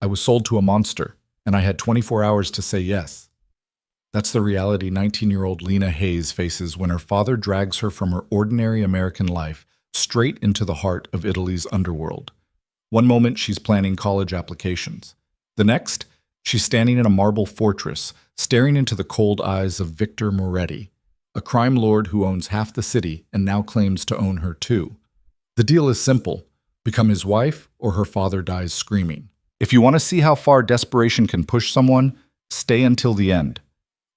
I was sold to a monster, and I had 24 hours to say yes. That's the reality 19-year-old Lena Hayes faces when her father drags her from her ordinary American life straight into the heart of Italy's underworld. One moment, she's planning college applications. The next, she's standing in a marble fortress, staring into the cold eyes of Victor Moretti, a crime lord who owns half the city and now claims to own her too. The deal is simple: become his wife or her father dies screaming. If you want to see how far desperation can push someone, stay until the end.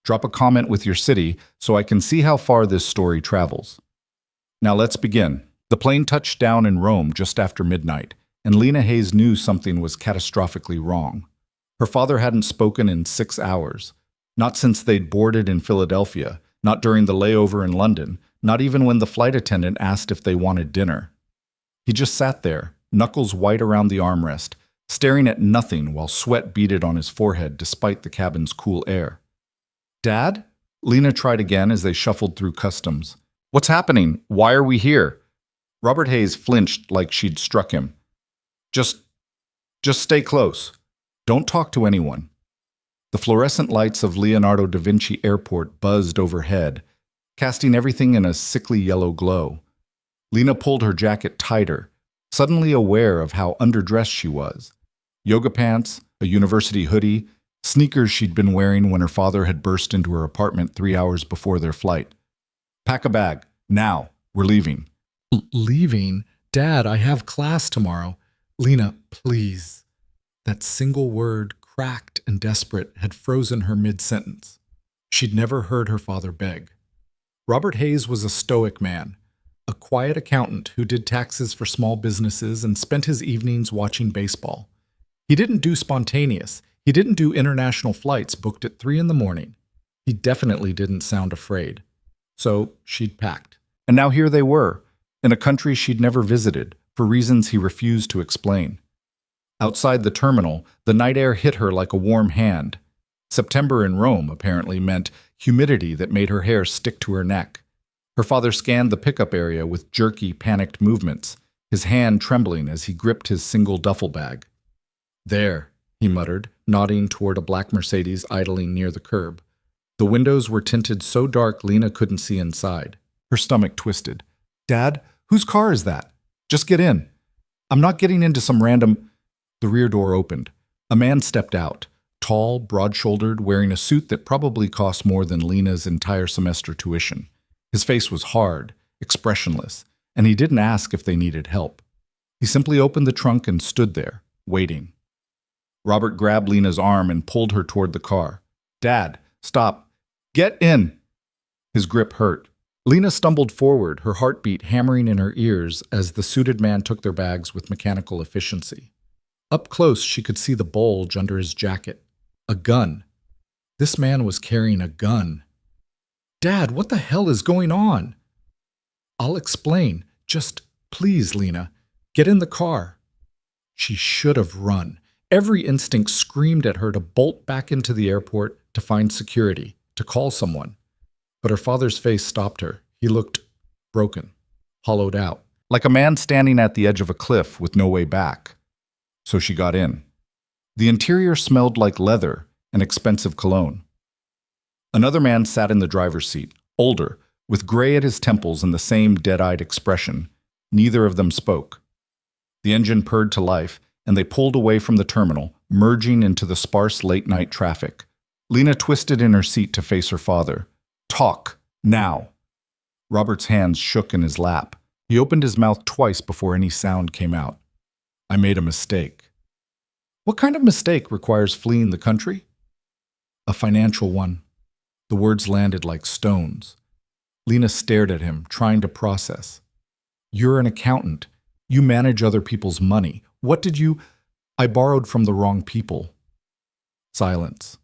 Drop a comment with your city so I can see how far this story travels. Now let's begin. The plane touched down in Rome just after midnight, and Lena Hayes knew something was catastrophically wrong. Her father hadn't spoken in 6 hours, not since they'd boarded in Philadelphia, not during the layover in London, not even when the flight attendant asked if they wanted dinner. He just sat there, knuckles white around the armrest, staring at nothing while sweat beaded on his forehead despite the cabin's cool air. "Dad?" Lena tried again as they shuffled through customs. "What's happening? Why are we here?" Robert Hayes flinched like she'd struck him. Just stay close. Don't talk to anyone." The fluorescent lights of Leonardo da Vinci Airport buzzed overhead, casting everything in a sickly yellow glow. Lena pulled her jacket tighter, suddenly aware of how underdressed she was. Yoga pants, a university hoodie, sneakers she'd been wearing when her father had burst into her apartment 3 hours before their flight. "Pack a bag. Now. We're leaving." "Leaving? Dad, I have class tomorrow." "Lena, please." That single word, cracked and desperate, had frozen her mid-sentence. She'd never heard her father beg. Robert Hayes was a stoic man, a quiet accountant who did taxes for small businesses and spent his evenings watching baseball. He didn't do spontaneous. He didn't do international flights booked at 3 in the morning. He definitely didn't sound afraid. So she'd packed. And now here they were, in a country she'd never visited, for reasons he refused to explain. Outside the terminal, the night air hit her like a warm hand. September in Rome apparently meant humidity that made her hair stick to her neck. Her father scanned the pickup area with jerky, panicked movements, his hand trembling as he gripped his single duffel bag. "There," he muttered, nodding toward a black Mercedes idling near the curb. The windows were tinted so dark Lena couldn't see inside. Her stomach twisted. "Dad, whose car is that? Just get in. I'm not getting into some random—" The rear door opened. A man stepped out, tall, broad-shouldered, wearing a suit that probably cost more than Lena's entire semester tuition. His face was hard, expressionless, and he didn't ask if they needed help. He simply opened the trunk and stood there, waiting. Robert grabbed Lena's arm and pulled her toward the car. "Dad, stop. Get in!" His grip hurt. Lena stumbled forward, her heartbeat hammering in her ears as the suited man took their bags with mechanical efficiency. Up close, she could see the bulge under his jacket. A gun. This man was carrying a gun. "Dad, what the hell is going on?" "I'll explain. Just, please, Lena, get in the car." She should have run. Every instinct screamed at her to bolt back into the airport, to find security, to call someone. But her father's face stopped her. He looked broken, hollowed out, like a man standing at the edge of a cliff with no way back. So she got in. The interior smelled like leather and expensive cologne. Another man sat in the driver's seat, older, with gray at his temples and the same dead-eyed expression. Neither of them spoke. The engine purred to life, and they pulled away from the terminal, merging into the sparse late-night traffic. Lena twisted in her seat to face her father. "Talk, now." Robert's hands shook in his lap. He opened his mouth twice before any sound came out. "I made a mistake." "What kind of mistake requires fleeing the country?" "A financial one." The words landed like stones. Lena stared at him, trying to process. "You're an accountant. You manage other people's money. What did you—" "I borrowed from the wrong people." Silence.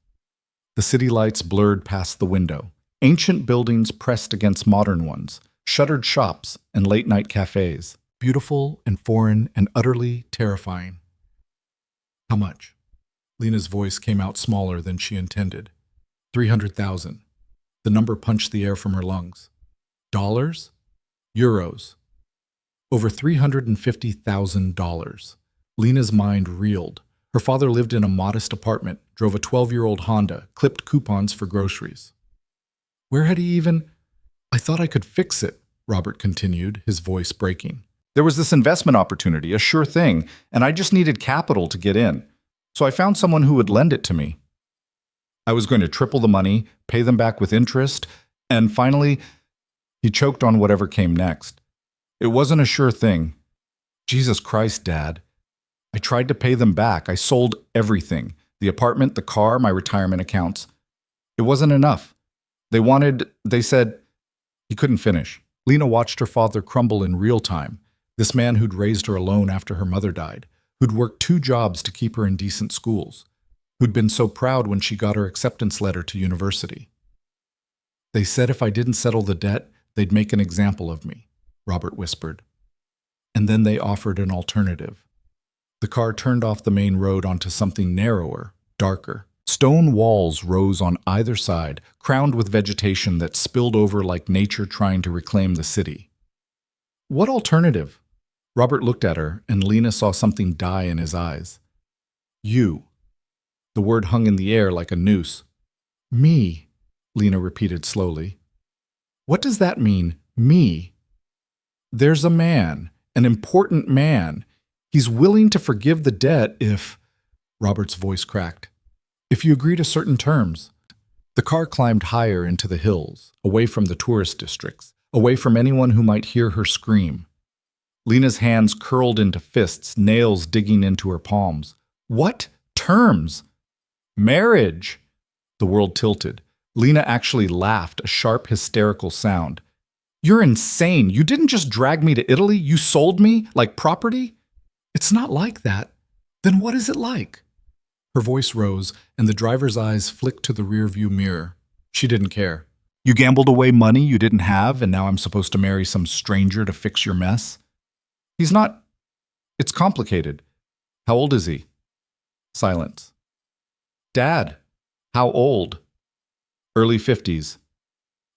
The city lights blurred past the window. Ancient buildings pressed against modern ones, shuttered shops and late-night cafes, beautiful and foreign and utterly terrifying. "How much?" Lena's voice came out smaller than she intended. 300,000. The number punched the air from her lungs. Dollars? Euros. Over $350,000. Lena's mind reeled. Her father lived in a modest apartment, drove a 12-year-old Honda, clipped coupons for groceries. Where had he even... I thought I could fix it, Robert continued, his voice breaking. There was this investment opportunity, a sure thing, and I just needed capital to get in. So I found someone who would lend it to me. I was going to triple the money, pay them back with interest, and finally, he choked on whatever came next. It wasn't a sure thing. Jesus Christ, Dad. I tried to pay them back. I sold everything. The apartment, the car, my retirement accounts. It wasn't enough. They said, he couldn't finish. Lena watched her father crumble in real time. This man who'd raised her alone after her mother died, who'd worked 2 jobs to keep her in decent schools, who'd been so proud when she got her acceptance letter to university. They said if I didn't settle the debt, they'd make an example of me, Robert whispered. And then they offered an alternative. The car turned off the main road onto something narrower, darker. Stone walls rose on either side, crowned with vegetation that spilled over like nature trying to reclaim the city. What alternative? Robert looked at her, and Lena saw something die in his eyes. You. The word hung in the air like a noose. Me, Lena repeated slowly. What does that mean, me? There's a man, an important man. He's willing to forgive the debt if... Robert's voice cracked. If you agree to certain terms. The car climbed higher into the hills, away from the tourist districts, away from anyone who might hear her scream. Lena's hands curled into fists, nails digging into her palms. What terms? Marriage! The world tilted. Lena actually laughed, a sharp, hysterical sound. You're insane. You didn't just drag me to Italy. You sold me like property? It's not like that. Then what is it like? Her voice rose, and the driver's eyes flicked to the rearview mirror. She didn't care. You gambled away money you didn't have, and now I'm supposed to marry some stranger to fix your mess? He's not... It's complicated. How old is he? Silence. Dad. How old? Early 50s.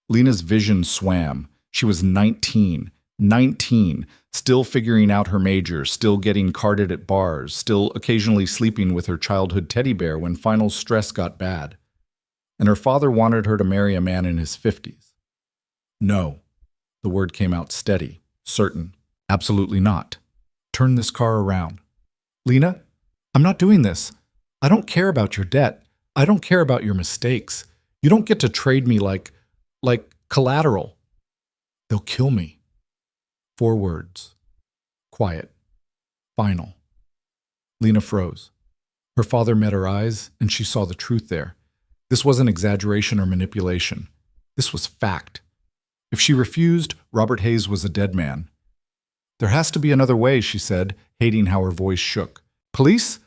Lena's vision swam. She was 19. 19. Still figuring out her major, still getting carded at bars, still occasionally sleeping with her childhood teddy bear when final stress got bad. And her father wanted her to marry a man in his 50s. No. The word came out steady, certain. Absolutely not. Turn this car around. Lena, I'm not doing this. I don't care about your debt. I don't care about your mistakes. You don't get to trade me like collateral. They'll kill me. 4 words. Quiet. Final. Lena froze. Her father met her eyes, and she saw the truth there. This wasn't exaggeration or manipulation. This was fact. If she refused, Robert Hayes was a dead man. There has to be another way, she said, hating how her voice shook. Police?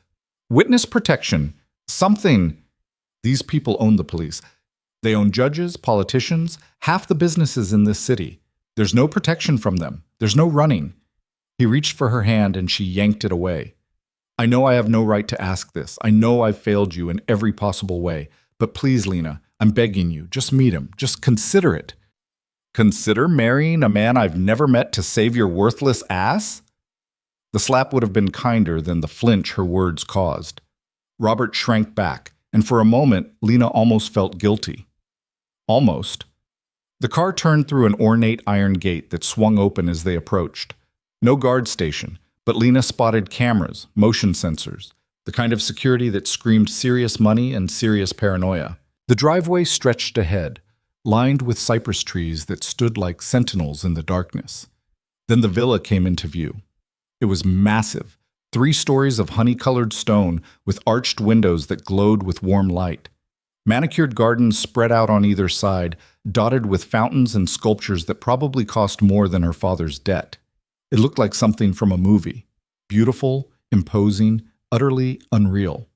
Witness protection. Something. These people own the police. They own judges, politicians, half the businesses in this city. There's no protection from them. There's no running. He reached for her hand and she yanked it away. I know I have no right to ask this. I know I've failed you in every possible way. But please, Lena, I'm begging you, just meet him. Just consider it. Consider marrying a man I've never met to save your worthless ass? The slap would have been kinder than the flinch her words caused. Robert shrank back, and for a moment, Lena almost felt guilty. Almost. The car turned through an ornate iron gate that swung open as they approached. No guard station, but Lena spotted cameras, motion sensors, the kind of security that screamed serious money and serious paranoia. The driveway stretched ahead, lined with cypress trees that stood like sentinels in the darkness. Then the villa came into view. It was massive, 3 stories of honey-colored stone with arched windows that glowed with warm light. Manicured gardens spread out on either side, dotted with fountains and sculptures that probably cost more than her father's debt. It looked like something from a movie. Beautiful, imposing, utterly unreal.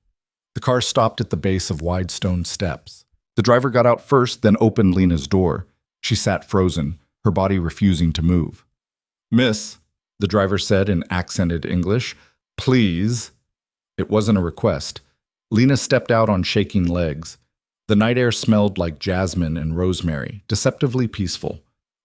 The car stopped at the base of wide stone steps. The driver got out first, then opened Lena's door. She sat frozen, her body refusing to move. Miss, the driver said in accented English, please. It wasn't a request. Lena stepped out on shaking legs. The night air smelled like jasmine and rosemary, deceptively peaceful.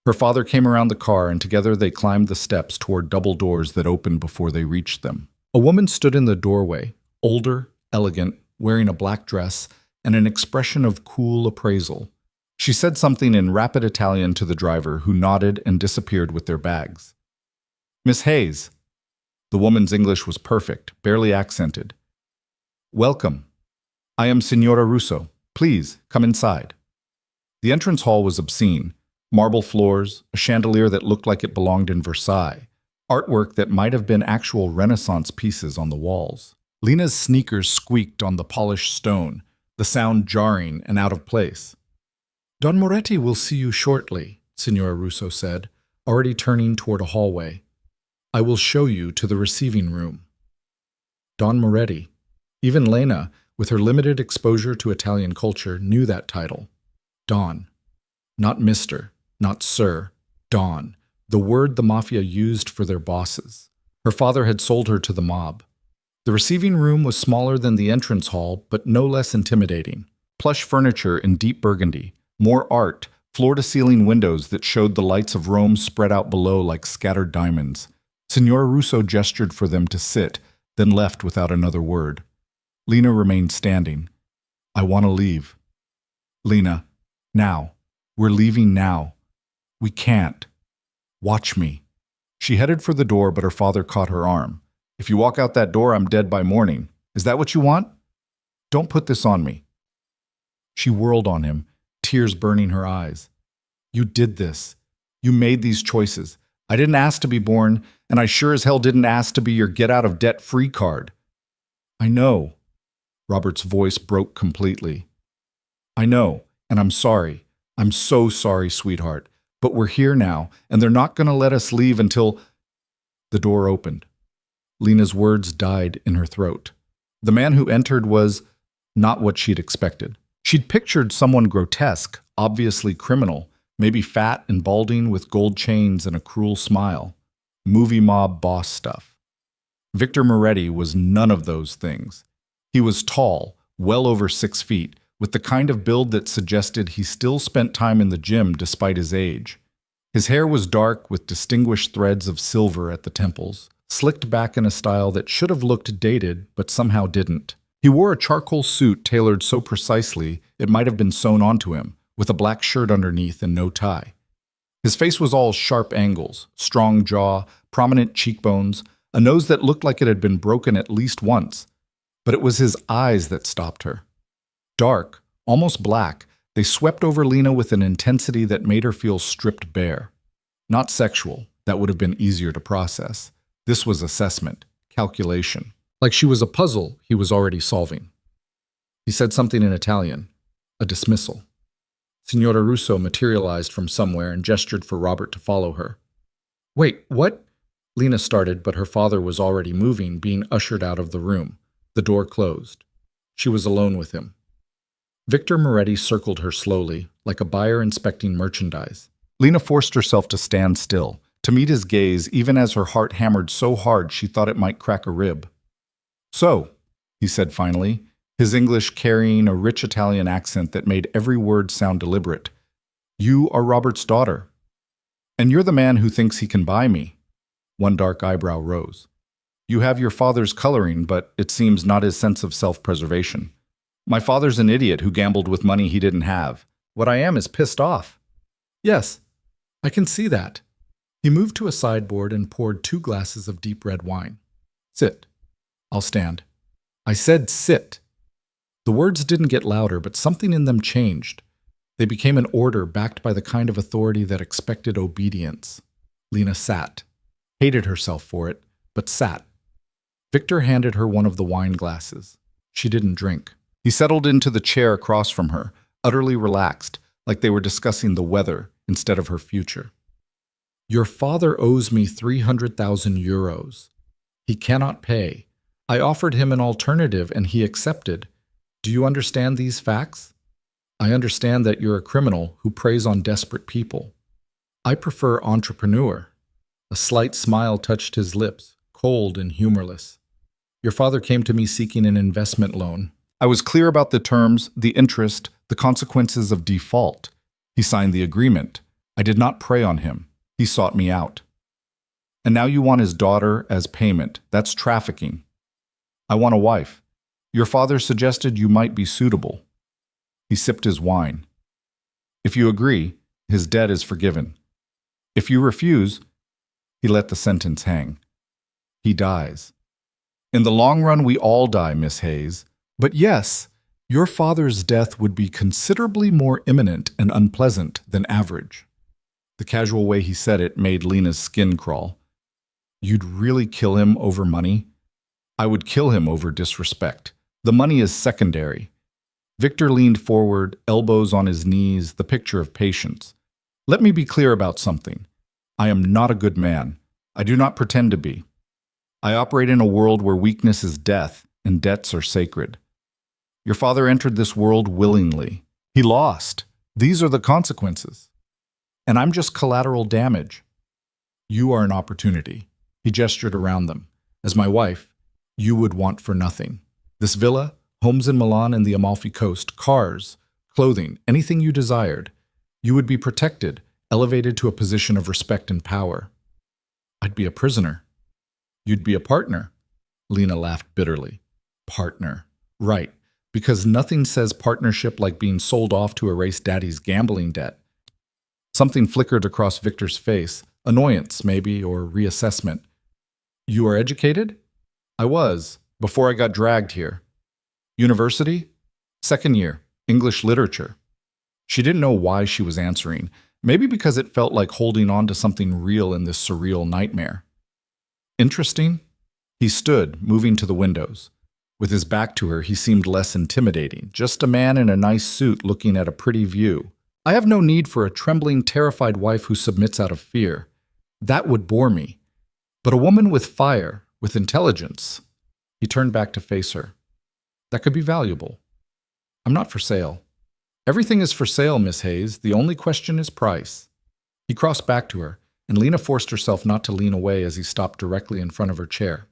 Her father came around the car, and together they climbed the steps toward double doors that opened before they reached them. A woman stood in the doorway, older, elegant, wearing a black dress, and an expression of cool appraisal. She said something in rapid Italian to the driver, who nodded and disappeared with their bags. "Miss Hayes." The woman's English was perfect, barely accented. "Welcome. I am Signora Russo. Please, come inside." The entrance hall was obscene. Marble floors, a chandelier that looked like it belonged in Versailles, artwork that might have been actual Renaissance pieces on the walls. Lena's sneakers squeaked on the polished stone, the sound jarring and out of place. "Don Moretti will see you shortly," Signora Russo said, already turning toward a hallway. "I will show you to the receiving room." Don Moretti. Even Lena, with her limited exposure to Italian culture, knew that title. Don. Not Mr., not Sir. Don. The word the Mafia used for their bosses. Her father had sold her to the mob. The receiving room was smaller than the entrance hall, but no less intimidating. Plush furniture in deep burgundy, more art, floor-to-ceiling windows that showed the lights of Rome spread out below like scattered diamonds. Signora Russo gestured for them to sit, then left without another word. Lena remained standing. "I want to leave." "Lena, now. We're leaving now. We can't. Watch me." She headed for the door, but her father caught her arm. "If you walk out that door, I'm dead by morning. Is that what you want? Don't put this on me." She whirled on him, tears burning her eyes. "You did this. You made these choices. I didn't ask to be born, and I sure as hell didn't ask to be your get-out-of-debt-free card." "I know." Robert's voice broke completely. "I know, and I'm sorry. I'm so sorry, sweetheart. But we're here now, and they're not going to let us leave until—" The door opened. Lena's words died in her throat. The man who entered was not what she'd expected. She'd pictured someone grotesque, obviously criminal, maybe fat and balding with gold chains and a cruel smile. Movie mob boss stuff. Victor Moretti was none of those things. He was tall, well over 6 feet, with the kind of build that suggested he still spent time in the gym despite his age. His hair was dark with distinguished threads of silver at the temples, slicked back in a style that should have looked dated but somehow didn't. He wore a charcoal suit tailored so precisely it might have been sewn onto him, with a black shirt underneath and no tie. His face was all sharp angles, strong jaw, prominent cheekbones, a nose that looked like it had been broken at least once. But it was his eyes that stopped her. Dark, almost black, they swept over Lena with an intensity that made her feel stripped bare. Not sexual, that would have been easier to process. This was assessment, calculation. Like she was a puzzle he was already solving. He said something in Italian, a dismissal. Signora Russo materialized from somewhere and gestured for Robert to follow her. "Wait, what?" Lena started, but her father was already moving, being ushered out of the room. The door closed. She was alone with him. Victor Moretti circled her slowly, like a buyer inspecting merchandise. Lena forced herself to stand still, to meet his gaze even as her heart hammered so hard she thought it might crack a rib. "So," he said finally, his English carrying a rich Italian accent that made every word sound deliberate, "you are Robert's daughter. And you're the man who thinks he can buy me." One dark eyebrow rose. "You have your father's coloring, but it seems not his sense of self-preservation. My father's an idiot who gambled with money he didn't have. What I am is pissed off." "Yes, I can see that." He moved to a sideboard and poured 2 glasses of deep red wine. "Sit." "I'll stand." "I said sit." The words didn't get louder, but something in them changed. They became an order backed by the kind of authority that expected obedience. Lena sat. Hated herself for it, but sat. Victor handed her one of the wine glasses. She didn't drink. He settled into the chair across from her, utterly relaxed, like they were discussing the weather instead of her future. "Your father owes me 300,000 euros. He cannot pay. I offered him an alternative and he accepted. Do you understand these facts? I understand that you're a criminal who preys on desperate people. I prefer entrepreneur." A slight smile touched his lips, cold and humorless. "Your father came to me seeking an investment loan. I was clear about the terms, the interest, the consequences of default. He signed the agreement. I did not prey on him. He sought me out. And now you want his daughter as payment. That's trafficking. I want a wife. Your father suggested you might be suitable. He sipped his wine. If you agree, his debt is forgiven. If you refuse, he let the sentence hang. He dies. In the long run, we all die, Miss Hayes. But yes, your father's death would be considerably more imminent and unpleasant than average. The casual way he said it made Lena's skin crawl. You'd really kill him over money? I would kill him over disrespect. The money is secondary. Victor leaned forward, elbows on his knees, the picture of patience. Let me be clear about something. I am not a good man. I do not pretend to be. I operate in a world where weakness is death and debts are sacred. Your father entered this world willingly. He lost. These are the consequences. And I'm just collateral damage. You are an opportunity. He gestured around them. As my wife, you would want for nothing. This villa, homes in Milan and the Amalfi Coast, cars, clothing, anything you desired. You would be protected, elevated to a position of respect and power. I'd be a prisoner. You'd be a partner. Lena laughed bitterly. Partner. Right. Because nothing says partnership like being sold off to erase Daddy's gambling debt. Something flickered across Victor's face. Annoyance, maybe, or reassessment. You are educated? I was, before I got dragged here. University? Second year, English literature. She didn't know why she was answering, maybe because it felt like holding on to something real in this surreal nightmare. Interesting? He stood, moving to the windows. With his back to her, he seemed less intimidating, just a man in a nice suit looking at a pretty view. I have no need for a trembling, terrified wife who submits out of fear. That would bore me. But a woman with fire, with intelligence. He turned back to face her. That could be valuable. I'm not for sale. Everything is for sale, Miss Hayes. The only question is price. He crossed back to her, and Lena forced herself not to lean away as he stopped directly in front of her chair.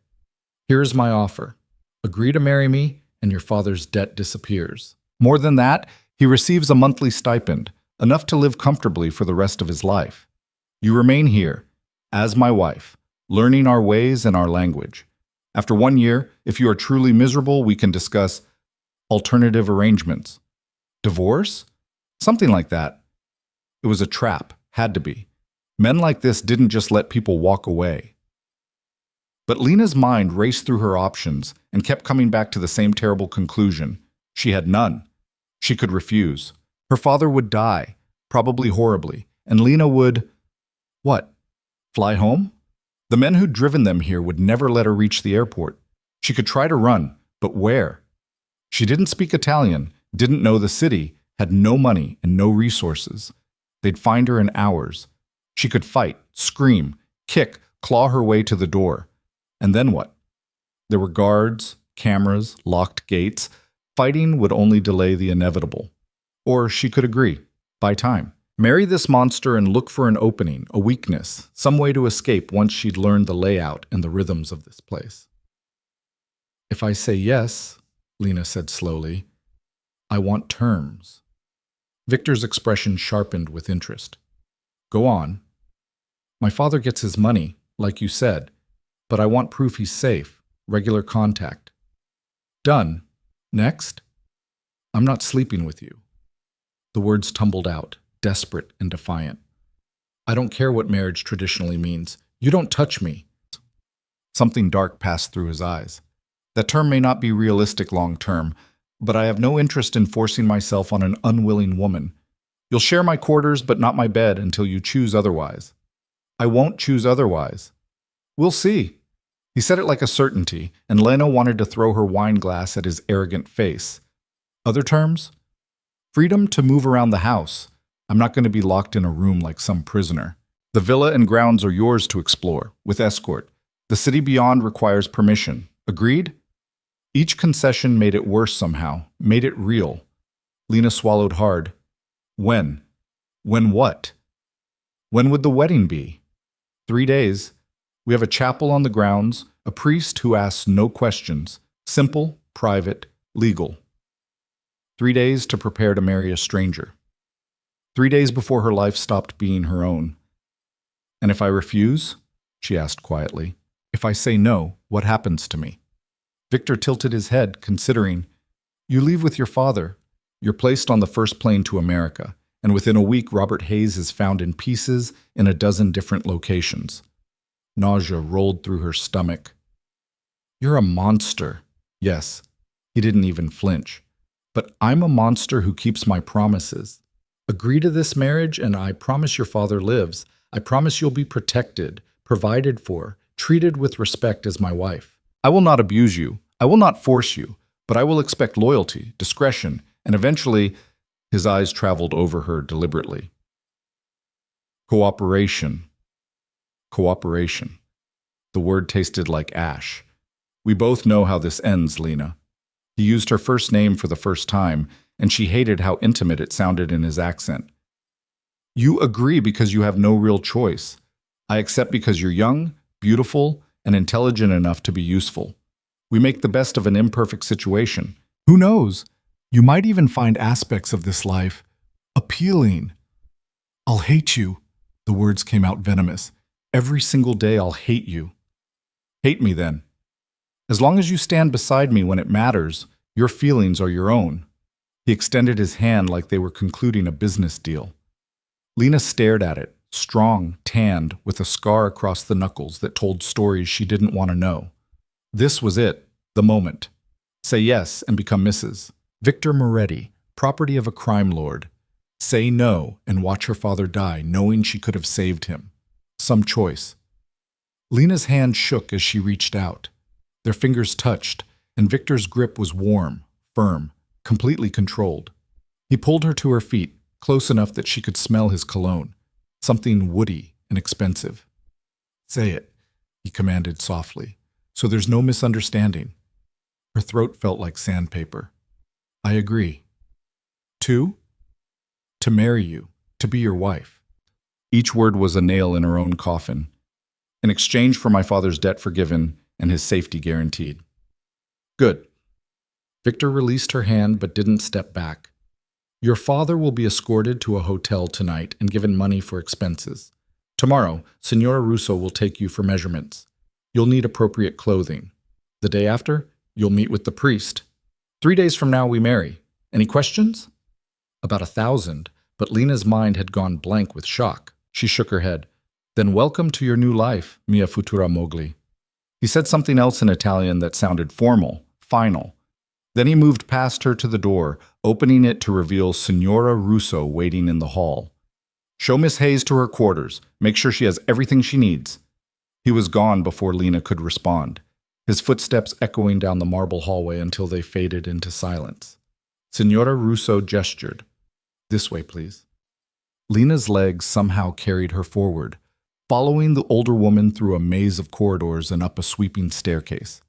Here is my offer. Agree to marry me, and your father's debt disappears. More than that, he receives a monthly stipend, enough to live comfortably for the rest of his life. You remain here, as my wife, learning our ways and our language. After 1 year, if you are truly miserable, we can discuss alternative arrangements. Divorce? Something like that. It was a trap, had to be. Men like this didn't just let people walk away. But Lena's mind raced through her options and kept coming back to the same terrible conclusion. She had none. She could refuse. Her father would die, probably horribly, and Lena would… What? Fly home? The men who'd driven them here would never let her reach the airport. She could try to run, but where? She didn't speak Italian, didn't know the city, had no money and no resources. They'd find her in hours. She could fight, scream, kick, claw her way to the door. And then what? There were guards, cameras, locked gates. Fighting would only delay the inevitable. Or she could agree, buy time. Marry this monster and look for an opening, a weakness, some way to escape once she'd learned the layout and the rhythms of this place. If I say yes, Lena said slowly, I want terms. Victor's expression sharpened with interest. Go on. My father gets his money, like you said, but I want proof he's safe, regular contact. Done. Next? I'm not sleeping with you. The words tumbled out, desperate and defiant. I don't care what marriage traditionally means. You don't touch me. Something dark passed through his eyes. That term may not be realistic long term, but I have no interest in forcing myself on an unwilling woman. You'll share my quarters but not my bed until you choose otherwise. I won't choose otherwise. We'll see. He said it like a certainty, and Lena wanted to throw her wine glass at his arrogant face. Other terms? Freedom to move around the house. I'm not going to be locked in a room like some prisoner. The villa and grounds are yours to explore, with escort. The city beyond requires permission. Agreed? Each concession made it worse somehow, made it real. Lena swallowed hard. When? When what? When would the wedding be? 3 days. We have a chapel on the grounds, a priest who asks no questions. Simple, private, legal. 3 days to prepare to marry a stranger. 3 days before her life stopped being her own. And if I refuse? She asked quietly. If I say no, what happens to me? Victor tilted his head, considering. You leave with your father. You're placed on the first plane to America, and within a week Robert Hayes is found in pieces in a dozen different locations. Nausea rolled through her stomach. You're a monster. Yes, he didn't even flinch. But I'm a monster who keeps my promises. Agree to this marriage, and I promise your father lives. I promise you'll be protected, provided for, treated with respect as my wife. I will not abuse you. I will not force you, but I will expect loyalty, discretion, and eventually, his eyes traveled over her deliberately. Cooperation. Cooperation. The word tasted like ash. We both know how this ends, Lena. He used her first name for the first time, and she hated how intimate it sounded in his accent. You agree because you have no real choice. I accept because you're young, beautiful, and intelligent enough to be useful. We make the best of an imperfect situation. Who knows? You might even find aspects of this life appealing. I'll hate you. The words came out venomous. Every single day I'll hate you. Hate me then. As long as you stand beside me when it matters, your feelings are your own. He extended his hand like they were concluding a business deal. Lena stared at it, strong, tanned, with a scar across the knuckles that told stories she didn't want to know. This was it, the moment. Say yes and become Mrs. Victor Moretti, property of a crime lord. Say no and watch her father die, knowing she could have saved him. Some choice. Lena's hand shook as she reached out. Their fingers touched, and Victor's grip was warm, firm, completely controlled. He pulled her to her feet, close enough that she could smell his cologne, something woody and expensive. Say it, he commanded softly, so there's no misunderstanding. Her throat felt like sandpaper. I agree. To marry you, to be your wife. Each word was a nail in her own coffin. In exchange for my father's debt forgiven and his safety guaranteed. Good. Victor released her hand but didn't step back. Your father will be escorted to a hotel tonight and given money for expenses. Tomorrow, Signora Russo will take you for measurements. You'll need appropriate clothing. The day after, you'll meet with the priest. 3 days from now, we marry. Any questions? About 1,000, but Lena's mind had gone blank with shock. She shook her head. Then welcome to your new life, mia futura moglie. He said something else in Italian that sounded formal, final. Then he moved past her to the door, opening it to reveal Signora Russo waiting in the hall. Show Miss Hayes to her quarters. Make sure she has everything she needs. He was gone before Lena could respond, his footsteps echoing down the marble hallway until they faded into silence. Signora Russo gestured. This way, please. Lena's legs somehow carried her forward, following the older woman through a maze of corridors and up a sweeping staircase.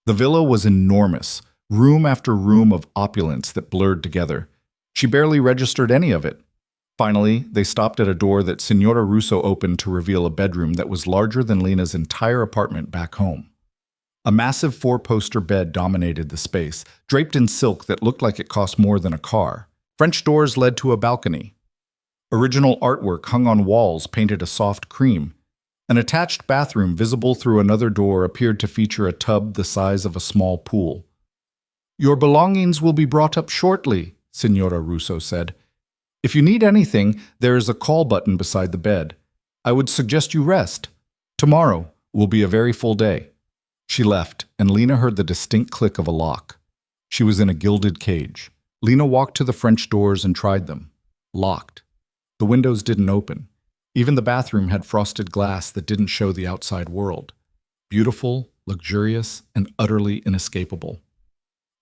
The villa was enormous, room after room of opulence that blurred together. She barely registered any of it. Finally, they stopped at a door that Signora Russo opened to reveal a bedroom that was larger than Lena's entire apartment back home. A massive 4-poster bed dominated the space, draped in silk that looked like it cost more than a car. French doors led to a balcony. Original artwork hung on walls painted a soft cream. An attached bathroom visible through another door appeared to feature a tub the size of a small pool. Your belongings will be brought up shortly, Signora Russo said. If you need anything, there is a call button beside the bed. I would suggest you rest. Tomorrow will be a very full day. She left, and Lena heard the distinct click of a lock. She was in a gilded cage. Lena walked to the French doors and tried them. Locked. The windows didn't open. Even the bathroom had frosted glass that didn't show the outside world. Beautiful, luxurious, and utterly inescapable.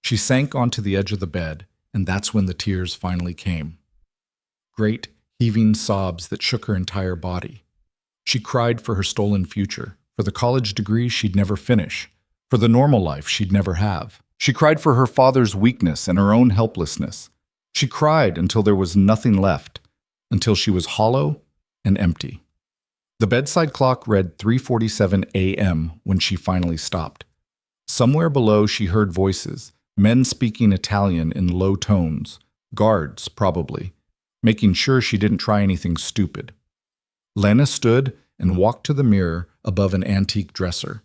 She sank onto the edge of the bed, and that's when the tears finally came. Great, heaving sobs that shook her entire body. She cried for her stolen future, for the college degree she'd never finish, for the normal life she'd never have. She cried for her father's weakness and her own helplessness. She cried until there was nothing left, until she was hollow and empty. The bedside clock read 3:47 a.m. when she finally stopped. Somewhere below she heard voices, men speaking Italian in low tones, guards probably, making sure she didn't try anything stupid. Lena stood and walked to the mirror above an antique dresser.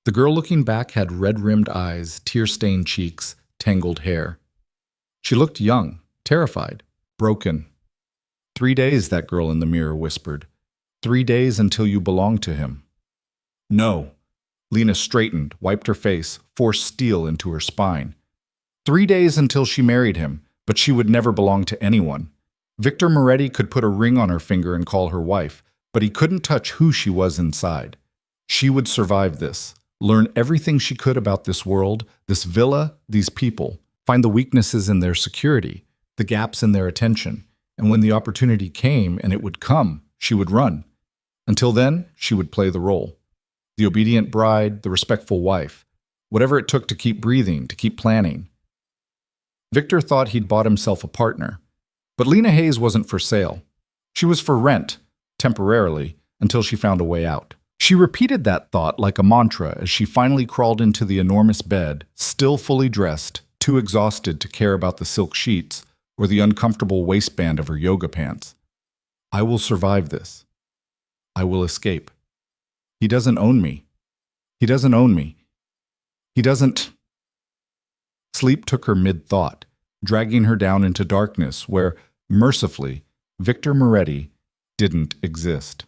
The girl looking back had red-rimmed eyes, tear-stained cheeks, tangled hair. She looked young, terrified, broken. 3 days, that girl in the mirror whispered. 3 days until you belong to him. No. Lena straightened, wiped her face, forced steel into her spine. 3 days until she married him, but she would never belong to anyone. Victor Moretti could put a ring on her finger and call her wife, but he couldn't touch who she was inside. She would survive this, learn everything she could about this world, this villa, these people, find the weaknesses in their security, the gaps in their attention, and when the opportunity came, and it would come, she would run. Until then, she would play the role. The obedient bride, the respectful wife, whatever it took to keep breathing, to keep planning. Victor thought he'd bought himself a partner. But Lena Hayes wasn't for sale. She was for rent, temporarily, until she found a way out. She repeated that thought like a mantra as she finally crawled into the enormous bed, still fully dressed, too exhausted to care about the silk sheets or the uncomfortable waistband of her yoga pants. I will survive this. I will escape. He doesn't own me. He doesn't own me. He doesn't... Sleep took her mid-thought, dragging her down into darkness where, mercifully, Victor Moretti didn't exist.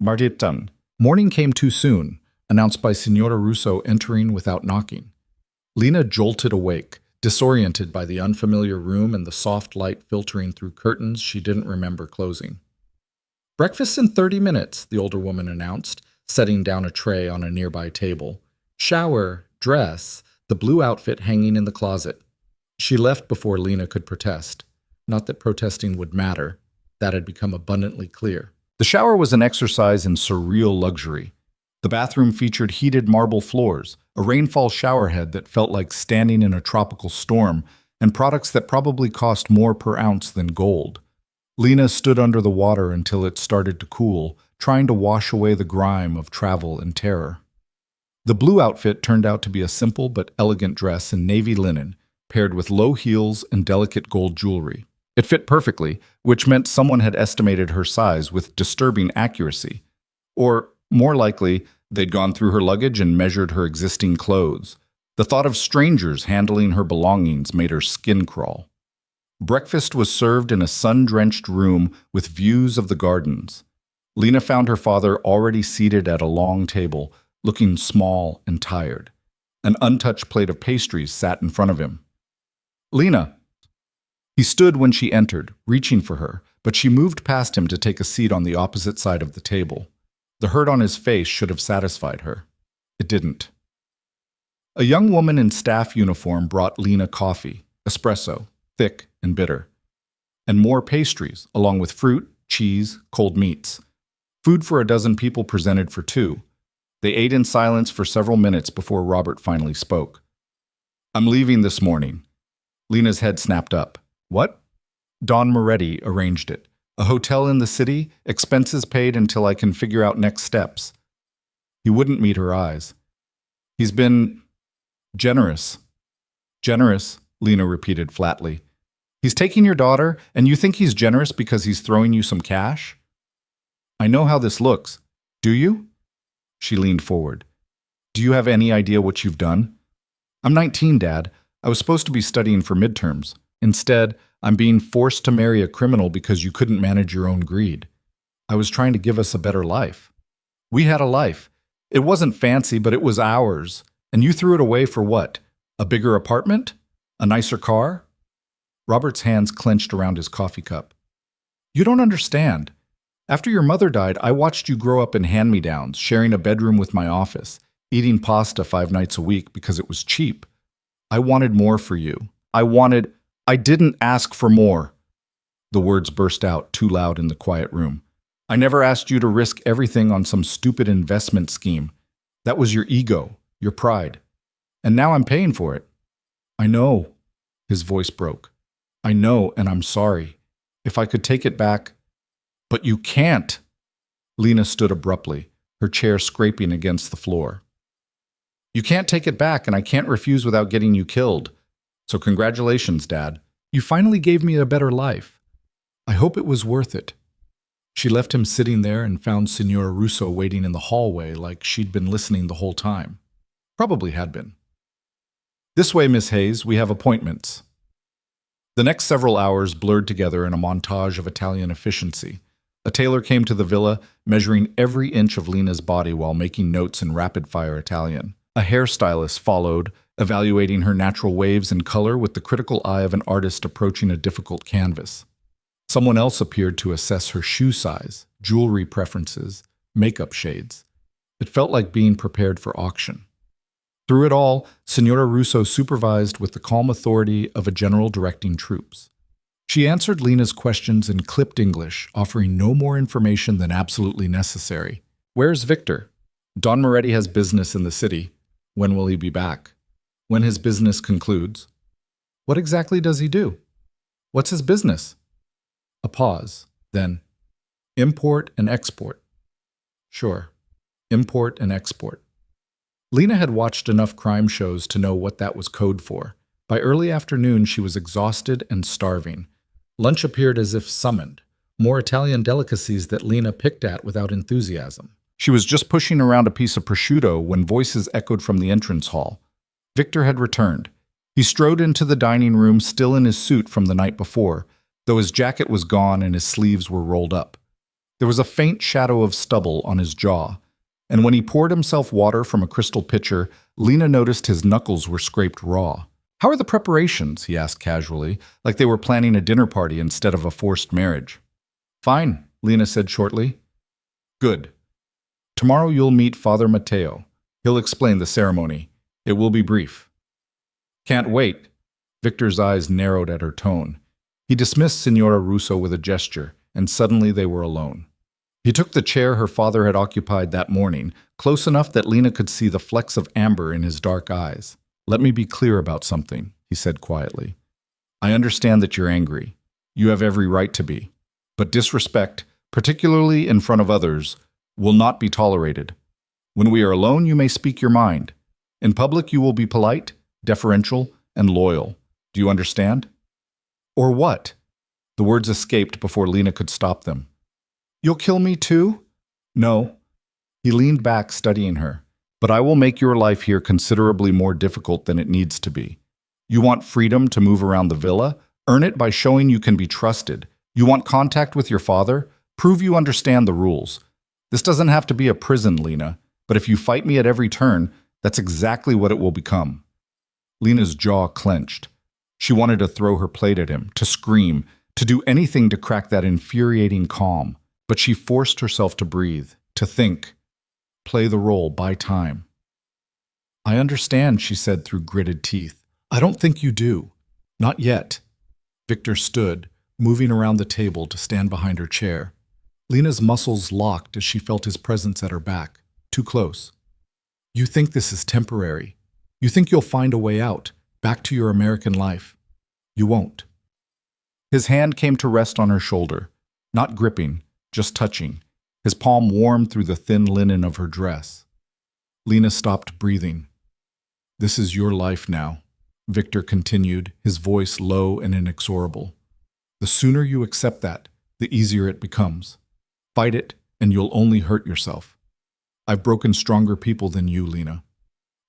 Marditan. Morning came too soon, announced by Signora Russo entering without knocking. Lena jolted awake, disoriented by the unfamiliar room and the soft light filtering through curtains she didn't remember closing. Breakfast in 30 minutes, the older woman announced, setting down a tray on a nearby table. Shower, dress, the blue outfit hanging in the closet. She left before Lena could protest. Not that protesting would matter. That had become abundantly clear. The shower was an exercise in surreal luxury. The bathroom featured heated marble floors, a rainfall showerhead that felt like standing in a tropical storm, and products that probably cost more per ounce than gold. Lena stood under the water until it started to cool, trying to wash away the grime of travel and terror. The blue outfit turned out to be a simple but elegant dress in navy linen, paired with low heels and delicate gold jewelry. It fit perfectly, which meant someone had estimated her size with disturbing accuracy. Or, more likely, they'd gone through her luggage and measured her existing clothes. The thought of strangers handling her belongings made her skin crawl. Breakfast was served in a sun-drenched room with views of the gardens. Lena found her father already seated at a long table, looking small and tired. An untouched plate of pastries sat in front of him. Lena! He stood when she entered, reaching for her, but she moved past him to take a seat on the opposite side of the table. The hurt on his face should have satisfied her. It didn't. A young woman in staff uniform brought Lena coffee, espresso, thick and bitter, and more pastries, along with fruit, cheese, cold meats. Food for a dozen people presented for two. They ate in silence for several minutes before Robert finally spoke. I'm leaving this morning. Lena's head snapped up. What? Don Moretti arranged it. A hotel in the city, expenses paid until I can figure out next steps. He wouldn't meet her eyes. He's been generous. Generous, Lena repeated flatly. He's taking your daughter, and you think he's generous because he's throwing you some cash? I know how this looks. Do you? She leaned forward. Do you have any idea what you've done? I'm 19, Dad. I was supposed to be studying for midterms. Instead, I'm being forced to marry a criminal because you couldn't manage your own greed. I was trying to give us a better life. We had a life. It wasn't fancy, but it was ours. And you threw it away for what? A bigger apartment? A nicer car? Robert's hands clenched around his coffee cup. You don't understand. After your mother died, I watched you grow up in hand-me-downs, sharing a bedroom with my office, eating pasta 5 nights a week because it was cheap. I wanted more for you. I didn't ask for more. The words burst out too loud in the quiet room. I never asked you to risk everything on some stupid investment scheme. That was your ego, your pride. And now I'm paying for it. I know. His voice broke. I know, and I'm sorry. If I could take it back... But you can't. Lena stood abruptly, her chair scraping against the floor. You can't take it back, and I can't refuse without getting you killed. So congratulations, Dad. You finally gave me a better life. I hope it was worth it. She left him sitting there and found Signora Russo waiting in the hallway like she'd been listening the whole time. Probably had been. "This way, Miss Hayes, we have appointments." The next several hours blurred together in a montage of Italian efficiency. A tailor came to the villa, measuring every inch of Lena's body while making notes in rapid-fire Italian. A hairstylist followed, evaluating her natural waves and color with the critical eye of an artist approaching a difficult canvas. Someone else appeared to assess her shoe size, jewelry preferences, makeup shades. It felt like being prepared for auction. Through it all, Signora Russo supervised with the calm authority of a general directing troops. She answered Lena's questions in clipped English, offering no more information than absolutely necessary. "Where's Victor? Don Moretti has business in the city. When will he be back? When his business concludes." "What exactly does he do? What's his business?" A pause, then, "Import and export." "Sure, import and export." Lena had watched enough crime shows to know what that was code for. By early afternoon, she was exhausted and starving. Lunch appeared as if summoned, more Italian delicacies that Lena picked at without enthusiasm. She was just pushing around a piece of prosciutto when voices echoed from the entrance hall. Victor had returned. He strode into the dining room still in his suit from the night before, though his jacket was gone and his sleeves were rolled up. There was a faint shadow of stubble on his jaw, and when he poured himself water from a crystal pitcher, Lena noticed his knuckles were scraped raw. "How are the preparations?" he asked casually, like they were planning a dinner party instead of a forced marriage. "Fine," Lena said shortly. "Good. Tomorrow you'll meet Father Matteo. He'll explain the ceremony. It will be brief." "Can't wait." Victor's eyes narrowed at her tone. He dismissed Signora Russo with a gesture, and suddenly they were alone. He took the chair her father had occupied that morning, close enough that Lena could see the flecks of amber in his dark eyes. "Let me be clear about something," he said quietly. "I understand that you're angry. You have every right to be. But disrespect, particularly in front of others, will not be tolerated. When we are alone, you may speak your mind. In public, you will be polite, deferential, and loyal. Do you understand?" "Or what?" The words escaped before Lena could stop them. "You'll kill me too?" "No." He leaned back, studying her. "But I will make your life here considerably more difficult than it needs to be. You want freedom to move around the villa? Earn it by showing you can be trusted. You want contact with your father? Prove you understand the rules. This doesn't have to be a prison, Lena, but if you fight me at every turn, that's exactly what it will become." Lena's jaw clenched. She wanted to throw her plate at him, to scream, to do anything to crack that infuriating calm. But she forced herself to breathe, to think, play the role, buy time. "I understand," she said through gritted teeth. "I don't think you do. Not yet." Victor stood, moving around the table to stand behind her chair. Lena's muscles locked as she felt his presence at her back, too close. "You think this is temporary. You think you'll find a way out, back to your American life. You won't." His hand came to rest on her shoulder, not gripping, just touching, his palm warm through the thin linen of her dress. Lena stopped breathing. "This is your life now," Victor continued, his voice low and inexorable. "The sooner you accept that, the easier it becomes. Fight it, and you'll only hurt yourself. I've broken stronger people than you, Lena.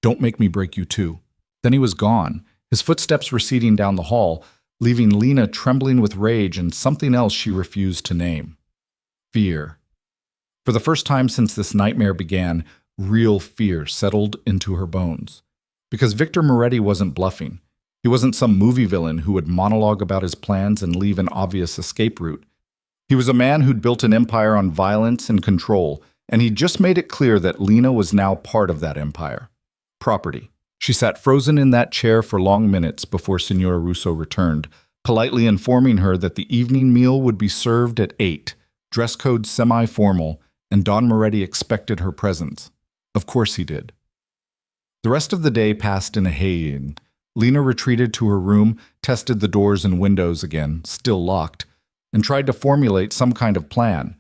Don't make me break you too." Then he was gone, his footsteps receding down the hall, leaving Lena trembling with rage and something else she refused to name. Fear. For the first time since this nightmare began, real fear settled into her bones. Because Victor Moretti wasn't bluffing. He wasn't some movie villain who would monologue about his plans and leave an obvious escape route. He was a man who'd built an empire on violence and control, and he'd just made it clear that Lena was now part of that empire. Property. She sat frozen in that chair for long minutes before Signora Russo returned, politely informing her that the evening meal would be served at 8, dress code semi-formal, and Don Moretti expected her presence. Of course he did. The rest of the day passed in a hay-in. Lena retreated to her room, tested the doors and windows again, still locked, and tried to formulate some kind of plan.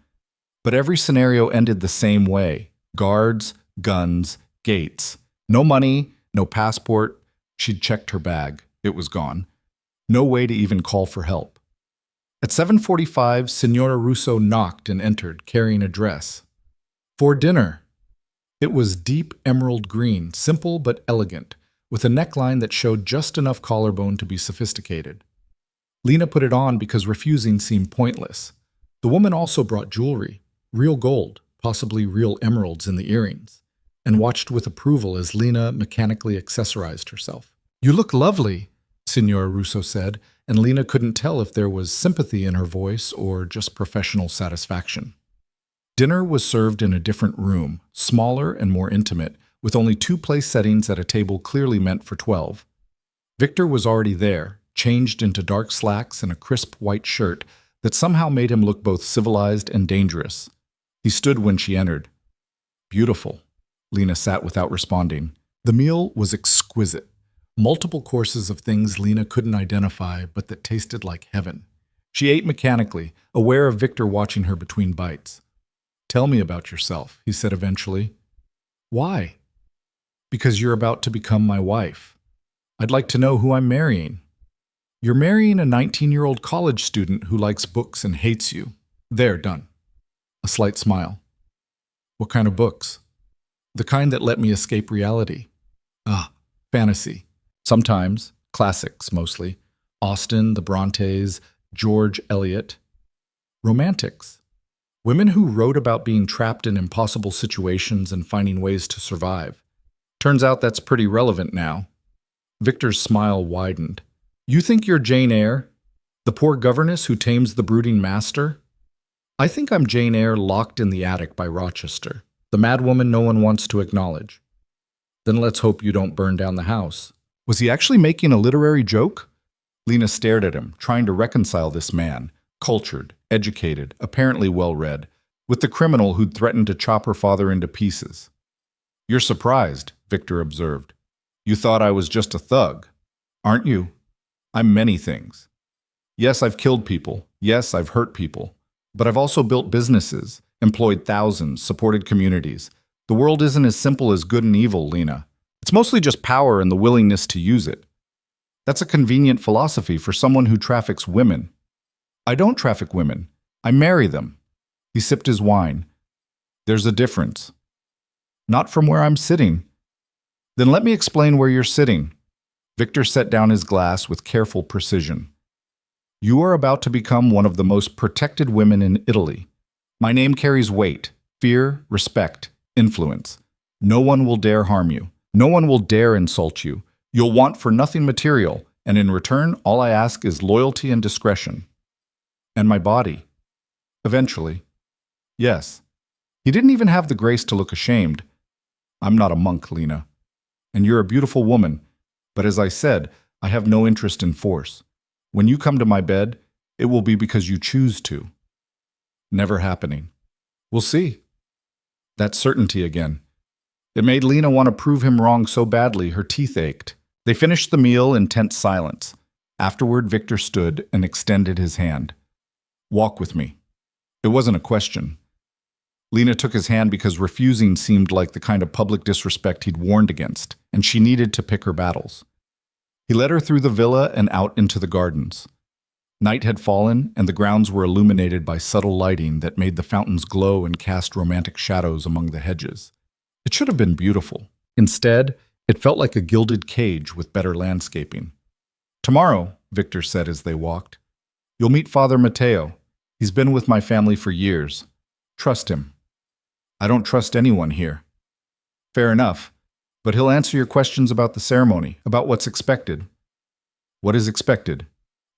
But every scenario ended the same way. Guards, guns, gates. No money, no passport. She'd checked her bag. It was gone. No way to even call for help. At 7:45, Signora Russo knocked and entered, carrying a dress. For dinner. It was deep emerald green, simple but elegant, with a neckline that showed just enough collarbone to be sophisticated. Lena put it on because refusing seemed pointless. The woman also brought jewelry, real gold, possibly real emeralds in the earrings, and watched with approval as Lena mechanically accessorized herself. "You look lovely," Signora Russo said, and Lena couldn't tell if there was sympathy in her voice or just professional satisfaction. Dinner was served in a different room, smaller and more intimate, with only 2 place settings at a table clearly meant for 12. Victor was already there, changed into dark slacks and a crisp white shirt that somehow made him look both civilized and dangerous. He stood when she entered. "Beautiful." Lena sat without responding. The meal was exquisite. Multiple courses of things Lena couldn't identify, but that tasted like heaven. She ate mechanically, aware of Victor watching her between bites. "Tell me about yourself," he said eventually. "Why?" "Because you're about to become my wife. I'd like to know who I'm marrying." "You're marrying a 19-year-old college student who likes books and hates you. There, done." A slight smile. "What kind of books?" "The kind that let me escape reality." "Ah, fantasy. Sometimes, classics mostly. Austen, the Brontes, George Eliot. Romantics. Women who wrote about being trapped in impossible situations and finding ways to survive. Turns out that's pretty relevant now." Victor's smile widened. "You think you're Jane Eyre? The poor governess who tames the brooding master?" "I think I'm Jane Eyre locked in the attic by Rochester, the madwoman no one wants to acknowledge." "Then let's hope you don't burn down the house." Was he actually making a literary joke? Lena stared at him, trying to reconcile this man, cultured, educated, apparently well-read, with the criminal who'd threatened to chop her father into pieces. "You're surprised," Victor observed. "You thought I was just a thug. Aren't you? I'm many things. Yes, I've killed people. Yes, I've hurt people. But I've also built businesses, employed thousands, supported communities. The world isn't as simple as good and evil, Lena. It's mostly just power and the willingness to use it. That's a convenient philosophy for someone who traffics women." "I don't traffic women. I marry them." He sipped his wine. "There's a difference." "Not from where I'm sitting." "Then let me explain where you're sitting." Victor set down his glass with careful precision. "You are about to become one of the most protected women in Italy. My name carries weight, fear, respect, influence. No one will dare harm you. No one will dare insult you. You'll want for nothing material, and in return, all I ask is loyalty and discretion." "And my body?" "Eventually." "Yes." He didn't even have the grace to look ashamed. "I'm not a monk, Lena. And you're a beautiful woman, but as I said, I have no interest in force. When you come to my bed, it will be because you choose to." "Never happening." "We'll see." That certainty again. It made Lena want to prove him wrong so badly her teeth ached. They finished the meal in tense silence. Afterward, Victor stood and extended his hand. "Walk with me." It wasn't a question. Lena took his hand because refusing seemed like the kind of public disrespect he'd warned against, and she needed to pick her battles. He led her through the villa and out into the gardens. Night had fallen, and the grounds were illuminated by subtle lighting that made the fountains glow and cast romantic shadows among the hedges. It should have been beautiful. Instead, it felt like a gilded cage with better landscaping. "Tomorrow," Victor said as they walked, "you'll meet Father Matteo. He's been with my family for years. Trust him." "I don't trust anyone here." "Fair enough, but he'll answer your questions about the ceremony, about what's expected." "What is expected?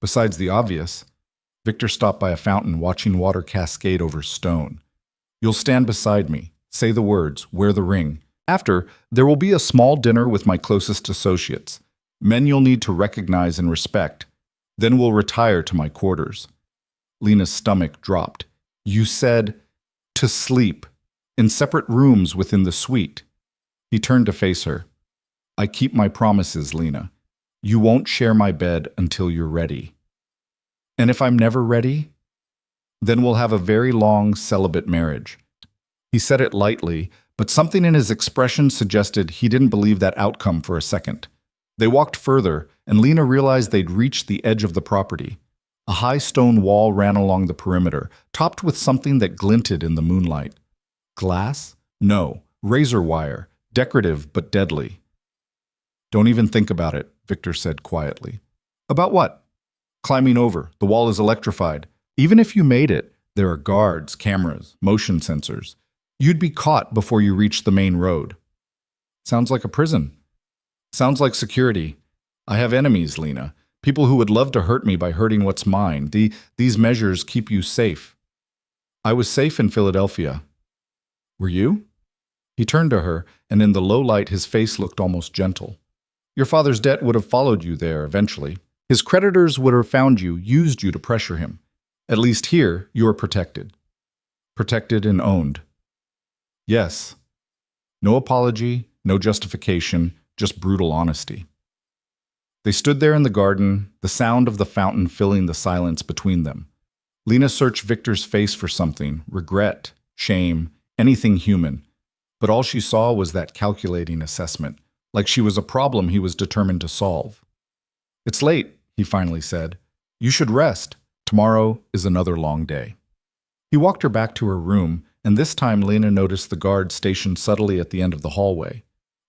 Besides the obvious." Victor stopped by a fountain, watching water cascade over stone. "You'll stand beside me. Say the words, wear the ring. After, there will be a small dinner with my closest associates, men you'll need to recognize and respect. Then we'll retire to my quarters." Lena's stomach dropped. "You said to sleep, in separate rooms within the suite." He turned to face her. "I keep my promises, Lena. You won't share my bed until you're ready." "And if I'm never ready?" "Then we'll have a very long celibate marriage." He said it lightly, but something in his expression suggested he didn't believe that outcome for a second. They walked further, and Lena realized they'd reached the edge of the property. A high stone wall ran along the perimeter, topped with something that glinted in the moonlight. Glass? No, razor wire, decorative but deadly. Don't even think about it, Victor said quietly. About what? Climbing over. The wall is electrified. Even if you made it, there are guards, cameras, motion sensors. You'd be caught before you reach the main road. Sounds like a prison. Sounds like security. I have enemies, Lena. People who would love to hurt me by hurting what's mine. These measures keep you safe. I was safe in Philadelphia. Were you? He turned to her, and in the low light his face looked almost gentle. Your father's debt would have followed you there eventually. His creditors would have found you, used you to pressure him. At least here, you are protected. Protected and owned. Yes. No apology, no justification, just brutal honesty. They stood there in the garden, the sound of the fountain filling the silence between them. Lena searched Victor's face for something, regret, shame, anything human. But all she saw was that calculating assessment, like she was a problem he was determined to solve. It's late, he finally said. You should rest. Tomorrow is another long day. He walked her back to her room, and this time Lena noticed the guard stationed subtly at the end of the hallway.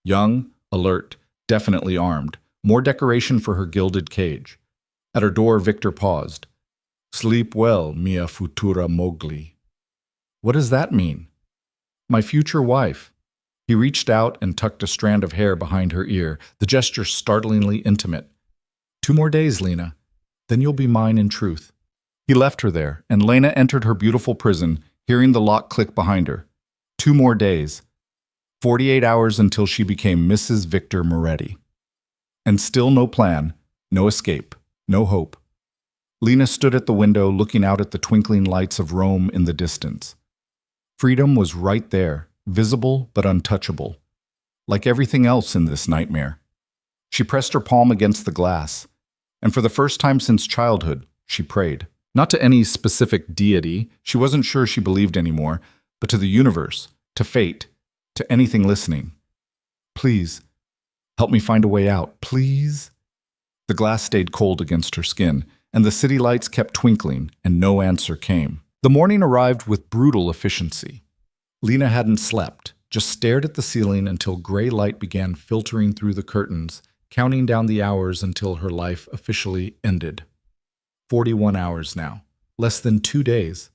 Young, alert, definitely armed. More decoration for her gilded cage. At her door, Victor paused. Sleep well, mia futura mogli. What does that mean? My future wife. He reached out and tucked a strand of hair behind her ear, the gesture startlingly intimate. 2 more days, Lena. Then you'll be mine in truth. He left her there, and Lena entered her beautiful prison, hearing the lock click behind her. 2 more days. 48 hours until she became Mrs. Victor Moretti. And still no plan, no escape, no hope. Lena stood at the window looking out at the twinkling lights of Rome in the distance. Freedom was right there, visible but untouchable. Like everything else in this nightmare. She pressed her palm against the glass, and for the first time since childhood, she prayed. Not to any specific deity, she wasn't sure she believed anymore, but to the universe, to fate, to anything listening. Please, help me find a way out, please. The glass stayed cold against her skin, and the city lights kept twinkling, and no answer came. The morning arrived with brutal efficiency. Lena hadn't slept, just stared at the ceiling until gray light began filtering through the curtains, counting down the hours until her life officially ended. 41 hours now. Less than 2 days.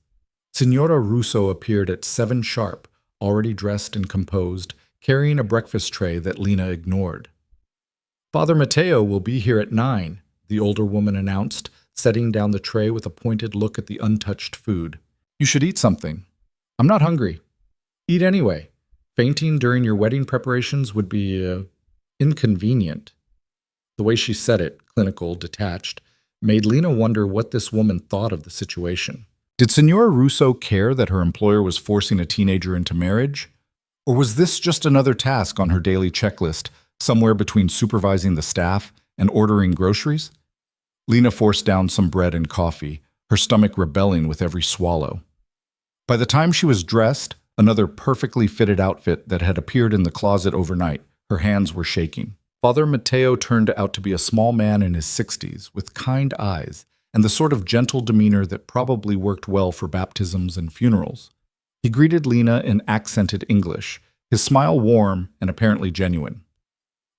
Signora Russo appeared at 7 sharp, already dressed and composed, carrying a breakfast tray that Lena ignored. Father Matteo will be here at 9, the older woman announced, setting down the tray with a pointed look at the untouched food. You should eat something. I'm not hungry. Eat anyway. Fainting during your wedding preparations would be, inconvenient. The way she said it, clinical, detached, made Lena wonder what this woman thought of the situation. Did Signora Russo care that her employer was forcing a teenager into marriage? Or was this just another task on her daily checklist, somewhere between supervising the staff and ordering groceries? Lena forced down some bread and coffee, her stomach rebelling with every swallow. By the time she was dressed, another perfectly fitted outfit that had appeared in the closet overnight, her hands were shaking. Father Matteo turned out to be a small man in his 60s, with kind eyes, and the sort of gentle demeanor that probably worked well for baptisms and funerals. He greeted Lena in accented English, his smile warm and apparently genuine.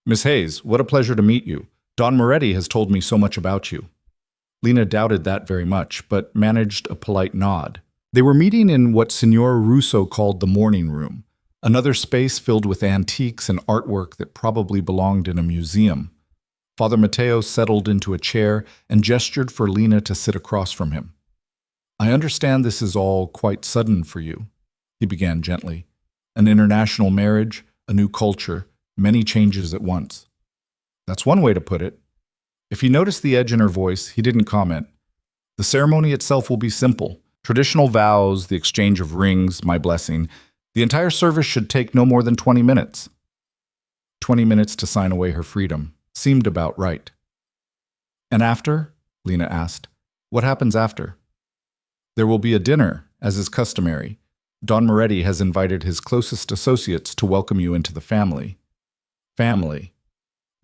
Miss Hayes, what a pleasure to meet you. Don Moretti has told me so much about you. Lena doubted that very much, but managed a polite nod. They were meeting in what Signora Russo called the morning room, another space filled with antiques and artwork that probably belonged in a museum. Father Matteo settled into a chair and gestured for Lena to sit across from him. I understand this is all quite sudden for you, he began gently. An international marriage, a new culture, many changes at once. That's one way to put it. If he noticed the edge in her voice, he didn't comment. The ceremony itself will be simple. Traditional vows, the exchange of rings, my blessing. The entire service should take no more than 20 minutes. 20 minutes to sign away her freedom. Seemed about right. And after? Lena asked. What happens after? There will be a dinner, as is customary. Don Moretti has invited his closest associates to welcome you into the family. Family.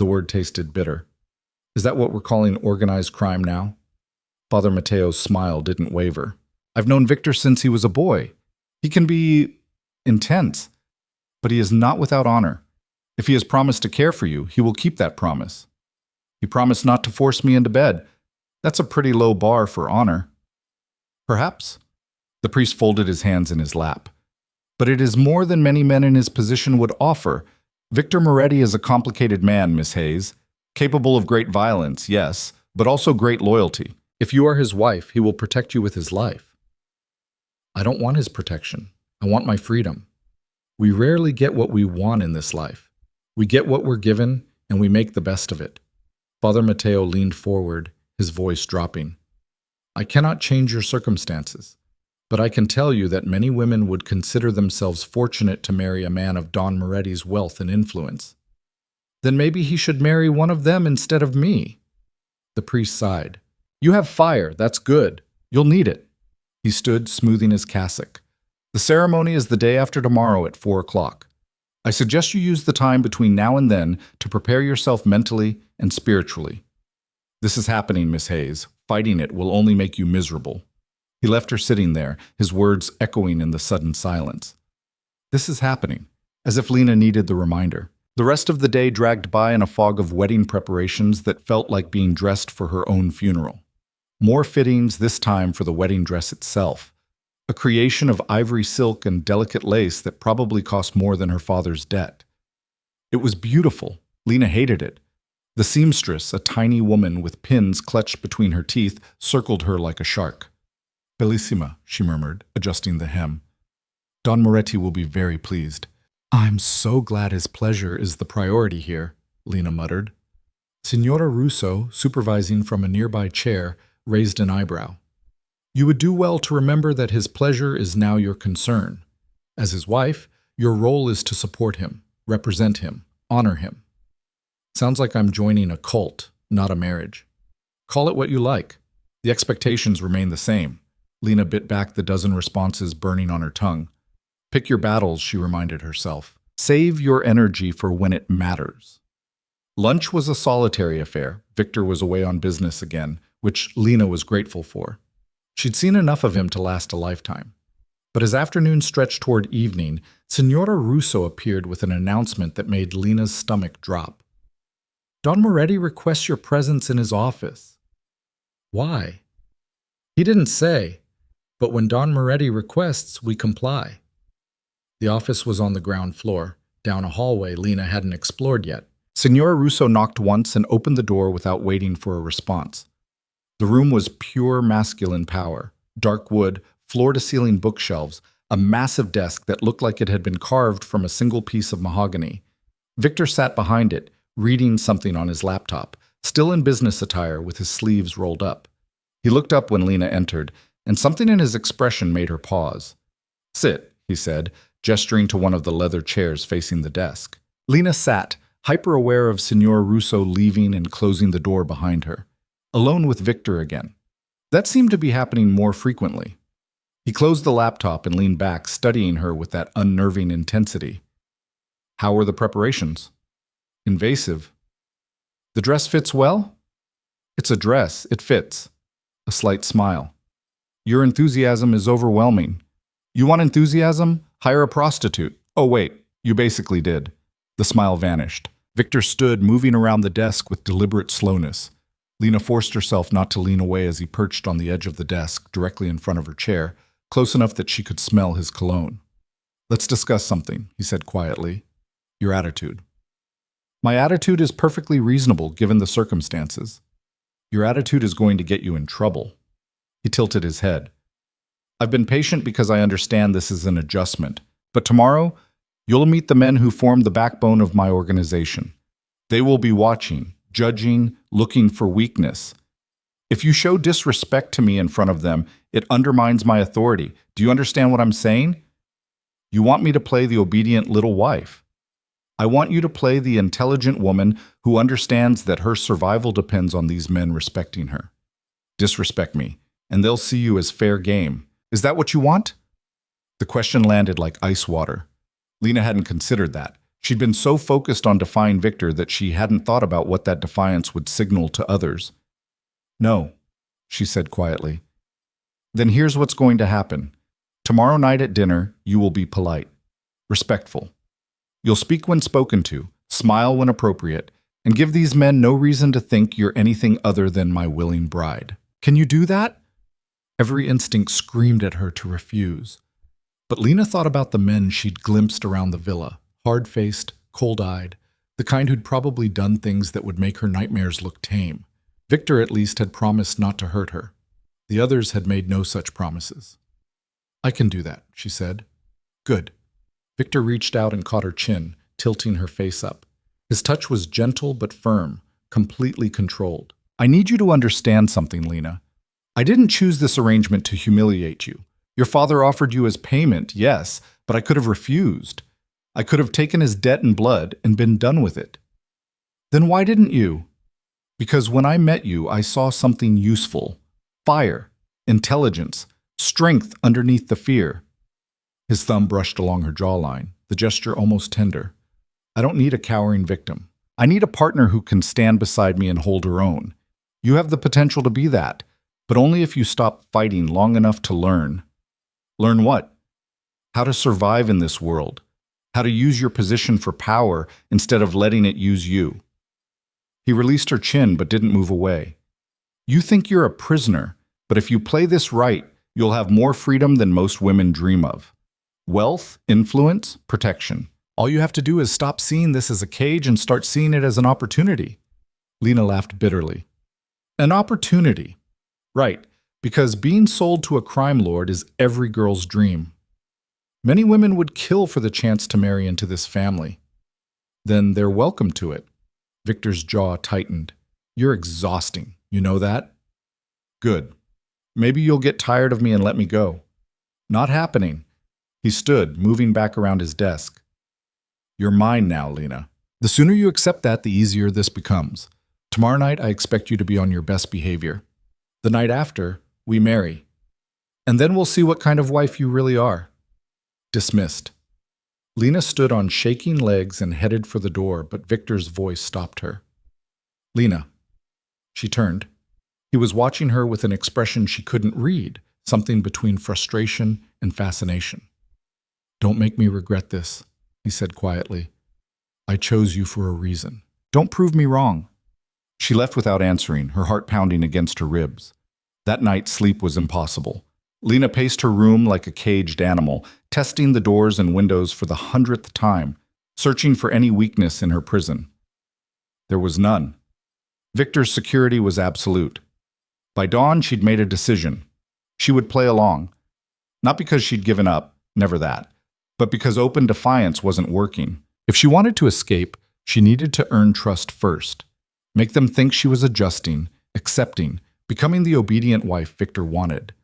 The word tasted bitter. Is that what we're calling organized crime now? Father Mateo's smile didn't waver. I've known Victor since he was a boy. He can be intense, but he is not without honor. If he has promised to care for you, he will keep that promise. He promised not to force me into bed. That's a pretty low bar for honor. Perhaps. The priest folded his hands in his lap. But it is more than many men in his position would offer. Victor Moretti is a complicated man, Miss Hayes. Capable of great violence, yes, but also great loyalty. If you are his wife, he will protect you with his life. I don't want his protection. I want my freedom. We rarely get what we want in this life. We get what we're given, and we make the best of it. Father Mateo leaned forward, his voice dropping. I cannot change your circumstances, but I can tell you that many women would consider themselves fortunate to marry a man of Don Moretti's wealth and influence. Then maybe he should marry one of them instead of me. The priest sighed. You have fire, that's good. You'll need it. He stood, smoothing his cassock. The ceremony is the day after tomorrow at 4 o'clock. I suggest you use the time between now and then to prepare yourself mentally and spiritually. This is happening, Miss Hayes. Fighting it will only make you miserable. He left her sitting there, his words echoing in the sudden silence. This is happening, as if Lena needed the reminder. The rest of the day dragged by in a fog of wedding preparations that felt like being dressed for her own funeral. More fittings, this time for the wedding dress itself. A creation of ivory silk and delicate lace that probably cost more than her father's debt. It was beautiful. Lena hated it. The seamstress, a tiny woman with pins clutched between her teeth, circled her like a shark. Bellissima, she murmured, adjusting the hem. Don Moretti will be very pleased. I'm so glad his pleasure is the priority here, Lena muttered. Signora Russo, supervising from a nearby chair, raised an eyebrow. You would do well to remember that his pleasure is now your concern. As his wife, your role is to support him, represent him, honor him. Sounds like I'm joining a cult, not a marriage. Call it what you like. The expectations remain the same. Lena bit back the dozen responses burning on her tongue. Pick your battles, she reminded herself. Save your energy for when it matters. Lunch was a solitary affair. Victor was away on business again, which Lena was grateful for. She'd seen enough of him to last a lifetime. But as afternoon stretched toward evening, Signora Russo appeared with an announcement that made Lena's stomach drop. Don Moretti requests your presence in his office. Why? He didn't say, but when Don Moretti requests, we comply. The office was on the ground floor, down a hallway Lena hadn't explored yet. Signora Russo knocked once and opened the door without waiting for a response. The room was pure masculine power. Dark wood, floor-to-ceiling bookshelves, a massive desk that looked like it had been carved from a single piece of mahogany. Victor sat behind it, reading something on his laptop, still in business attire with his sleeves rolled up. He looked up when Lena entered, and something in his expression made her pause. Sit, he said, gesturing to one of the leather chairs facing the desk. Lena sat, hyper-aware of Signor Russo leaving and closing the door behind her. Alone with Victor again. That seemed to be happening more frequently. He closed the laptop and leaned back, studying her with that unnerving intensity. How were the preparations? Invasive. The dress fits well? It's a dress. It fits. A slight smile. Your enthusiasm is overwhelming. You want enthusiasm? Hire a prostitute. Oh, wait. You basically did. The smile vanished. Victor stood, moving around the desk with deliberate slowness. Lena forced herself not to lean away as he perched on the edge of the desk, directly in front of her chair, close enough that she could smell his cologne. Let's discuss something, he said quietly. Your attitude. My attitude is perfectly reasonable given the circumstances. Your attitude is going to get you in trouble. He tilted his head. I've been patient because I understand this is an adjustment, but tomorrow, you'll meet the men who form the backbone of my organization. They will be watching, judging, looking for weakness. If you show disrespect to me in front of them, it undermines my authority. Do you understand what I'm saying? You want me to play the obedient little wife. I want you to play the intelligent woman who understands that her survival depends on these men respecting her. Disrespect me, and they'll see you as fair game. Is that what you want? The question landed like ice water. Lena hadn't considered that. She'd been so focused on defying Victor that she hadn't thought about what that defiance would signal to others. No, she said quietly. Then here's what's going to happen. Tomorrow night at dinner, you will be polite, respectful. You'll speak when spoken to, smile when appropriate, and give these men no reason to think you're anything other than my willing bride. Can you do that? Every instinct screamed at her to refuse. But Lena thought about the men she'd glimpsed around the villa, hard-faced, cold-eyed, the kind who'd probably done things that would make her nightmares look tame. Victor at least had promised not to hurt her. The others had made no such promises. I can do that, she said. Good. Victor reached out and caught her chin, tilting her face up. His touch was gentle but firm, completely controlled. I need you to understand something, Lena. I didn't choose this arrangement to humiliate you. Your father offered you as payment, yes, but I could have refused. I could have taken his debt in blood and been done with it. Then why didn't you? Because when I met you, I saw something useful. Fire, intelligence, strength underneath the fear. His thumb brushed along her jawline, the gesture almost tender. I don't need a cowering victim. I need a partner who can stand beside me and hold her own. You have the potential to be that, but only if you stop fighting long enough to learn. Learn what? How to survive in this world. How to use your position for power instead of letting it use you. He released her chin but didn't move away. You think you're a prisoner, but if you play this right, you'll have more freedom than most women dream of. Wealth, influence, protection. All you have to do is stop seeing this as a cage and start seeing it as an opportunity. Lena laughed bitterly. An opportunity. Right, because being sold to a crime lord is every girl's dream. Many women would kill for the chance to marry into this family. Then they're welcome to it. Victor's jaw tightened. You're exhausting, you know that? Good. Maybe you'll get tired of me and let me go. Not happening. He stood, moving back around his desk. You're mine now, Lena. The sooner you accept that, the easier this becomes. Tomorrow night, I expect you to be on your best behavior. The night after, we marry. And then we'll see what kind of wife you really are. Dismissed. Lena stood on shaking legs and headed for the door, but Victor's voice stopped her. Lena. She turned. He was watching her with an expression she couldn't read, something between frustration and fascination. Don't make me regret this, he said quietly. I chose you for a reason. Don't prove me wrong. She left without answering, her heart pounding against her ribs. That night, sleep was impossible. Lena paced her room like a caged animal, testing the doors and windows for the 100th time, searching for any weakness in her prison. There was none. Victor's security was absolute. By dawn, she'd made a decision. She would play along. Not because she'd given up, never that, but because open defiance wasn't working. If she wanted to escape, she needed to earn trust first. Make them think she was adjusting, accepting, becoming the obedient wife Victor wanted.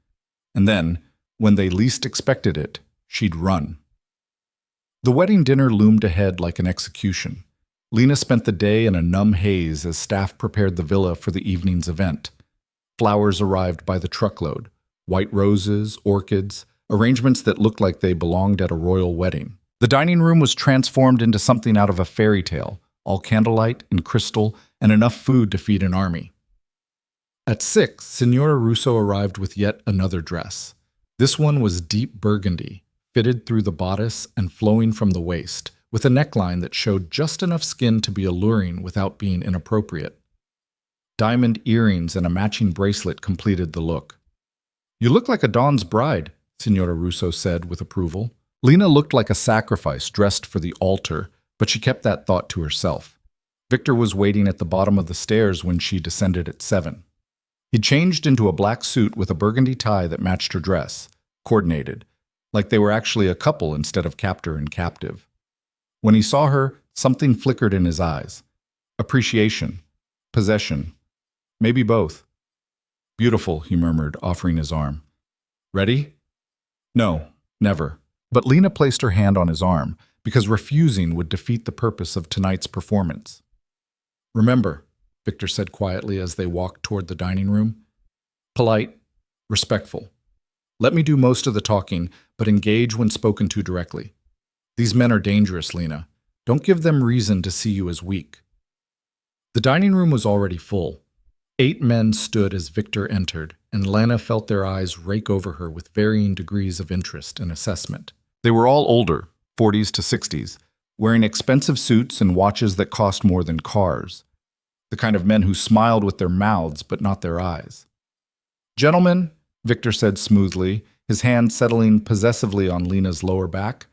And then, when they least expected it, she'd run. The wedding dinner loomed ahead like an execution. Lena spent the day in a numb haze as staff prepared the villa for the evening's event. Flowers arrived by the truckload, white roses, orchids, arrangements that looked like they belonged at a royal wedding. The dining room was transformed into something out of a fairy tale, all candlelight and crystal and enough food to feed an army. At 6, Signora Russo arrived with yet another dress. This one was deep burgundy, fitted through the bodice and flowing from the waist, with a neckline that showed just enough skin to be alluring without being inappropriate. Diamond earrings and a matching bracelet completed the look. You look like a Dawn's bride, Signora Russo said with approval. Lena looked like a sacrifice dressed for the altar, but she kept that thought to herself. Victor was waiting at the bottom of the stairs when she descended at 7. He changed into a black suit with a burgundy tie that matched her dress, coordinated, like they were actually a couple instead of captor and captive. When he saw her, something flickered in his eyes. Appreciation, possession, maybe both. Beautiful, he murmured, offering his arm. Ready? No, never. But Lena placed her hand on his arm, because refusing would defeat the purpose of tonight's performance. Remember, Victor said quietly as they walked toward the dining room. Polite, respectful. Let me do most of the talking, but engage when spoken to directly. These men are dangerous, Lena. Don't give them reason to see you as weak. The dining room was already full. 8 men stood as Victor entered, and Lena felt their eyes rake over her with varying degrees of interest and assessment. They were all older, 40s to 60s, wearing expensive suits and watches that cost more than cars. The kind of men who smiled with their mouths but not their eyes. "Gentlemen," Victor said smoothly, his hand settling possessively on Lena's lower back,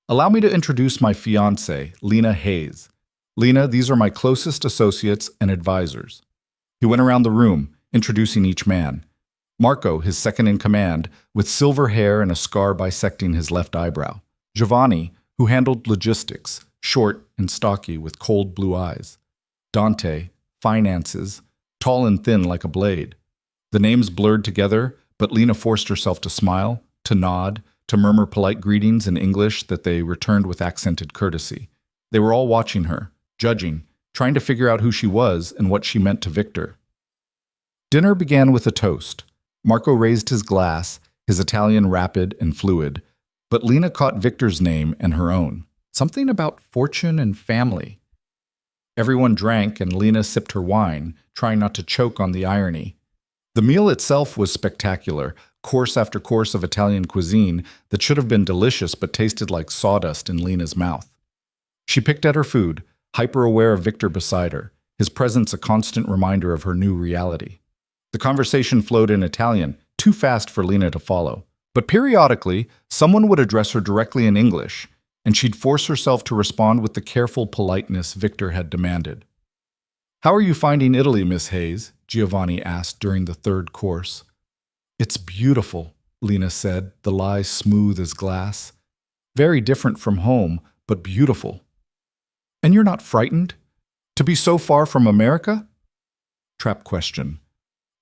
"allow me to introduce my fiancée, Lena Hayes. Lena, these are my closest associates and advisors." He went around the room, introducing each man. Marco, his second in command, with silver hair and a scar bisecting his left eyebrow. Giovanni, who handled logistics, short and stocky with cold blue eyes. Dante, finances, tall and thin like a blade. The names blurred together, but Lena forced herself to smile, to nod, to murmur polite greetings in English that they returned with accented courtesy. They were all watching her, judging, trying to figure out who she was and what she meant to Victor. Dinner began with a toast. Marco raised his glass, his Italian rapid and fluid, but Lena caught Victor's name and her own. Something about fortune and family. Everyone drank and Lena sipped her wine, trying not to choke on the irony. The meal itself was spectacular, course after course of Italian cuisine that should have been delicious but tasted like sawdust in Lena's mouth. She picked at her food, hyper-aware of Victor beside her, his presence a constant reminder of her new reality. The conversation flowed in Italian, too fast for Lena to follow. But periodically, someone would address her directly in English, and she'd force herself to respond with the careful politeness Victor had demanded. "How are you finding Italy, Miss Hayes?" Giovanni asked during the third course. "It's beautiful," Lena said, the lie smooth as glass. "Very different from home, but beautiful." "And you're not frightened? To be so far from America?" Trap question.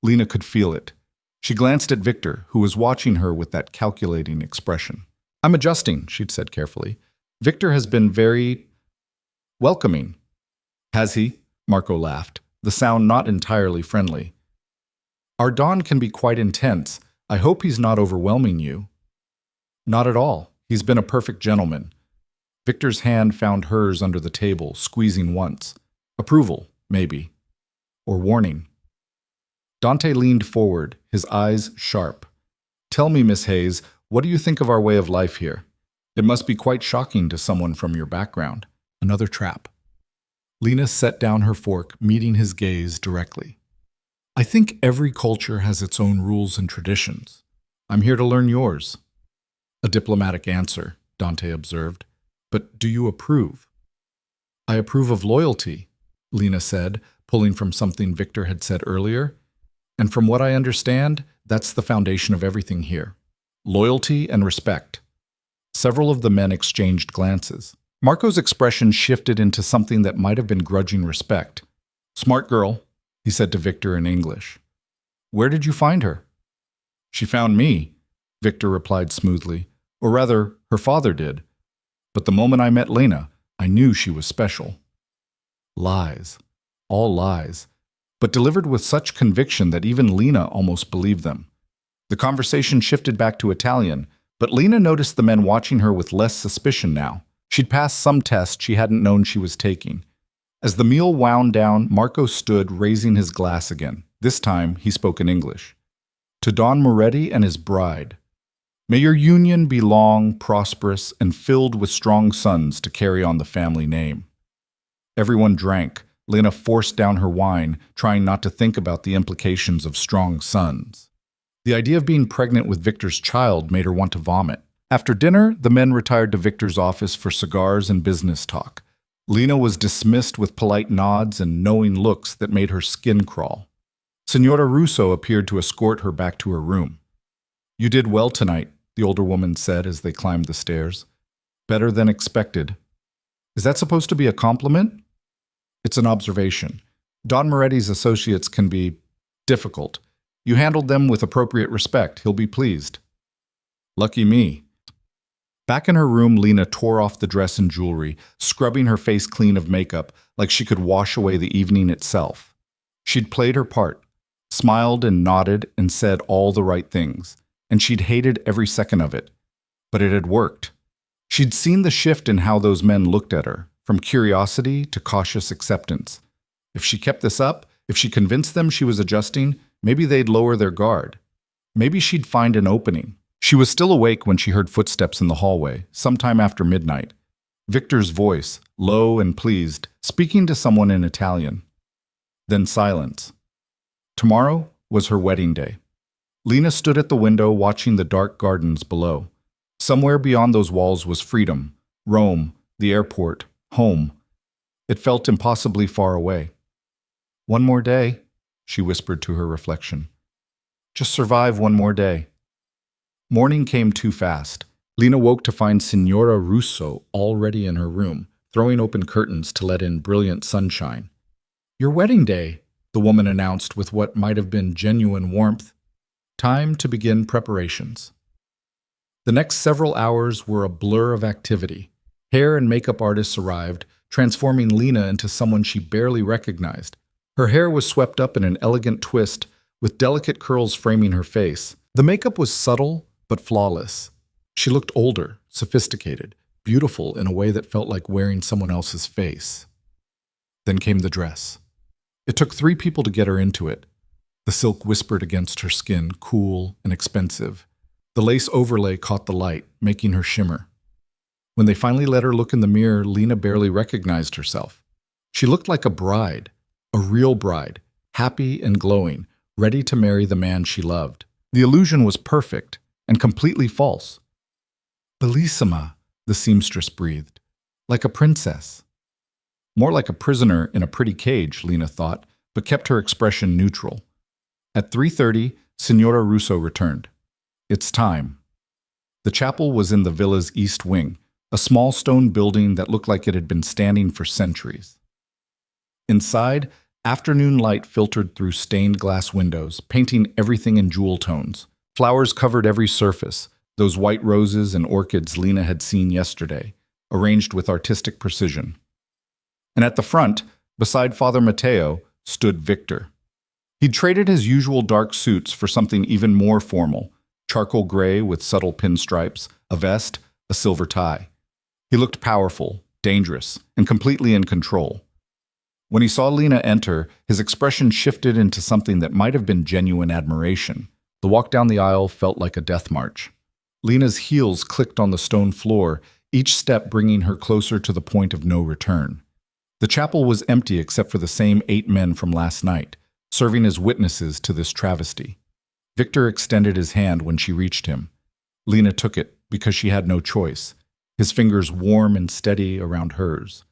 Lena could feel it. She glanced at Victor, who was watching her with that calculating expression. "I'm adjusting," she'd said carefully. "Victor has been very welcoming." "Has he?" Marco laughed, the sound not entirely friendly. "Our Don can be quite intense. I hope he's not overwhelming you." "Not at all. He's been a perfect gentleman." Victor's hand found hers under the table, squeezing once. Approval, maybe. Or warning. Dante leaned forward, his eyes sharp. "Tell me, Miss Hayes, what do you think of our way of life here? It must be quite shocking to someone from your background." Another trap. Lena set down her fork, meeting his gaze directly. "I think every culture has its own rules and traditions. I'm here to learn yours." A diplomatic answer, Dante observed. "But do you approve?" "I approve of loyalty," Lena said, pulling from something Victor had said earlier. "And from what I understand, that's the foundation of everything here. Loyalty and respect." Several of the men exchanged glances. Marco's expression shifted into something that might have been grudging respect. "Smart girl," he said to Victor in English. "Where did you find her?" "She found me," Victor replied smoothly. "Or rather, her father did. But the moment I met Lena, I knew she was special." Lies. All lies. But delivered with such conviction that even Lena almost believed them. The conversation shifted back to Italian, but Lena noticed the men watching her with less suspicion now. She'd passed some test she hadn't known she was taking. As the meal wound down, Marco stood, raising his glass again. This time, he spoke in English. "To Don Moretti and his bride. May your union be long, prosperous, and filled with strong sons to carry on the family name." Everyone drank. Lena forced down her wine, trying not to think about the implications of strong sons. The idea of being pregnant with Victor's child made her want to vomit. After dinner, the men retired to Victor's office for cigars and business talk. Lena was dismissed with polite nods and knowing looks that made her skin crawl. Signora Russo appeared to escort her back to her room. "You did well tonight," the older woman said as they climbed the stairs. "Better than expected." "Is that supposed to be a compliment?" "It's an observation. Don Moretti's associates can be difficult. You handled them with appropriate respect. He'll be pleased." "Lucky me." Back in her room, Lena tore off the dress and jewelry, scrubbing her face clean of makeup like she could wash away the evening itself. She'd played her part, smiled and nodded and said all the right things, and she'd hated every second of it. But it had worked. She'd seen the shift in how those men looked at her, from curiosity to cautious acceptance. If she kept this up, if she convinced them she was adjusting, maybe they'd lower their guard. Maybe she'd find an opening. She was still awake when she heard footsteps in the hallway, sometime after midnight. Victor's voice, low and pleased, speaking to someone in Italian. Then silence. Tomorrow was her wedding day. Lena stood at the window watching the dark gardens below. Somewhere beyond those walls was freedom, Rome, the airport, home. It felt impossibly far away. One more day, she whispered to her reflection. Just survive one more day. Morning came too fast. Lena woke to find Signora Russo already in her room, throwing open curtains to let in brilliant sunshine. Your wedding day, the woman announced with what might have been genuine warmth. Time to begin preparations. The next several hours were a blur of activity. Hair and makeup artists arrived, transforming Lena into someone she barely recognized. Her hair was swept up in an elegant twist, with delicate curls framing her face. The makeup was subtle but flawless. She looked older, sophisticated, beautiful in a way that felt like wearing someone else's face. Then came the dress. It took 3 people to get her into it. The silk whispered against her skin, cool and expensive. The lace overlay caught the light, making her shimmer. When they finally let her look in the mirror, Lena barely recognized herself. She looked like a bride, a real bride, happy and glowing, ready to marry the man she loved. The illusion was perfect and completely false. Bellissima, the seamstress breathed, like a princess. More like a prisoner in a pretty cage, Lena thought, but kept her expression neutral. At 3:30, Signora Russo returned. It's time. The chapel was in the villa's east wing, a small stone building that looked like it had been standing for centuries. Inside, afternoon light filtered through stained glass windows, painting everything in jewel tones. Flowers covered every surface, those white roses and orchids Lena had seen yesterday, arranged with artistic precision. And at the front, beside Father Matteo, stood Victor. He'd traded his usual dark suits for something even more formal, charcoal gray with subtle pinstripes, a vest, a silver tie. He looked powerful, dangerous, and completely in control. When he saw Lena enter, his expression shifted into something that might have been genuine admiration. The walk down the aisle felt like a death march. Lena's heels clicked on the stone floor, each step bringing her closer to the point of no return. The chapel was empty except for the same 8 men from last night, serving as witnesses to this travesty. Victor extended his hand when she reached him. Lena took it because she had no choice, his fingers warm and steady around hers.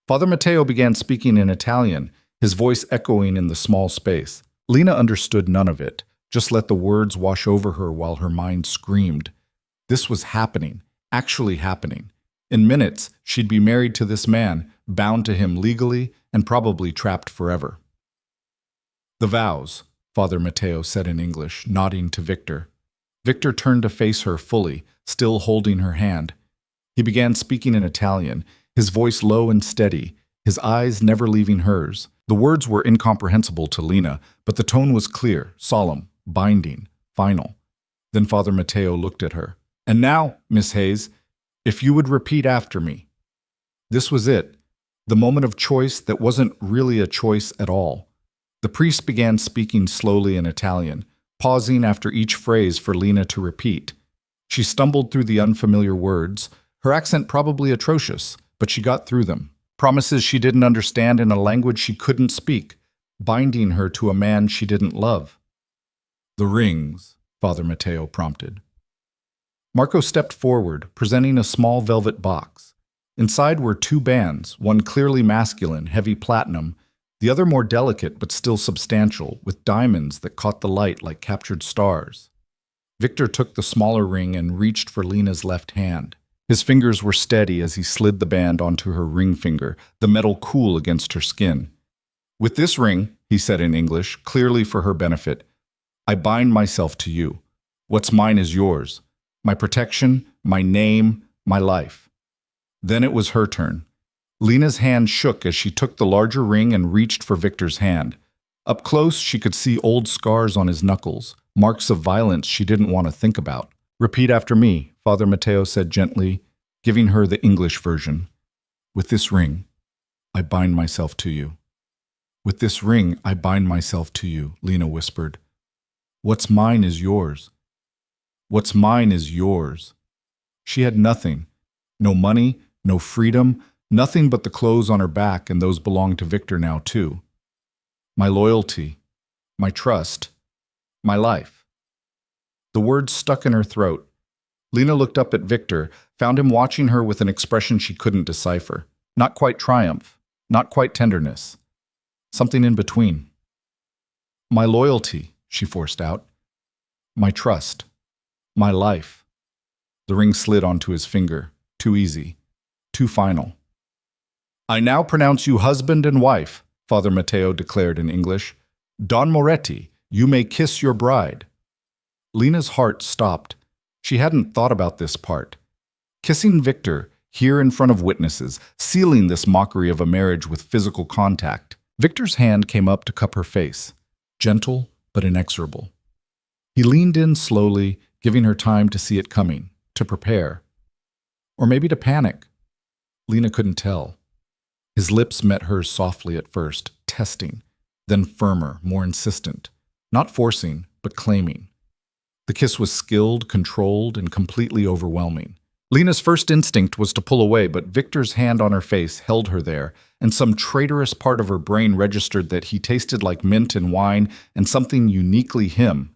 Father Matteo began speaking in Italian, his voice echoing in the small space. Lena understood none of it, just let the words wash over her while her mind screamed. This was happening, actually happening. In minutes, she'd be married to this man, bound to him legally, and probably trapped forever. The vows, Father Matteo said in English, nodding to Victor. Victor turned to face her fully, still holding her hand. He began speaking in Italian, his voice low and steady, his eyes never leaving hers. The words were incomprehensible to Lena, but the tone was clear, solemn, binding, final. Then Father Matteo looked at her. And now, Miss Hayes, if you would repeat after me. This was it, the moment of choice that wasn't really a choice at all. The priest began speaking slowly in Italian, pausing after each phrase for Lena to repeat. She stumbled through the unfamiliar words, her accent probably atrocious, but she got through them. Promises she didn't understand in a language she couldn't speak, binding her to a man she didn't love. The rings, Father Matteo prompted. Marco stepped forward, presenting a small velvet box. Inside were 2 bands, one clearly masculine, heavy platinum, the other more delicate but still substantial, with diamonds that caught the light like captured stars. Victor took the smaller ring and reached for Lena's left hand. His fingers were steady as he slid the band onto her ring finger, the metal cool against her skin. With this ring, he said in English, clearly for her benefit, I bind myself to you. What's mine is yours. My protection, my name, my life. Then it was her turn. Lena's hand shook as she took the larger ring and reached for Victor's hand. Up close, she could see old scars on his knuckles, marks of violence she didn't want to think about. Repeat after me, Father Matteo said gently, giving her the English version. With this ring, I bind myself to you. With this ring, I bind myself to you, Lena whispered. What's mine is yours. What's mine is yours. She had nothing. No money, no freedom, nothing but the clothes on her back, and those belonged to Victor now too. My loyalty, my trust, my life. The words stuck in her throat. Lena looked up at Victor, found him watching her with an expression she couldn't decipher. Not quite triumph, not quite tenderness. Something in between. My loyalty, she forced out. My trust. My life. The ring slid onto his finger. Too easy. Too final. I now pronounce you husband and wife, Father Matteo declared in English. Don Moretti, you may kiss your bride. Lena's heart stopped. She hadn't thought about this part. Kissing Victor, here in front of witnesses, sealing this mockery of a marriage with physical contact. Victor's hand came up to cup her face, gentle but inexorable. He leaned in slowly, giving her time to see it coming, to prepare. Or maybe to panic. Lena couldn't tell. His lips met hers softly at first, testing, then firmer, more insistent. Not forcing, but claiming. The kiss was skilled, controlled, and completely overwhelming. Lena's first instinct was to pull away, but Victor's hand on her face held her there, and some traitorous part of her brain registered that he tasted like mint and wine and something uniquely him.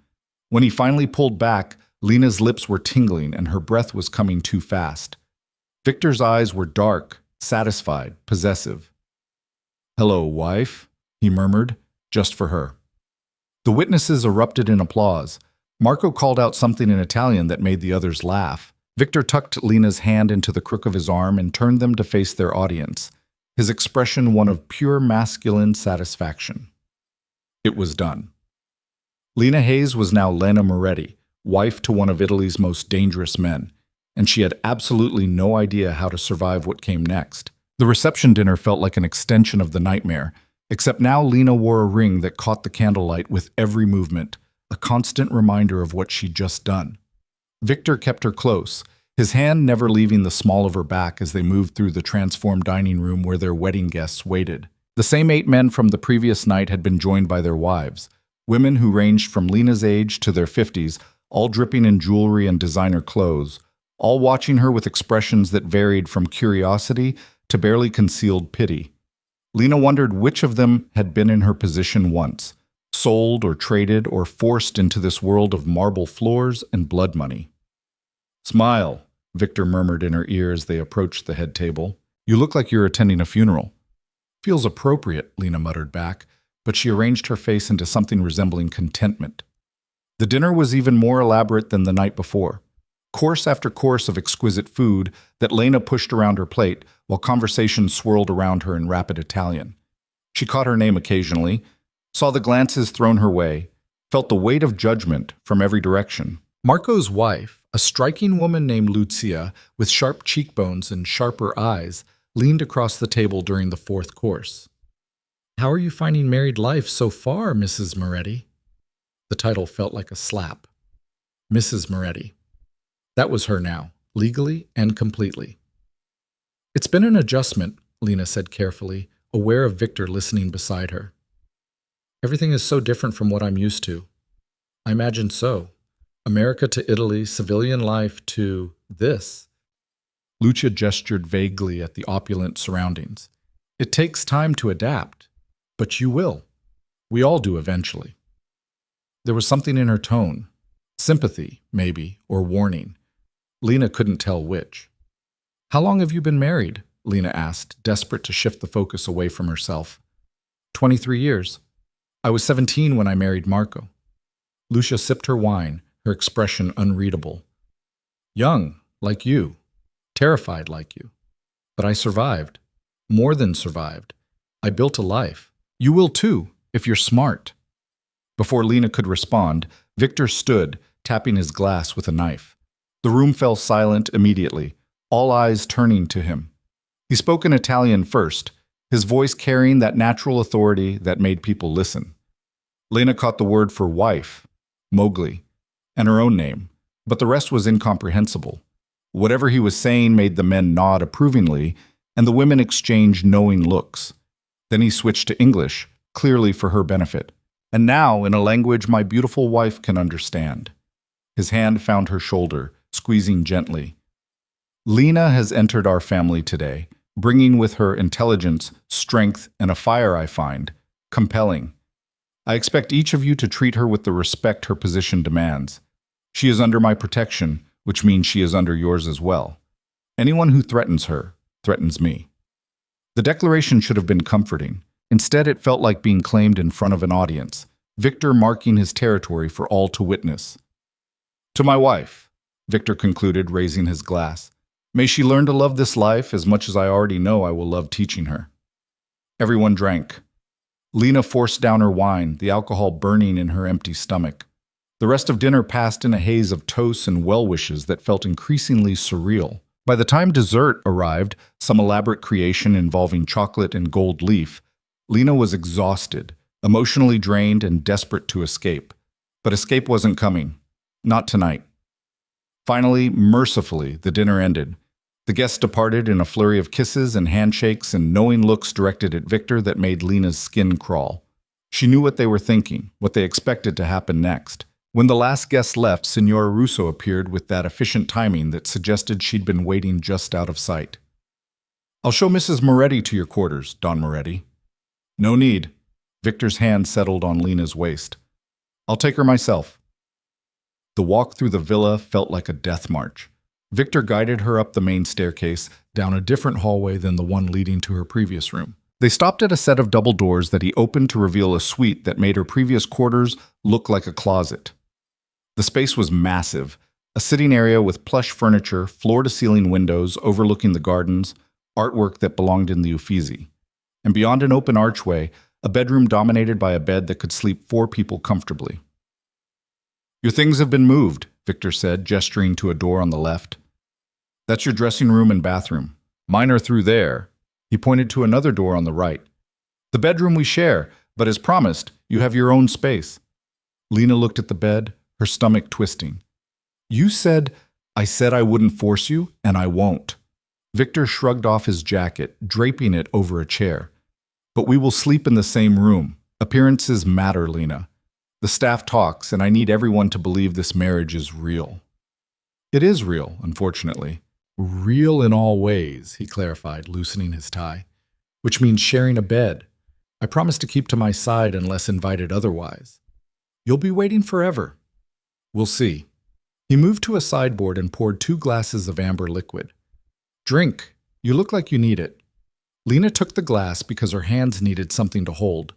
When he finally pulled back, Lena's lips were tingling and her breath was coming too fast. Victor's eyes were dark, satisfied, possessive. "Hello, wife," he murmured, just for her. The witnesses erupted in applause. Marco called out something in Italian that made the others laugh. Victor tucked Lena's hand into the crook of his arm and turned them to face their audience, his expression one of pure masculine satisfaction. It was done. Lena Hayes was now Lena Moretti, wife to one of Italy's most dangerous men, and she had absolutely no idea how to survive what came next. The reception dinner felt like an extension of the nightmare, except now Lena wore a ring that caught the candlelight with every movement, a constant reminder of what she'd just done. Victor kept her close, his hand never leaving the small of her back as they moved through the transformed dining room where their wedding guests waited. The same 8 men from the previous night had been joined by their wives, women who ranged from Lena's age to their 50s, all dripping in jewelry and designer clothes, all watching her with expressions that varied from curiosity to barely concealed pity. Lena wondered which of them had been in her position once, sold or traded or forced into this world of marble floors and blood money. "Smile," Victor murmured in her ear as they approached the head table. "You look like you're attending a funeral." "Feels appropriate," Lena muttered back, but she arranged her face into something resembling contentment. The dinner was even more elaborate than the night before. Course after course of exquisite food that Lena pushed around her plate while conversation swirled around her in rapid Italian. She caught her name occasionally, saw the glances thrown her way, felt the weight of judgment from every direction. Marco's wife, a striking woman named Lucia, with sharp cheekbones and sharper eyes, leaned across the table during the 4th course. "How are you finding married life so far, Mrs. Moretti?" The title felt like a slap. Mrs. Moretti. That was her now, legally and completely. "It's been an adjustment," Lena said carefully, aware of Victor listening beside her. "Everything is so different from what I'm used to." "I imagine so. America to Italy, civilian life to this." Lucia gestured vaguely at the opulent surroundings. "It takes time to adapt, but you will. We all do eventually." There was something in her tone, sympathy, maybe, or warning. Lena couldn't tell which. "How long have you been married?" Lena asked, desperate to shift the focus away from herself. 23 years. I was 17 when I married Marco." Lucia sipped her wine, her expression unreadable. "Young, like you. Terrified like you. But I survived. More than survived. I built a life. You will too, if you're smart." Before Lena could respond, Victor stood, tapping his glass with a knife. The room fell silent immediately, all eyes turning to him. He spoke in Italian first, his voice carrying that natural authority that made people listen. Lena caught the word for wife, Mowgli, and her own name, but the rest was incomprehensible. Whatever he was saying made the men nod approvingly, and the women exchanged knowing looks. Then he switched to English, clearly for her benefit. And now, in a language my beautiful wife can understand. His hand found her shoulder, squeezing gently. Lena has entered our family today, bringing with her intelligence, strength, and a fire I find compelling. I expect each of you to treat her with the respect her position demands. She is under my protection, which means she is under yours as well. Anyone who threatens her, threatens me. The declaration should have been comforting. Instead, it felt like being claimed in front of an audience, Victor marking his territory for all to witness. To my wife, Victor concluded, raising his glass. May she learn to love this life as much as I already know I will love teaching her. Everyone drank. Lena forced down her wine, the alcohol burning in her empty stomach. The rest of dinner passed in a haze of toasts and well-wishes that felt increasingly surreal. By the time dessert arrived, some elaborate creation involving chocolate and gold leaf, Lena was exhausted, emotionally drained, and desperate to escape. But escape wasn't coming. Not tonight. Finally, mercifully, the dinner ended. The guests departed in a flurry of kisses and handshakes and knowing looks directed at Victor that made Lena's skin crawl. She knew what they were thinking, what they expected to happen next. When the last guest left, Signora Russo appeared with that efficient timing that suggested she'd been waiting just out of sight. I'll show Mrs. Moretti to your quarters, Don Moretti. No need. Victor's hand settled on Lena's waist. I'll take her myself. The walk through the villa felt like a death march. Victor guided her up the main staircase, down a different hallway than the one leading to her previous room. They stopped at a set of double doors that he opened to reveal a suite that made her previous quarters look like a closet. The space was massive, a sitting area with plush furniture, floor-to-ceiling windows overlooking the gardens, artwork that belonged in the Uffizi. And beyond an open archway, a bedroom dominated by a bed that could sleep 4 people comfortably. Your things have been moved, Victor said, gesturing to a door on the left. That's your dressing room and bathroom. Mine are through there. He pointed to another door on the right. The bedroom we share, but as promised, you have your own space. Lena looked at the bed, her stomach twisting. You said, I said I wouldn't force you, and I won't. Victor shrugged off his jacket, draping it over a chair. But we will sleep in the same room. Appearances matter, Lena. The staff talks, and I need everyone to believe this marriage is real. It is real, unfortunately. Real in all ways, he clarified, loosening his tie. Which means sharing a bed. I promise to keep to my side unless invited otherwise. You'll be waiting forever. We'll see. He moved to a sideboard and poured 2 glasses of amber liquid. Drink. You look like you need it. Lena took the glass because her hands needed something to hold.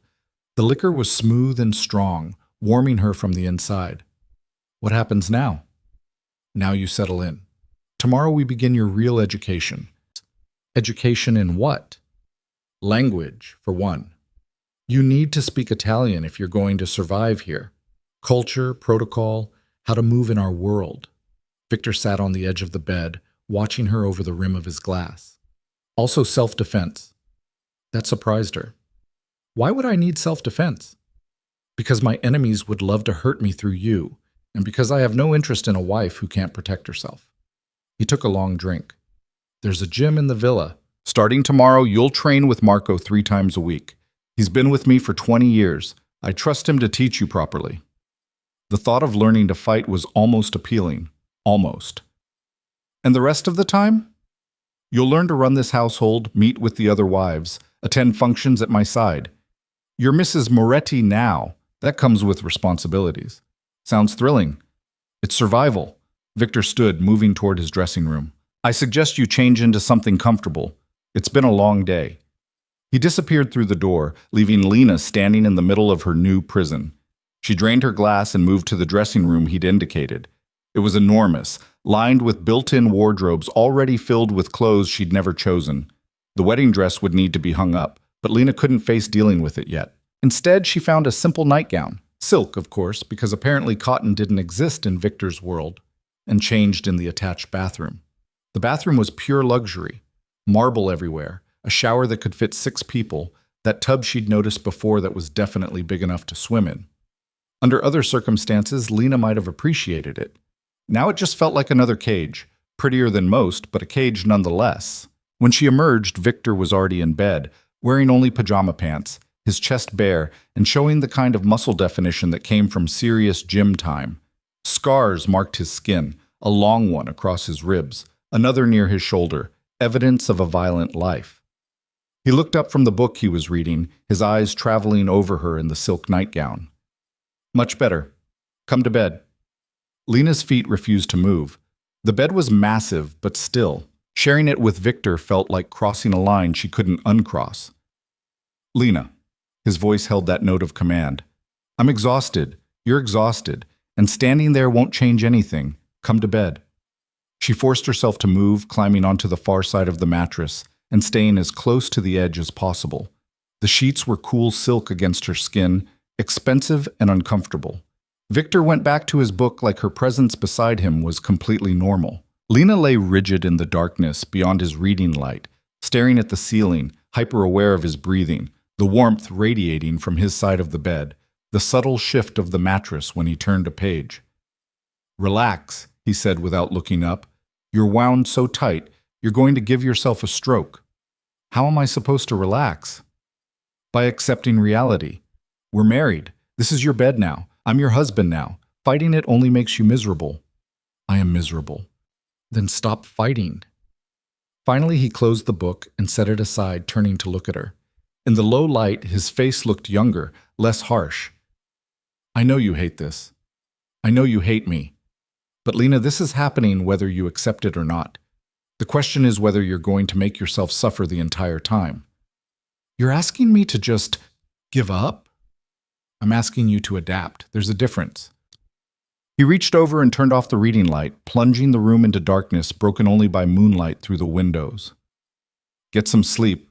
The liquor was smooth and strong, warming her from the inside. What happens now? Now you settle in. Tomorrow we begin your real education. Education in what? Language, for one. You need to speak Italian if you're going to survive here. Culture, protocol, how to move in our world. Victor sat on the edge of the bed, watching her over the rim of his glass. Also self-defense. That surprised her. Why would I need self-defense? Because my enemies would love to hurt me through you, and because I have no interest in a wife who can't protect herself. He took a long drink. There's a gym in the villa. Starting tomorrow, you'll train with Marco 3 times a week. He's been with me for 20 years. I trust him to teach you properly. The thought of learning to fight was almost appealing. Almost. And the rest of the time? You'll learn to run this household, meet with the other wives, attend functions at my side. You're Mrs. Moretti now. That comes with responsibilities. Sounds thrilling. It's survival. Victor stood, moving toward his dressing room. I suggest you change into something comfortable. It's been a long day. He disappeared through the door, leaving Lena standing in the middle of her new prison. She drained her glass and moved to the dressing room he'd indicated. It was enormous, lined with built-in wardrobes already filled with clothes she'd never chosen. The wedding dress would need to be hung up, but Lena couldn't face dealing with it yet. Instead, she found a simple nightgown. Silk, of course, because apparently cotton didn't exist in Victor's world, and changed in the attached bathroom. The bathroom was pure luxury. Marble everywhere, a shower that could fit 6 people, that tub she'd noticed before that was definitely big enough to swim in. Under other circumstances, Lena might have appreciated it. Now it just felt like another cage, prettier than most, but a cage nonetheless. When she emerged, Victor was already in bed, wearing only pajama pants, his chest bare and showing the kind of muscle definition that came from serious gym time. Scars marked his skin, a long one across his ribs, another near his shoulder, evidence of a violent life. He looked up from the book he was reading, his eyes traveling over her in the silk nightgown. Much better. Come to bed. Lena's feet refused to move. The bed was massive, but still. Sharing it with Victor felt like crossing a line she couldn't uncross. Lena. His voice held that note of command. I'm exhausted. You're exhausted. And standing there won't change anything. Come to bed. She forced herself to move, climbing onto the far side of the mattress and staying as close to the edge as possible. The sheets were cool silk against her skin, expensive and uncomfortable. Victor went back to his book like her presence beside him was completely normal. Lena lay rigid in the darkness beyond his reading light, staring at the ceiling, hyper-aware of his breathing, the warmth radiating from his side of the bed, the subtle shift of the mattress when he turned a page. Relax, he said without looking up. You're wound so tight, you're going to give yourself a stroke. How am I supposed to relax? By accepting reality. We're married. This is your bed now. I'm your husband now. Fighting it only makes you miserable. I am miserable. Then stop fighting. Finally, he closed the book and set it aside, turning to look at her. In the low light, his face looked younger, less harsh. I know you hate this. I know you hate me. But Lena, this is happening whether you accept it or not. The question is whether you're going to make yourself suffer the entire time. You're asking me to just give up? I'm asking you to adapt. There's a difference. He reached over and turned off the reading light, plunging the room into darkness broken only by moonlight through the windows. Get some sleep.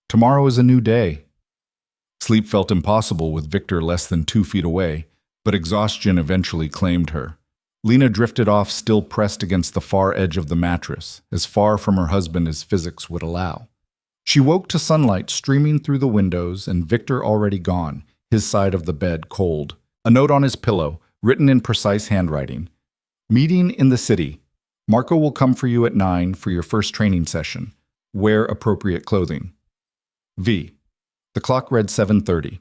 Tomorrow is a new day. Sleep felt impossible with Victor less than 2 feet away, but exhaustion eventually claimed her. Lena drifted off, still pressed against the far edge of the mattress, as far from her husband as physics would allow. She woke to sunlight streaming through the windows and Victor already gone, his side of the bed cold. A note on his pillow, written in precise handwriting. Meeting in the city. Marco will come for you at 9 for your first training session. Wear appropriate clothing. V. The clock read 7:30.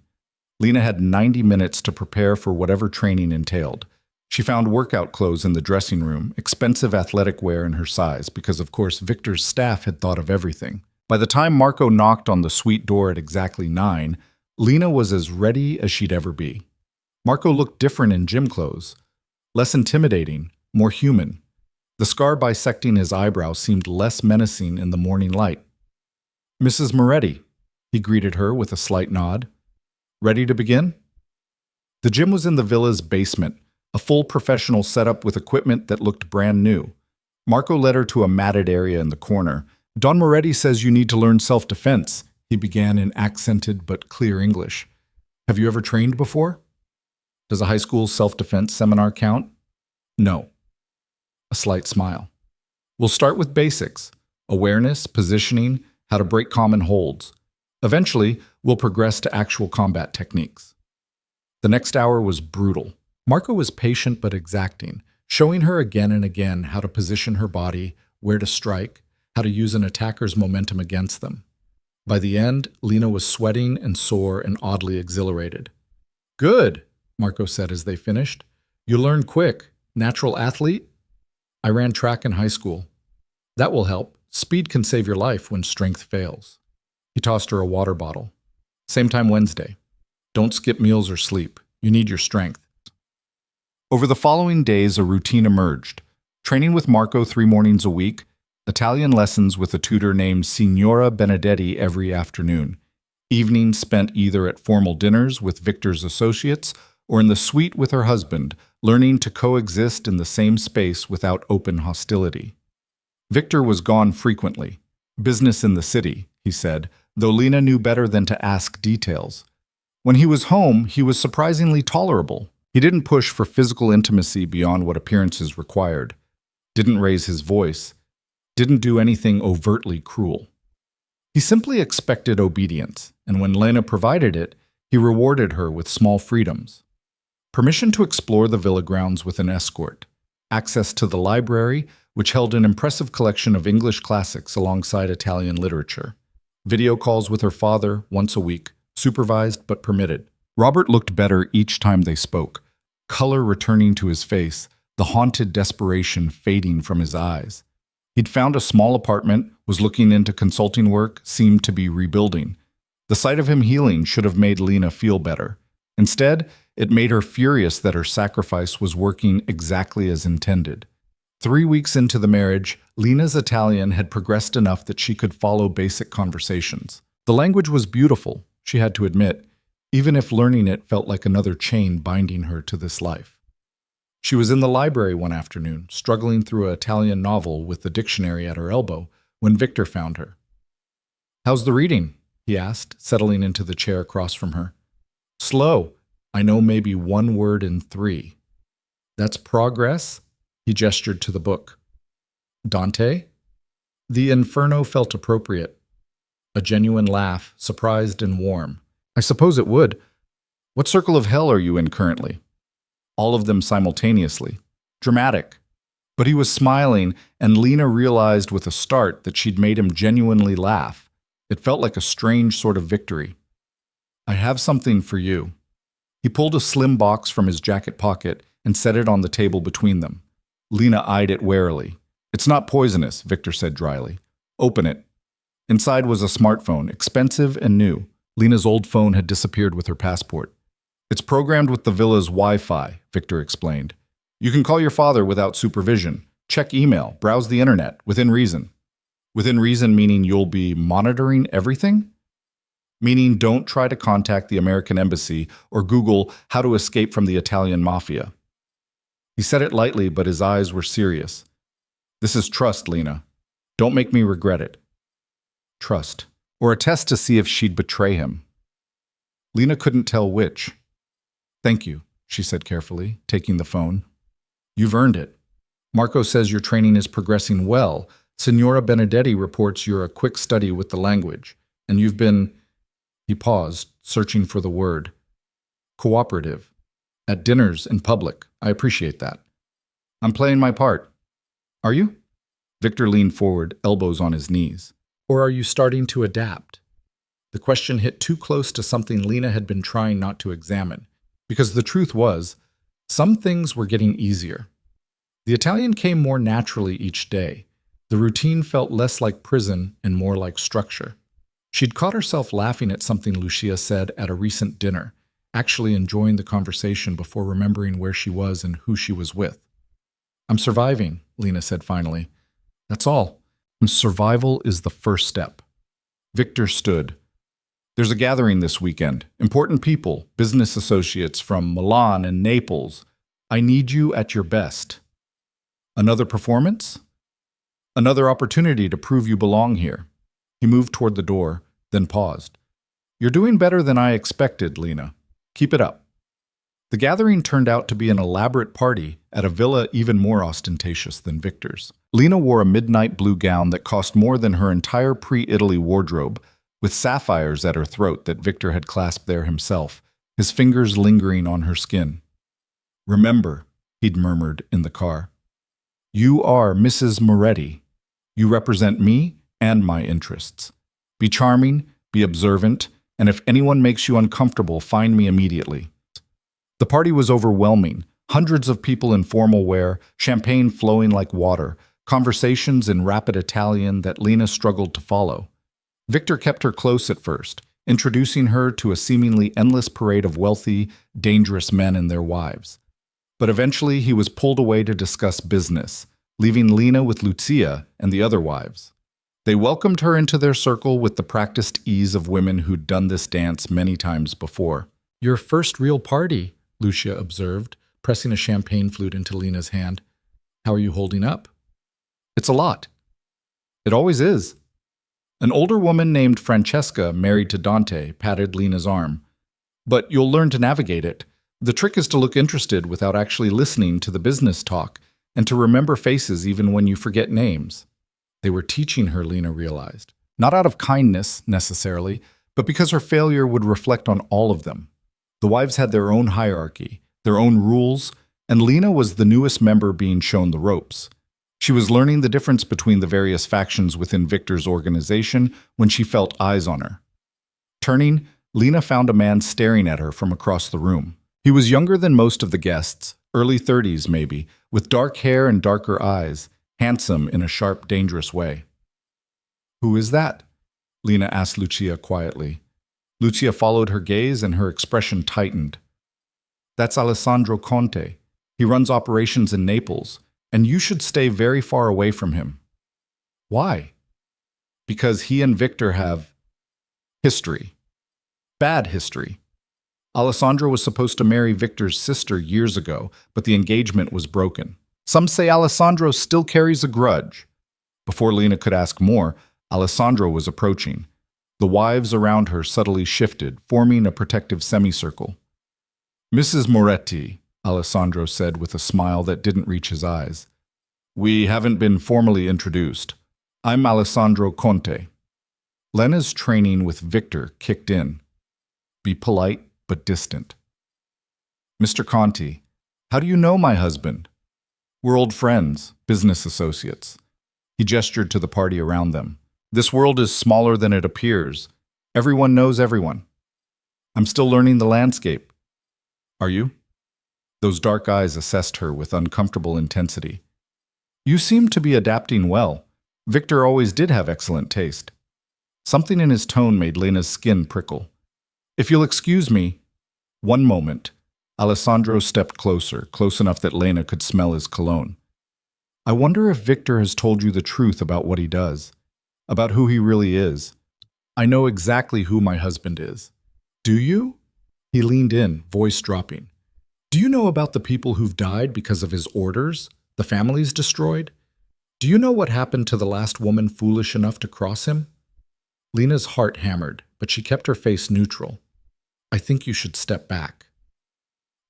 Lena had 90 minutes to prepare for whatever training entailed. She found workout clothes in the dressing room, expensive athletic wear in her size, because of course Victor's staff had thought of everything. By the time Marco knocked on the suite door at exactly 9, Lena was as ready as she'd ever be. Marco looked different in gym clothes, less intimidating, more human. The scar bisecting his eyebrow seemed less menacing in the morning light. Mrs. Moretti, he greeted her with a slight nod. Ready to begin? The gym was in the villa's basement, a full professional setup with equipment that looked brand new. Marco led her to a matted area in the corner. Don Moretti says you need to learn self-defense, he began in accented but clear English. Have you ever trained before? Does a high school self-defense seminar count? No. A slight smile. We'll start with basics. Awareness, positioning, how to break common holds. Eventually, we'll progress to actual combat techniques. The next hour was brutal. Marco was patient but exacting, showing her again and again how to position her body, where to strike, how to use an attacker's momentum against them. By the end, Lena was sweating and sore and oddly exhilarated. Good, Marco said as they finished. You learn quick. Natural athlete? I ran track in high school. That will help. Speed can save your life when strength fails. He tossed her a water bottle. Same time Wednesday. Don't skip meals or sleep. You need your strength. Over the following days, a routine emerged. Training with Marco 3 mornings a week, Italian lessons with a tutor named Signora Benedetti every afternoon, evenings spent either at formal dinners with Victor's associates or in the suite with her husband, learning to coexist in the same space without open hostility. Victor was gone frequently. Business in the city, he said, though Lena knew better than to ask details. When he was home, he was surprisingly tolerable. He didn't push for physical intimacy beyond what appearances required, didn't raise his voice, didn't do anything overtly cruel. He simply expected obedience, and when Lena provided it, he rewarded her with small freedoms. Permission to explore the villa grounds with an escort, access to the library, which held an impressive collection of English classics alongside Italian literature, video calls with her father once a week, supervised but permitted. Robert looked better each time they spoke, color returning to his face, the haunted desperation fading from his eyes. He'd found a small apartment, was looking into consulting work, seemed to be rebuilding. The sight of him healing should have made Lena feel better. Instead, it made her furious that her sacrifice was working exactly as intended. 3 weeks into the marriage, Lena's Italian had progressed enough that she could follow basic conversations. The language was beautiful, she had to admit, even if learning it felt like another chain binding her to this life. She was in the library one afternoon, struggling through an Italian novel with the dictionary at her elbow, when Victor found her. "How's the reading?" he asked, settling into the chair across from her. "Slow. I know maybe 1 word in 3. "That's progress?" He gestured to the book. "Dante?" The Inferno felt appropriate. A genuine laugh, surprised and warm. "I suppose it would. What circle of hell are you in currently?" All of them simultaneously. Dramatic. But he was smiling, and Lena realized with a start that she'd made him genuinely laugh. It felt like a strange sort of victory. "I have something for you." He pulled a slim box from his jacket pocket and set it on the table between them. Lena eyed it warily. "It's not poisonous," Victor said dryly. "Open it." Inside was a smartphone, expensive and new. Lena's old phone had disappeared with her passport. "It's programmed with the villa's Wi-Fi," Victor explained. "You can call your father without supervision, check email, browse the internet, within reason." Within reason meaning you'll be monitoring everything? Meaning don't try to contact the American embassy or Google how to escape from the Italian Mafia. He said it lightly, but his eyes were serious. "This is trust, Lena. Don't make me regret it." Trust. Or a test to see if she'd betray him. Lena couldn't tell which. "Thank you," she said carefully, taking the phone. "You've earned it. Marco says your training is progressing well. Signora Benedetti reports you're a quick study with the language, and you've been—" He paused, searching for the word. "Cooperative. At dinners, in public. I appreciate that. I'm playing my part." "Are you?" Victor leaned forward, elbows on his knees. "Or are you starting to adapt?" The question hit too close to something Lena had been trying not to examine, because the truth was, some things were getting easier. The Italian came more naturally each day. The routine felt less like prison and more like structure. She'd caught herself laughing at something Lucia said at a recent dinner, actually enjoying the conversation before remembering where she was and who she was with. "I'm surviving," Lena said finally. "That's all. And survival is the first step." Victor stood. "There's a gathering this weekend. Important people, business associates from Milan and Naples. I need you at your best." "Another performance?" "Another opportunity to prove you belong here." He moved toward the door, then paused. "You're doing better than I expected, Lena. Keep it up." The gathering turned out to be an elaborate party at a villa even more ostentatious than Victor's. Lena wore a midnight blue gown that cost more than her entire pre-Italy wardrobe, with sapphires at her throat that Victor had clasped there himself, his fingers lingering on her skin. "Remember," he'd murmured in the car, "you are Mrs. Moretti. You represent me and my interests. Be charming, be observant, and if anyone makes you uncomfortable, find me immediately." The party was overwhelming. Hundreds of people in formal wear, champagne flowing like water, conversations in rapid Italian that Lena struggled to follow. Victor kept her close at first, introducing her to a seemingly endless parade of wealthy, dangerous men and their wives. But eventually he was pulled away to discuss business, leaving Lena with Lucia and the other wives. They welcomed her into their circle with the practiced ease of women who'd done this dance many times before. "Your first real party," Lucia observed, pressing a champagne flute into Lena's hand. "How are you holding up?" "It's a lot." "It always is." An older woman named Francesca, married to Dante, patted Lena's arm. "But you'll learn to navigate it. The trick is to look interested without actually listening to the business talk, and to remember faces even when you forget names." They were teaching her, Lena realized. Not out of kindness, necessarily, but because her failure would reflect on all of them. The wives had their own hierarchy, their own rules, and Lena was the newest member being shown the ropes. She was learning the difference between the various factions within Victor's organization when she felt eyes on her. Turning, Lena found a man staring at her from across the room. He was younger than most of the guests, early 30s maybe, with dark hair and darker eyes, handsome in a sharp, dangerous way. "Who is that?" Lena asked Lucia quietly. Lucia followed her gaze and her expression tightened. "That's Alessandro Conte. He runs operations in Naples, and you should stay very far away from him." "Why?" "Because he and Victor have history. Bad history. Alessandro was supposed to marry Victor's sister years ago, but the engagement was broken. Some say Alessandro still carries a grudge." Before Lena could ask more, Alessandro was approaching. The wives around her subtly shifted, forming a protective semicircle. "Mrs. Moretti," Alessandro said with a smile that didn't reach his eyes. "We haven't been formally introduced. I'm Alessandro Conte." Lena's training with Victor kicked in. Be polite, but distant. "Mr. Conte, how do you know my husband?" "We're old friends, business associates." He gestured to the party around them. "This world is smaller than it appears. Everyone knows everyone. I'm still learning the landscape." "Are you?" Those dark eyes assessed her with uncomfortable intensity. "You seem to be adapting well. Victor always did have excellent taste." Something in his tone made Lena's skin prickle. "If you'll excuse me." "One moment." Alessandro stepped closer, close enough that Lena could smell his cologne. "I wonder if Victor has told you the truth about what he does, about who he really is." "I know exactly who my husband is." "Do you?" He leaned in, voice dropping. "Do you know about the people who've died because of his orders, the families destroyed? Do you know what happened to the last woman foolish enough to cross him?" Lena's heart hammered, but she kept her face neutral. "I think you should step back."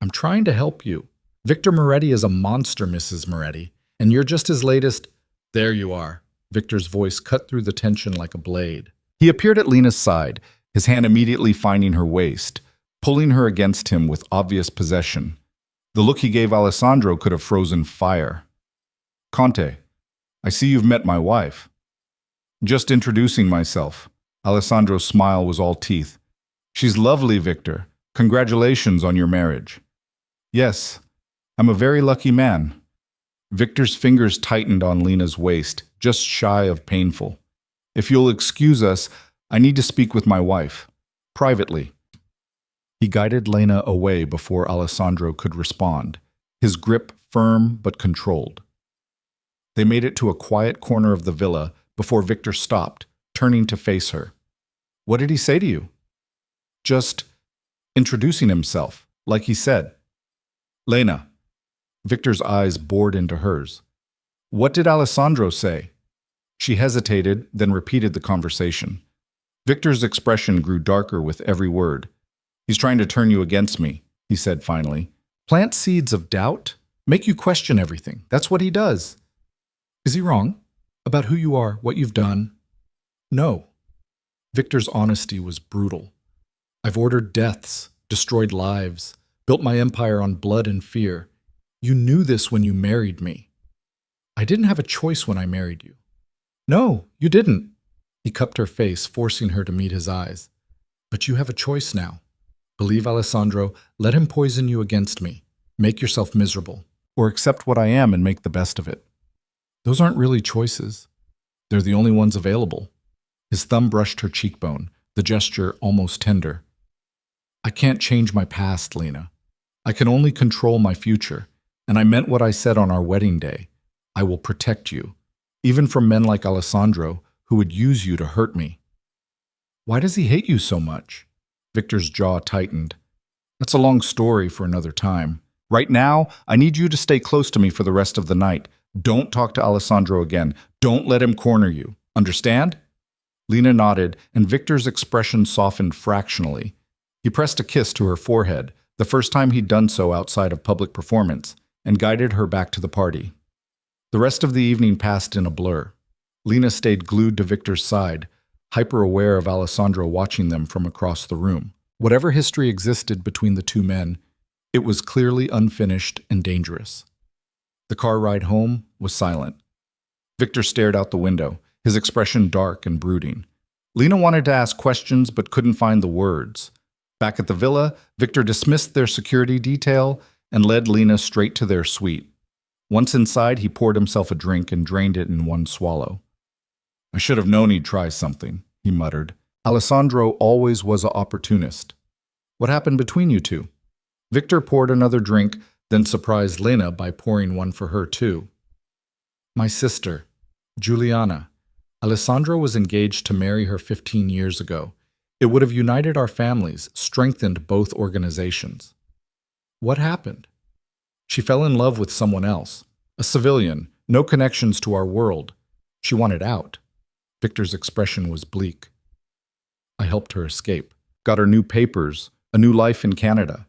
"I'm trying to help you. Victor Moretti is a monster, Mrs. Moretti, and you're just his latest—" "There you are." Victor's voice cut through the tension like a blade. He appeared at Lena's side, his hand immediately finding her waist, pulling her against him with obvious possession. The look he gave Alessandro could have frozen fire. "Conte, I see you've met my wife." "Just introducing myself." Alessandro's smile was all teeth. "She's lovely, Victor. Congratulations on your marriage." "Yes, I'm a very lucky man." Victor's fingers tightened on Lena's waist, just shy of painful. "If you'll excuse us, I need to speak with my wife. Privately." He guided Lena away before Alessandro could respond, his grip firm but controlled. They made it to a quiet corner of the villa before Victor stopped, turning to face her. "What did he say to you?" "Just introducing himself, like he said." "Lena." Victor's eyes bored into hers. "What did Alessandro say?" She hesitated, then repeated the conversation. Victor's expression grew darker with every word. "He's trying to turn you against me," he said finally. "Plant seeds of doubt? Make you question everything. That's what he does." "Is he wrong? About who you are, what you've done?" "No." Victor's honesty was brutal. "I've ordered deaths, destroyed lives, built my empire on blood and fear. You knew this when you married me." "I didn't have a choice when I married you." "No, you didn't." He cupped her face, forcing her to meet his eyes. "But you have a choice now. Believe Alessandro, let him poison you against me. Make yourself miserable. Or accept what I am and make the best of it. Those aren't really choices. They're the only ones available." His thumb brushed her cheekbone, the gesture almost tender. "I can't change my past, Lena. I can only control my future, and I meant what I said on our wedding day. I will protect you, even from men like Alessandro, who would use you to hurt me." "Why does he hate you so much?" Victor's jaw tightened. "That's a long story for another time. Right now, I need you to stay close to me for the rest of the night. Don't talk to Alessandro again. Don't let him corner you. Understand?" Lena nodded, and Victor's expression softened fractionally. He pressed a kiss to her forehead, the first time he'd done so outside of public performance, and guided her back to the party. The rest of the evening passed in a blur. Lena stayed glued to Victor's side, hyper-aware of Alessandro watching them from across the room. Whatever history existed between the two men, it was clearly unfinished and dangerous. The car ride home was silent. Victor stared out the window, his expression dark and brooding. Lena wanted to ask questions but couldn't find the words. Back at the villa, Victor dismissed their security detail and led Lena straight to their suite. Once inside, he poured himself a drink and drained it in one swallow. I should have known he'd try something, he muttered. Alessandro always was an opportunist. What happened between you two? Victor poured another drink, then surprised Lena by pouring one for her too. My sister, Juliana. Alessandro was engaged to marry her 15 years ago. It would have united our families, strengthened both organizations. What happened? She fell in love with someone else, a civilian, no connections to our world. She wanted out. Victor's expression was bleak. I helped her escape, got her new papers, a new life in Canada.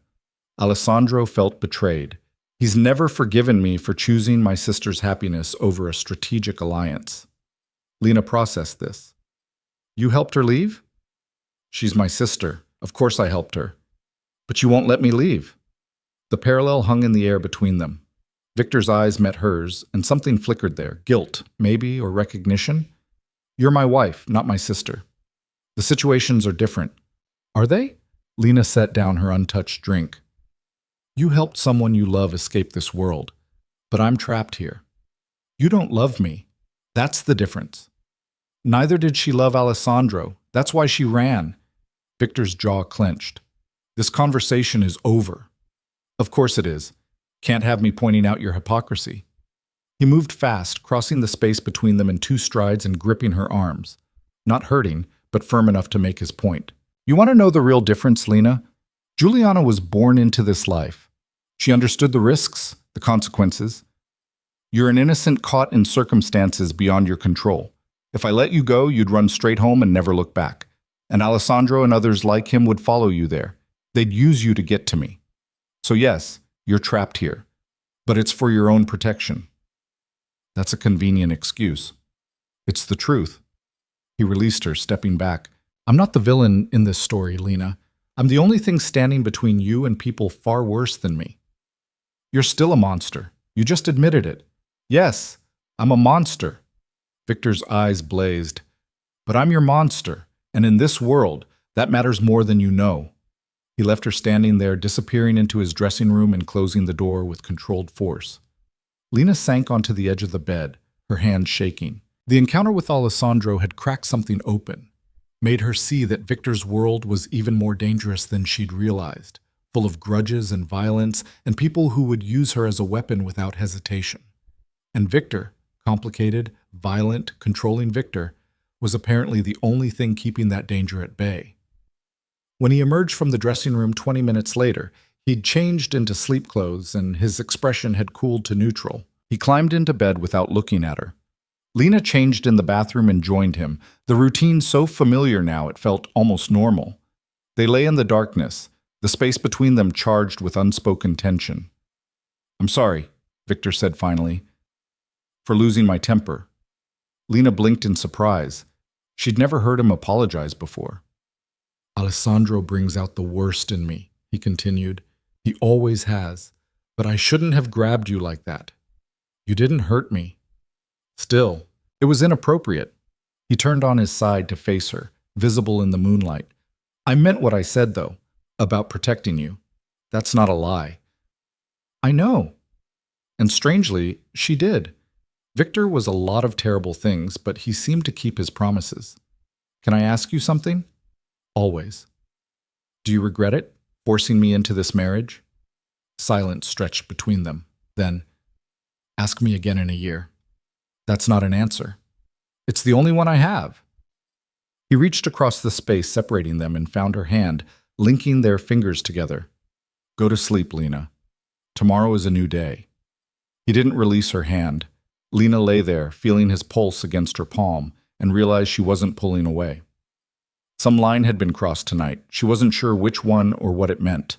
Alessandro felt betrayed. He's never forgiven me for choosing my sister's happiness over a strategic alliance. Lena processed this. You helped her leave? She's my sister. Of course I helped her. But you won't let me leave. The parallel hung in the air between them. Victor's eyes met hers, and something flickered there. Guilt, maybe, or recognition. You're my wife, not my sister. The situations are different. Are they? Lena set down her untouched drink. You helped someone you love escape this world, but I'm trapped here. You don't love me. That's the difference. Neither did she love Alessandro. That's why she ran. Victor's jaw clenched. This conversation is over. Of course it is. Can't have me pointing out your hypocrisy. He moved fast, crossing the space between them in 2 strides and gripping her arms. Not hurting, but firm enough to make his point. You want to know the real difference, Lena? Juliana was born into this life. She understood the risks, the consequences. You're an innocent caught in circumstances beyond your control. If I let you go, you'd run straight home and never look back. And Alessandro and others like him would follow you there. They'd use you to get to me. So yes, you're trapped here. But it's for your own protection. That's a convenient excuse. It's the truth. He released her, stepping back. I'm not the villain in this story, Lena. I'm the only thing standing between you and people far worse than me. You're still a monster. You just admitted it. Yes, I'm a monster. Victor's eyes blazed. But I'm your monster, and in this world, that matters more than you know. He left her standing there, disappearing into his dressing room and closing the door with controlled force. Lena sank onto the edge of the bed, her hands shaking. The encounter with Alessandro had cracked something open, made her see that Victor's world was even more dangerous than she'd realized, full of grudges and violence and people who would use her as a weapon without hesitation. And Victor, complicated, violent, controlling Victor, was apparently the only thing keeping that danger at bay. When he emerged from the dressing room 20 minutes later, he'd changed into sleep clothes and his expression had cooled to neutral. He climbed into bed without looking at her. Lena changed in the bathroom and joined him, the routine so familiar now it felt almost normal. They lay in the darkness, the space between them charged with unspoken tension. I'm sorry, Victor said finally, for losing my temper. Lena blinked in surprise. She'd never heard him apologize before. Alessandro brings out the worst in me, he continued. He always has. But I shouldn't have grabbed you like that. You didn't hurt me. Still, it was inappropriate. He turned on his side to face her, visible in the moonlight. I meant what I said, though, about protecting you. That's not a lie. I know. And strangely, she did. Victor was a lot of terrible things, but he seemed to keep his promises. Can I ask you something? Always. Do you regret it, forcing me into this marriage? Silence stretched between them. Then, ask me again in a year. That's not an answer. It's the only one I have. He reached across the space separating them and found her hand, linking their fingers together. Go to sleep, Lena. Tomorrow is a new day. He didn't release her hand. Lena lay there, feeling his pulse against her palm, and realized she wasn't pulling away. Some line had been crossed tonight. She wasn't sure which one or what it meant.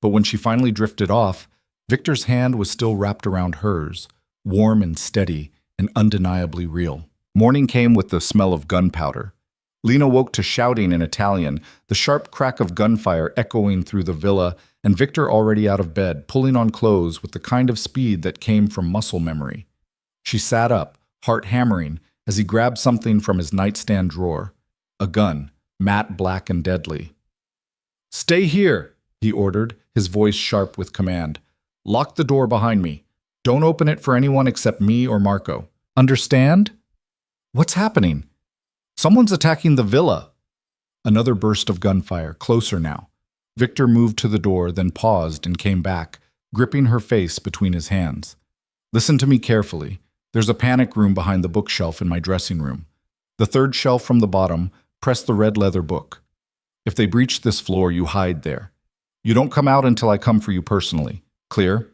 But when she finally drifted off, Victor's hand was still wrapped around hers, warm and steady and undeniably real. Morning came with the smell of gunpowder. Lena woke to shouting in Italian, the sharp crack of gunfire echoing through the villa, and Victor already out of bed, pulling on clothes with the kind of speed that came from muscle memory. She sat up, heart hammering, as he grabbed something from his nightstand drawer. A gun, matte black and deadly. "Stay here," he ordered, his voice sharp with command. "Lock the door behind me. Don't open it for anyone except me or Marco. Understand?" "What's happening?" "Someone's attacking the villa." Another burst of gunfire, closer now. Victor moved to the door, then paused and came back, gripping her face between his hands. "Listen to me carefully. There's a panic room behind the bookshelf in my dressing room. The third shelf from the bottom, press the red leather book. If they breach this floor, you hide there. You don't come out until I come for you personally. Clear?"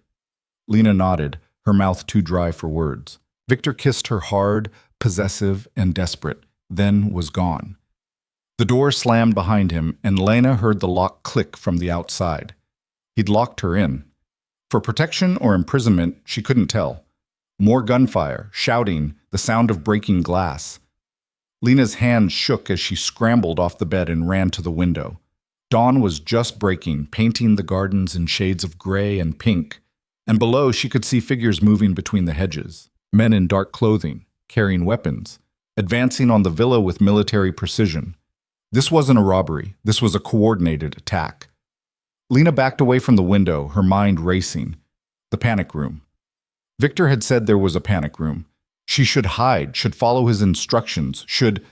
Lena nodded, her mouth too dry for words. Victor kissed her hard, possessive, and desperate, then was gone. The door slammed behind him, and Lena heard the lock click from the outside. He'd locked her in. For protection or imprisonment, she couldn't tell. More gunfire, shouting, the sound of breaking glass. Lena's hands shook as she scrambled off the bed and ran to the window. Dawn was just breaking, painting the gardens in shades of gray and pink, and below she could see figures moving between the hedges. Men in dark clothing, carrying weapons, advancing on the villa with military precision. This wasn't a robbery, this was a coordinated attack. Lena backed away from the window, her mind racing. The panic room. Victor had said there was a panic room. She should hide, should follow his instructions, should...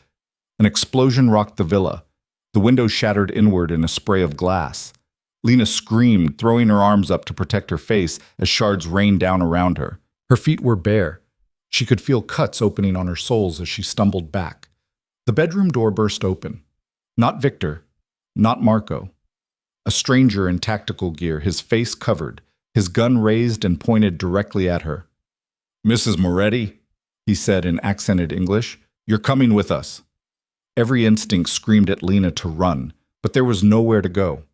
An explosion rocked the villa. The window shattered inward in a spray of glass. Lena screamed, throwing her arms up to protect her face as shards rained down around her. Her feet were bare. She could feel cuts opening on her soles as she stumbled back. The bedroom door burst open. Not Victor, not Marco. A stranger in tactical gear, his face covered, his gun raised and pointed directly at her. "Mrs. Moretti," he said in accented English, "you're coming with us." Every instinct screamed at Lena to run, but there was nowhere to go.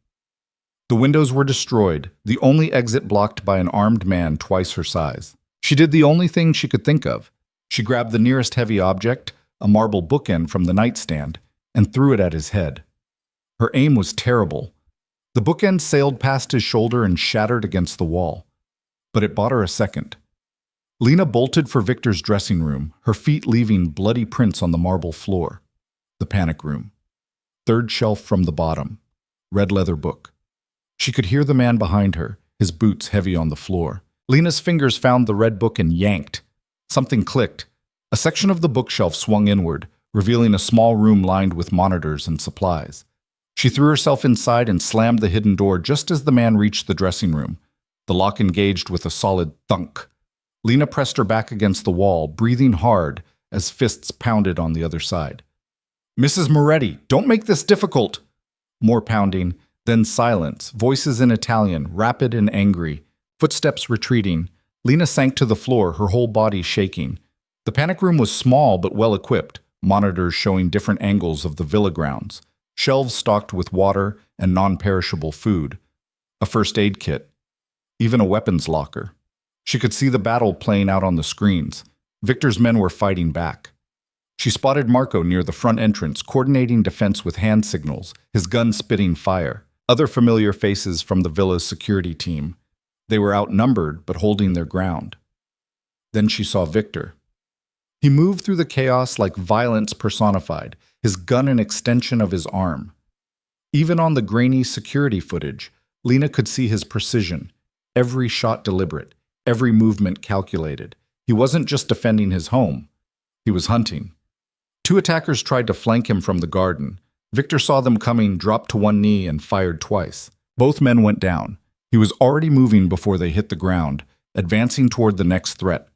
The windows were destroyed, the only exit blocked by an armed man twice her size. She did the only thing she could think of. She grabbed the nearest heavy object, a marble bookend from the nightstand, and threw it at his head. Her aim was terrible. The bookend sailed past his shoulder and shattered against the wall. But it bought her a second. Lena bolted for Victor's dressing room, her feet leaving bloody prints on the marble floor. The panic room. Third shelf from the bottom. Red leather book. She could hear the man behind her, his boots heavy on the floor. Lena's fingers found the red book and yanked. Something clicked. A section of the bookshelf swung inward, revealing a small room lined with monitors and supplies. She threw herself inside and slammed the hidden door just as the man reached the dressing room. The lock engaged with a solid thunk. Lena pressed her back against the wall, breathing hard as fists pounded on the other side. "Mrs. Moretti, don't make this difficult!" More pounding, then silence, voices in Italian, rapid and angry, footsteps retreating. Lena sank to the floor, her whole body shaking. The panic room was small but well equipped, monitors showing different angles of the villa grounds, shelves stocked with water and non-perishable food, a first aid kit, even a weapons locker. She could see the battle playing out on the screens. Victor's men were fighting back. She spotted Marco near the front entrance, coordinating defense with hand signals, his gun spitting fire. Other familiar faces from the villa's security team. They were outnumbered, but holding their ground. Then she saw Victor. He moved through the chaos like violence personified, his gun an extension of his arm. Even on the grainy security footage, Lena could see his precision, every shot deliberate, every movement calculated. He wasn't just defending his home. He was hunting. Two attackers tried to flank him from the garden. Victor saw them coming, dropped to one knee, and fired twice. Both men went down. He was already moving before they hit the ground, advancing toward the next threat.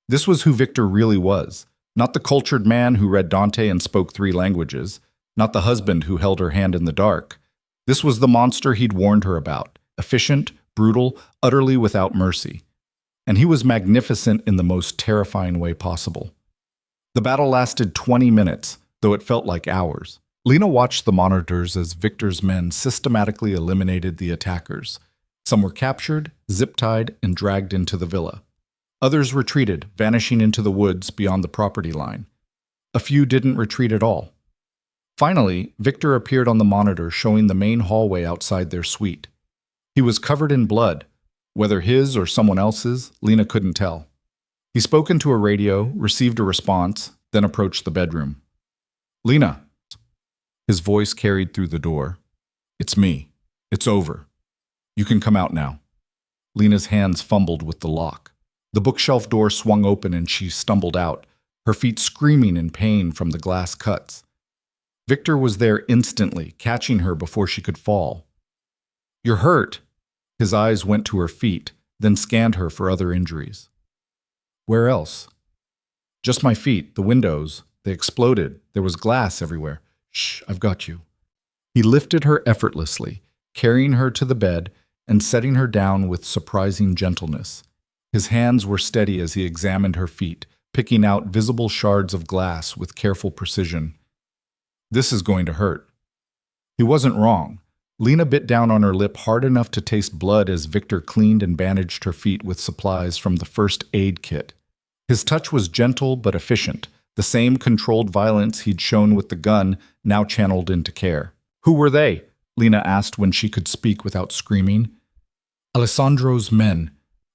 This was who Victor really was. Not the cultured man who read Dante and spoke 3 languages. Not the husband who held her hand in the dark. This was the monster he'd warned her about. Efficient, brutal, utterly without mercy. And he was magnificent in the most terrifying way possible. The battle lasted 20 minutes, though it felt like hours. Lena watched the monitors as Victor's men systematically eliminated the attackers. Some were captured, zip-tied, and dragged into the villa. Others retreated, vanishing into the woods beyond the property line. A few didn't retreat at all. Finally, Victor appeared on the monitor showing the main hallway outside their suite. He was covered in blood. Whether his or someone else's, Lena couldn't tell. He spoke into a radio, received a response, then approached the bedroom. "Lena." His voice carried through the door. It's me. It's over. You can come out now. Lena's hands fumbled with the lock. The bookshelf door swung open and she stumbled out, her feet screaming in pain from the glass cuts. Victor was there instantly, catching her before she could fall. You're hurt. His eyes went to her feet, then scanned her for other injuries. Where else? Just my feet, the windows. They exploded. There was glass everywhere. Shh, I've got you. He lifted her effortlessly, carrying her to the bed and setting her down with surprising gentleness. His hands were steady as he examined her feet, picking out visible shards of glass with careful precision. This is going to hurt. He wasn't wrong. Lena bit down on her lip hard enough to taste blood as Victor cleaned and bandaged her feet with supplies from the first aid kit. His touch was gentle but efficient, the same controlled violence he'd shown with the gun now channeled into care. Who were they? Lena asked when she could speak without screaming. Alessandro's men.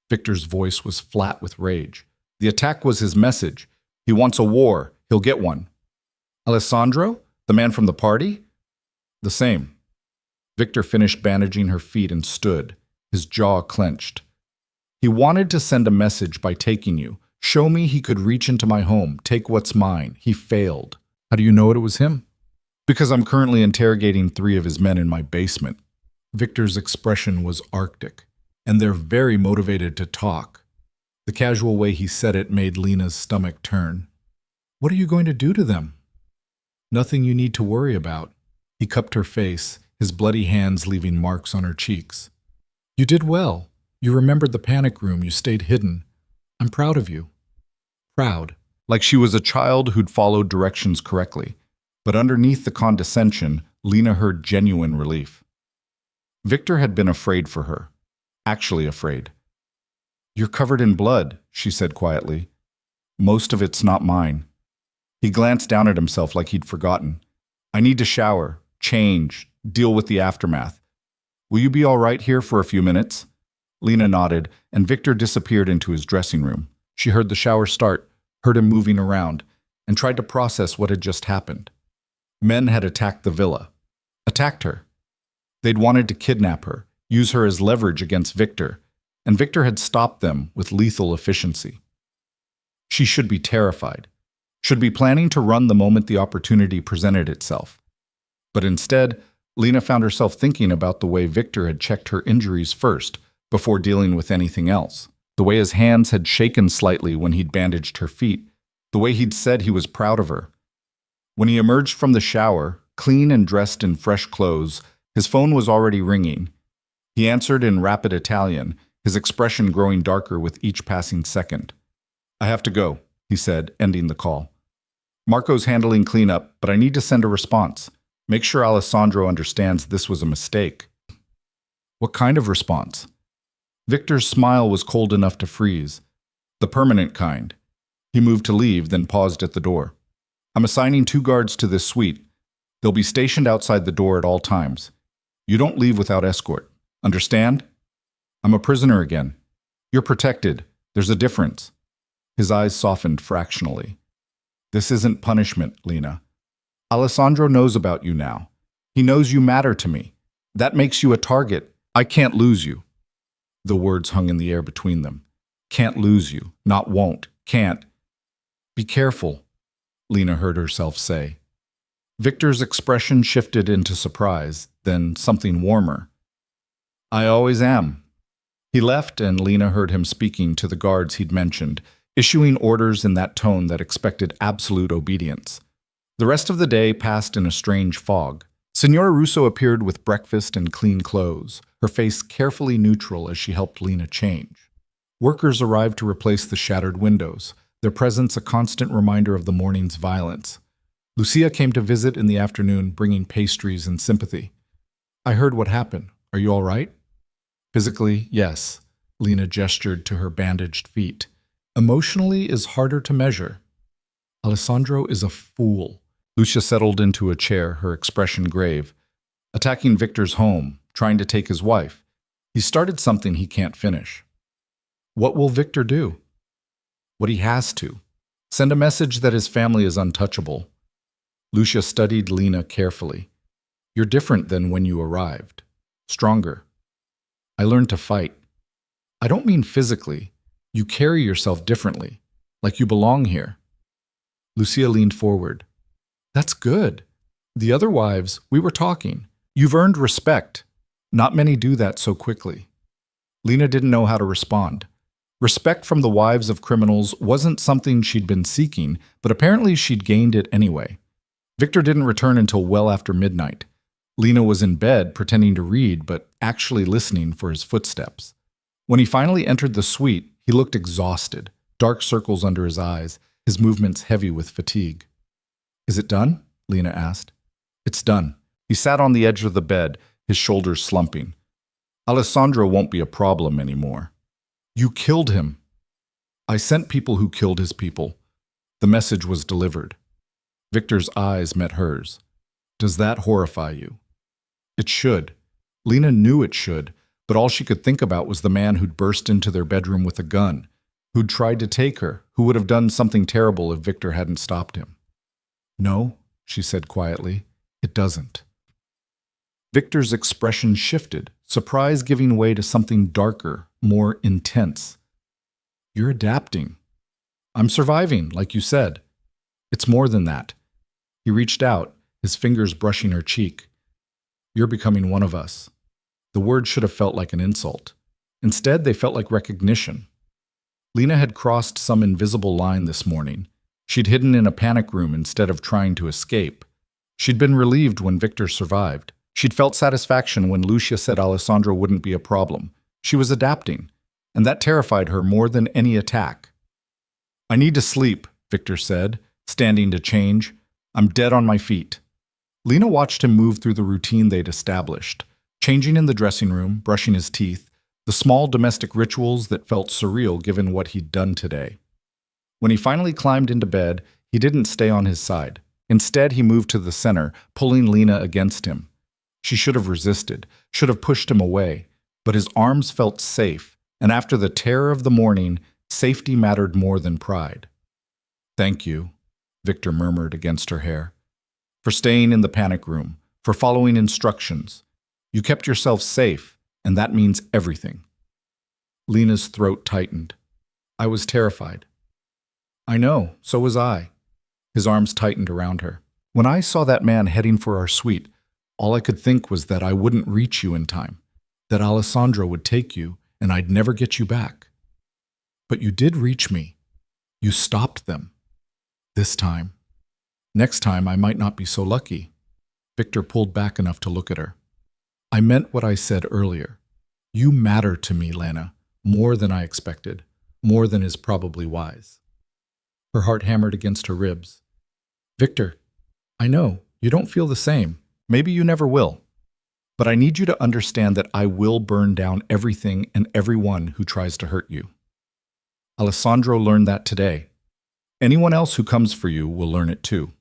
Victor's voice was flat with rage. The attack was his message. He wants a war. He'll get one. Alessandro? The man from the party? The same. Victor finished bandaging her feet and stood, his jaw clenched. He wanted to send a message by taking you. Show me he could reach into my home, take what's mine. He failed. How do you know it was him? Because I'm currently interrogating 3 of his men in my basement. Victor's expression was arctic, and they're very motivated to talk. The casual way he said it made Lena's stomach turn. What are you going to do to them? Nothing you need to worry about. He cupped her face, his bloody hands leaving marks on her cheeks. You did well. You remembered the panic room. You stayed hidden. I'm proud of you. Proud. Like she was a child who'd followed directions correctly. But underneath the condescension, Lena heard genuine relief. Victor had been afraid for her. Actually afraid. You're covered in blood, she said quietly. Most of it's not mine. He glanced down at himself like he'd forgotten. I need to shower, change, deal with the aftermath. Will you be all right here for a few minutes? Lena nodded, and Victor disappeared into his dressing room. She heard the shower start, heard him moving around, and tried to process what had just happened. Men had attacked the villa. Attacked her. They'd wanted to kidnap her, use her as leverage against Victor, and Victor had stopped them with lethal efficiency. She should be terrified, should be planning to run the moment the opportunity presented itself. But instead, Lena found herself thinking about the way Victor had checked her injuries first, before dealing with anything else. The way his hands had shaken slightly when he'd bandaged her feet, the way he'd said he was proud of her. When he emerged from the shower, clean and dressed in fresh clothes, his phone was already ringing. He answered in rapid Italian, his expression growing darker with each passing second. I have to go, he said, ending the call. Marco's handling cleanup, but I need to send a response. Make sure Alessandro understands this was a mistake. What kind of response? Victor's smile was cold enough to freeze. The permanent kind. He moved to leave, then paused at the door. I'm assigning 2 guards to this suite. They'll be stationed outside the door at all times. You don't leave without escort. Understand? I'm a prisoner again. You're protected. There's a difference. His eyes softened fractionally. This isn't punishment, Lena. Alessandro knows about you now. He knows you matter to me. That makes you a target. I can't lose you. The words hung in the air between them. Can't lose you. Not won't. Can't. Be careful, Lena heard herself say. Victor's expression shifted into surprise, then something warmer. I always am. He left, and Lena heard him speaking to the guards he'd mentioned, issuing orders in that tone that expected absolute obedience. The rest of the day passed in a strange fog. Signora Russo appeared with breakfast and clean clothes, her face carefully neutral as she helped Lena change. Workers arrived to replace the shattered windows, their presence a constant reminder of the morning's violence. Lucia came to visit in the afternoon, bringing pastries and sympathy. I heard what happened. Are you all right? Physically, yes. Lena gestured to her bandaged feet. Emotionally is harder to measure. Alessandro is a fool. Lucia settled into a chair, her expression grave. Attacking Victor's home, trying to take his wife. He started something he can't finish. What will Victor do? What he has to. Send a message that his family is untouchable. Lucia studied Lena carefully. You're different than when you arrived. Stronger. I learned to fight. I don't mean physically. You carry yourself differently, like you belong here. Lucia leaned forward. That's good. The other wives, we were talking. You've earned respect. Not many do that so quickly. Lena didn't know how to respond. Respect from the wives of criminals wasn't something she'd been seeking, but apparently she'd gained it anyway. Victor didn't return until well after midnight. Lena was in bed, pretending to read, but actually listening for his footsteps. When he finally entered the suite, he looked exhausted, dark circles under his eyes, his movements heavy with fatigue. Is it done? Lena asked. It's done. He sat on the edge of the bed, his shoulders slumping. Alessandro won't be a problem anymore. You killed him. I sent people who killed his people. The message was delivered. Victor's eyes met hers. Does that horrify you? It should. Lena knew it should, but all she could think about was the man who'd burst into their bedroom with a gun, who'd tried to take her, who would have done something terrible if Victor hadn't stopped him. No, she said quietly, it doesn't. Victor's expression shifted, surprise giving way to something darker, more intense. You're adapting. I'm surviving, like you said. It's more than that. He reached out, his fingers brushing her cheek. You're becoming one of us. The word should have felt like an insult. Instead, they felt like recognition. Lena had crossed some invisible line this morning. She'd hidden in a panic room instead of trying to escape. She'd been relieved when Victor survived. She'd felt satisfaction when Lucia said Alessandro wouldn't be a problem. She was adapting, and that terrified her more than any attack. I need to sleep, Victor said, standing to change. I'm dead on my feet. Lena watched him move through the routine they'd established, changing in the dressing room, brushing his teeth, the small domestic rituals that felt surreal given what he'd done today. When he finally climbed into bed, he didn't stay on his side. Instead, he moved to the center, pulling Lena against him. She should have resisted, should have pushed him away, but his arms felt safe, and after the terror of the morning, safety mattered more than pride. Thank you, Victor murmured against her hair, for staying in the panic room, for following instructions. You kept yourself safe, and that means everything. Lena's throat tightened. I was terrified. I know, so was I. His arms tightened around her. When I saw that man heading for our suite, all I could think was that I wouldn't reach you in time, that Alessandro would take you, and I'd never get you back. But you did reach me. You stopped them. This time. Next time, I might not be so lucky. Victor pulled back enough to look at her. I meant what I said earlier. You matter to me, Lena, more than I expected, more than is probably wise. Her heart hammered against her ribs. Victor, I know, you don't feel the same. Maybe you never will. But I need you to understand that I will burn down everything and everyone who tries to hurt you. Alessandro learned that today. Anyone else who comes for you will learn it too.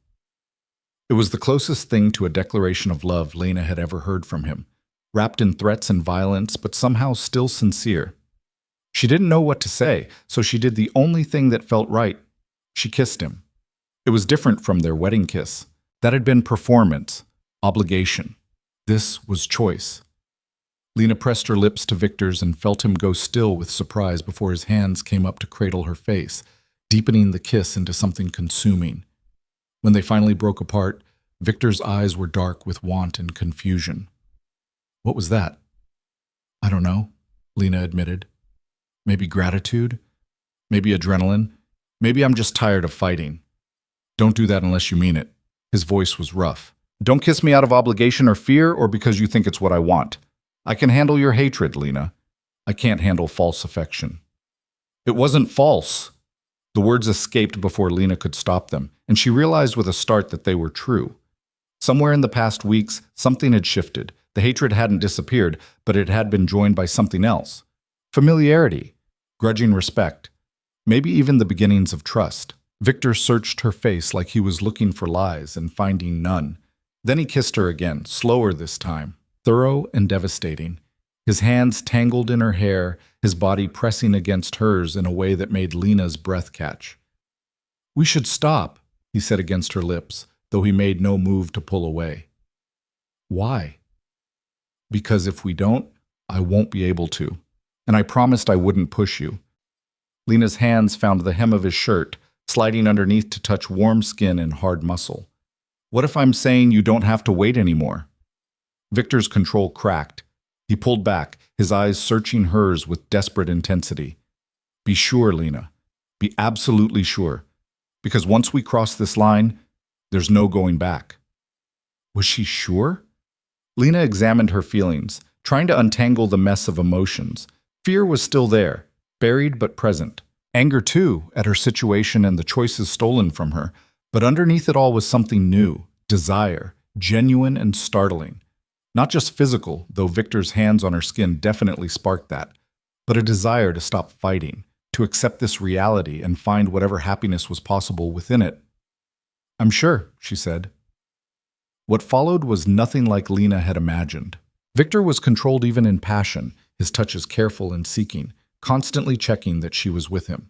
It was the closest thing to a declaration of love Lena had ever heard from him, wrapped in threats and violence, but somehow still sincere. She didn't know what to say, so she did the only thing that felt right. She kissed him. It was different from their wedding kiss. That had been performance, obligation. This was choice. Lena pressed her lips to Victor's and felt him go still with surprise before his hands came up to cradle her face, deepening the kiss into something consuming. When they finally broke apart, Victor's eyes were dark with want and confusion. What was that? I don't know, Lena admitted. Maybe gratitude? Maybe adrenaline? Maybe I'm just tired of fighting. Don't do that unless you mean it. His voice was rough. Don't kiss me out of obligation or fear or because you think it's what I want. I can handle your hatred, Lena. I can't handle false affection. It wasn't false. The words escaped before Lena could stop them, and she realized with a start that they were true. Somewhere in the past weeks, something had shifted. The hatred hadn't disappeared, but it had been joined by something else. Familiarity, grudging respect, maybe even the beginnings of trust. Victor searched her face like he was looking for lies and finding none. Then he kissed her again, slower this time, thorough and devastating. His hands tangled in her hair, his body pressing against hers in a way that made Lena's breath catch. We should stop, he said against her lips, though he made no move to pull away. Why? Because if we don't, I won't be able to. And I promised I wouldn't push you. Lena's hands found the hem of his shirt, sliding underneath to touch warm skin and hard muscle. What if I'm saying you don't have to wait anymore? Victor's control cracked. He pulled back, his eyes searching hers with desperate intensity. Be sure, Lena. Be absolutely sure. Because once we cross this line, there's no going back. Was she sure? Lena examined her feelings, trying to untangle the mess of emotions. Fear was still there, buried but present. Anger, too, at her situation and the choices stolen from her. But underneath it all was something new, desire, genuine and startling. Not just physical, though Victor's hands on her skin definitely sparked that, but a desire to stop fighting, to accept this reality and find whatever happiness was possible within it. I'm sure, she said. What followed was nothing like Lena had imagined. Victor was controlled even in passion, his touches careful and seeking, constantly checking that she was with him.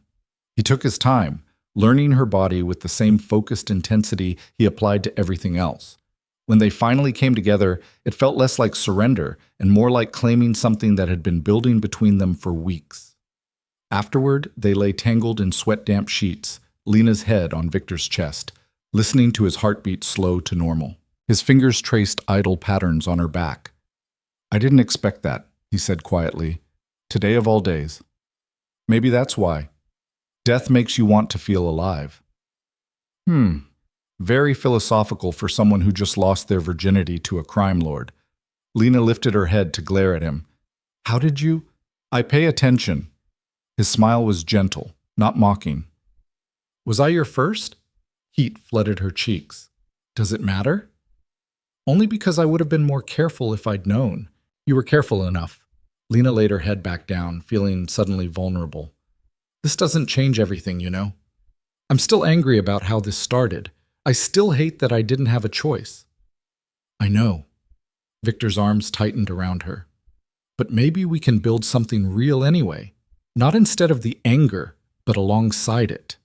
He took his time, learning her body with the same focused intensity he applied to everything else. When they finally came together, it felt less like surrender and more like claiming something that had been building between them for weeks. Afterward, they lay tangled in sweat-damp sheets, Lena's head on Victor's chest, listening to his heartbeat slow to normal. His fingers traced idle patterns on her back. I didn't expect that, he said quietly. Today of all days. Maybe that's why. Death makes you want to feel alive. Very philosophical for someone who just lost their virginity to a crime lord. Lena lifted her head to glare at him. How did you? I pay attention. His smile was gentle, not mocking. Was I your first? Heat flooded her cheeks. Does it matter? Only because I would have been more careful if I'd known. You were careful enough. Lena laid her head back down, feeling suddenly vulnerable. This doesn't change everything, you know. I'm still angry about how this started. I still hate that I didn't have a choice. I know. Victor's arms tightened around her. But maybe we can build something real anyway. Not instead of the anger, but alongside it.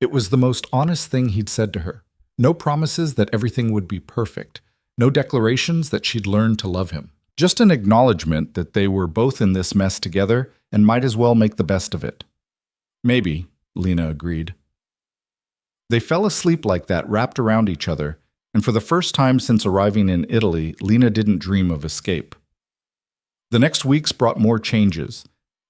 It was the most honest thing he'd said to her. No promises that everything would be perfect. No declarations that she'd learn to love him. Just an acknowledgement that they were both in this mess together and might as well make the best of it. Maybe, Lena agreed. They fell asleep like that, wrapped around each other, and for the first time since arriving in Italy, Lena didn't dream of escape. The next weeks brought more changes.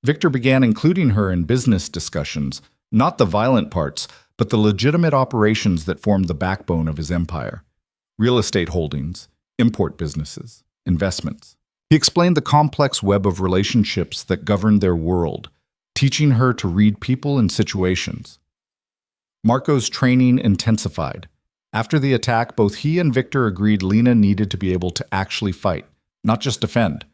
Victor began including her in business discussions, not the violent parts, but the legitimate operations that formed the backbone of his empire. Real estate holdings, import businesses, investments. He explained the complex web of relationships that governed their world, teaching her to read people and situations. Marco's training intensified. After the attack, both he and Victor agreed Lena needed to be able to actually fight, not just defend.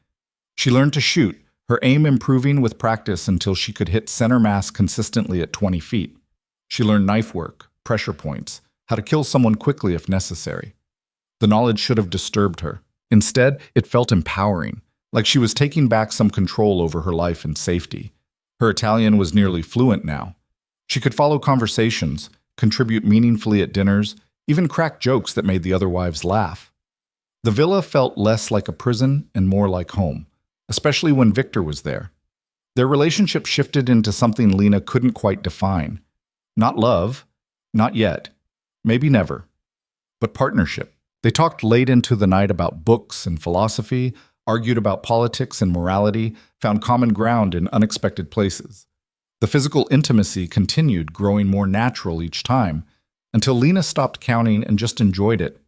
She learned to shoot, her aim improving with practice until she could hit center mass consistently at 20 feet. She learned knife work, pressure points, how to kill someone quickly if necessary. The knowledge should have disturbed her. Instead, it felt empowering, like she was taking back some control over her life and safety. Her Italian was nearly fluent now. She could follow conversations, contribute meaningfully at dinners, even crack jokes that made the other wives laugh. The villa felt less like a prison and more like home, especially when Victor was there. Their relationship shifted into something Lena couldn't quite define. Not love, not yet, maybe never, but partnership. They talked late into the night about books and philosophy, argued about politics and morality, found common ground in unexpected places. The physical intimacy continued, growing more natural each time, until Lena stopped counting and just enjoyed it.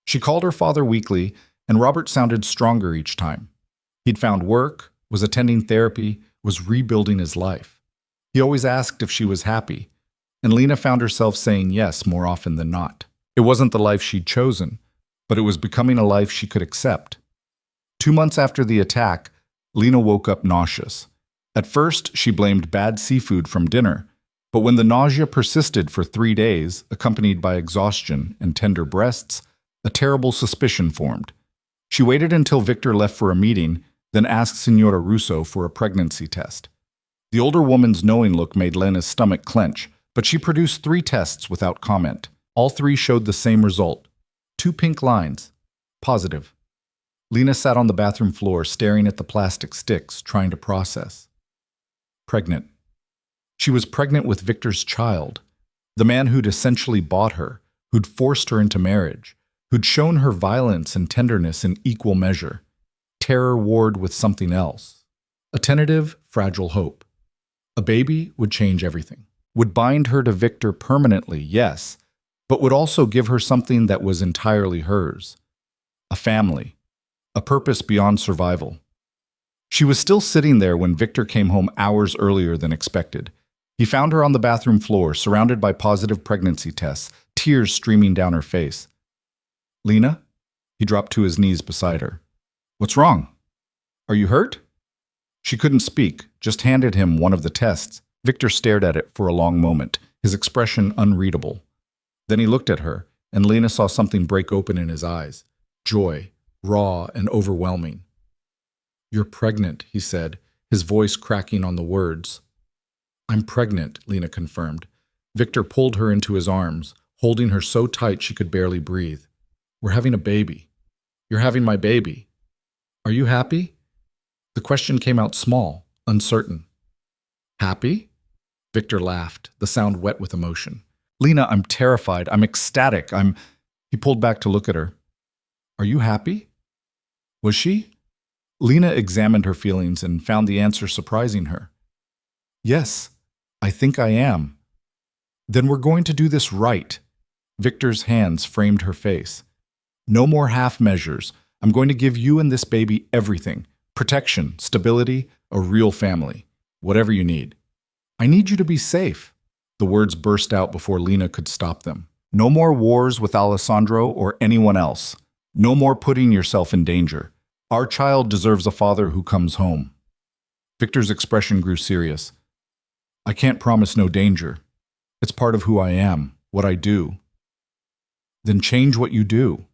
She called her father weekly, and Robert sounded stronger each time. He'd found work, was attending therapy, was rebuilding his life. He always asked if she was happy, and Lena found herself saying yes more often than not. It wasn't the life she'd chosen, but it was becoming a life she could accept. 2 months after the attack, Lena woke up nauseous. At first, she blamed bad seafood from dinner, but when the nausea persisted for 3 days, accompanied by exhaustion and tender breasts, a terrible suspicion formed. She waited until Victor left for a meeting, then asked Signora Russo for a pregnancy test. The older woman's knowing look made Lena's stomach clench, but she produced 3 tests without comment. All three showed the same result. 2 pink lines. Positive. Lena sat on the bathroom floor, staring at the plastic sticks, trying to process. Pregnant. She was pregnant with Victor's child, the man who'd essentially bought her, who'd forced her into marriage, who'd shown her violence and tenderness in equal measure. Terror warred with something else. A tentative, fragile hope. A baby would change everything. Would bind her to Victor permanently, yes, but would also give her something that was entirely hers. A family. A purpose beyond survival. She was still sitting there when Victor came home hours earlier than expected. He found her on the bathroom floor, surrounded by positive pregnancy tests, tears streaming down her face. Lena? He dropped to his knees beside her. What's wrong? Are you hurt? She couldn't speak, just handed him one of the tests. Victor stared at it for a long moment, his expression unreadable. Then he looked at her, and Lena saw something break open in his eyes. Joy, raw and overwhelming. You're pregnant, he said, his voice cracking on the words. I'm pregnant, Lena confirmed. Victor pulled her into his arms, holding her so tight she could barely breathe. We're having a baby. You're having my baby. Are you happy? The question came out small, uncertain. Happy? Victor laughed, the sound wet with emotion. Lena, I'm terrified. I'm ecstatic. He pulled back to look at her. Are you happy? Was she? Lena examined her feelings and found the answer surprising her. Yes, I think I am. Then we're going to do this right. Victor's hands framed her face. No more half measures. I'm going to give you and this baby everything. Protection, stability, a real family. Whatever you need. I need you to be safe. The words burst out before Lena could stop them. No more wars with Alessandro or anyone else. No more putting yourself in danger. Our child deserves a father who comes home. Victor's expression grew serious. I can't promise no danger. It's part of who I am, what I do. Then change what you do.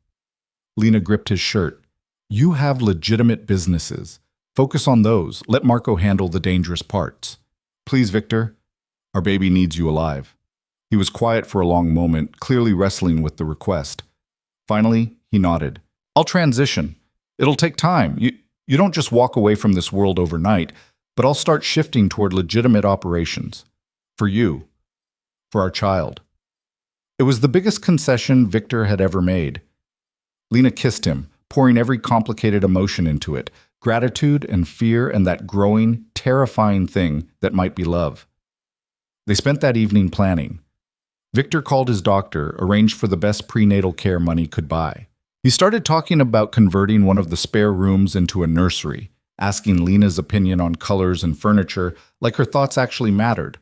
Lena gripped his shirt. You have legitimate businesses. Focus on those. Let Marco handle the dangerous parts. Please, Victor. Our baby needs you alive. He was quiet for a long moment, clearly wrestling with the request. Finally, he nodded. I'll transition. It'll take time. You don't just walk away from this world overnight, but I'll start shifting toward legitimate operations. For you. For our child. It was the biggest concession Victor had ever made. Lena kissed him, pouring every complicated emotion into it, gratitude and fear and that growing, terrifying thing that might be love. They spent that evening planning. Victor called his doctor, arranged for the best prenatal care money could buy. He started talking about converting one of the spare rooms into a nursery, asking Lena's opinion on colors and furniture like her thoughts actually mattered.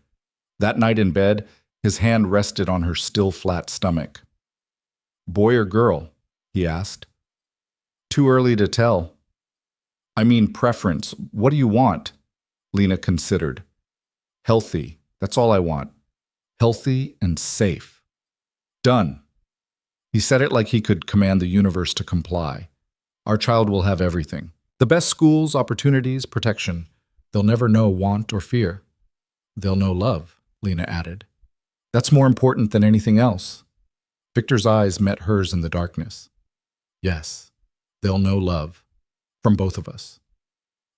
That night in bed, his hand rested on her still flat stomach. Boy or girl? He asked. Too early to tell. I mean preference. What do you want? Lena considered. Healthy. That's all I want. Healthy and safe. Done. He said it like he could command the universe to comply. Our child will have everything. The best schools, opportunities, protection. They'll never know want or fear. They'll know love, Lena added. That's more important than anything else. Victor's eyes met hers in the darkness. Yes, they'll know love. From both of us.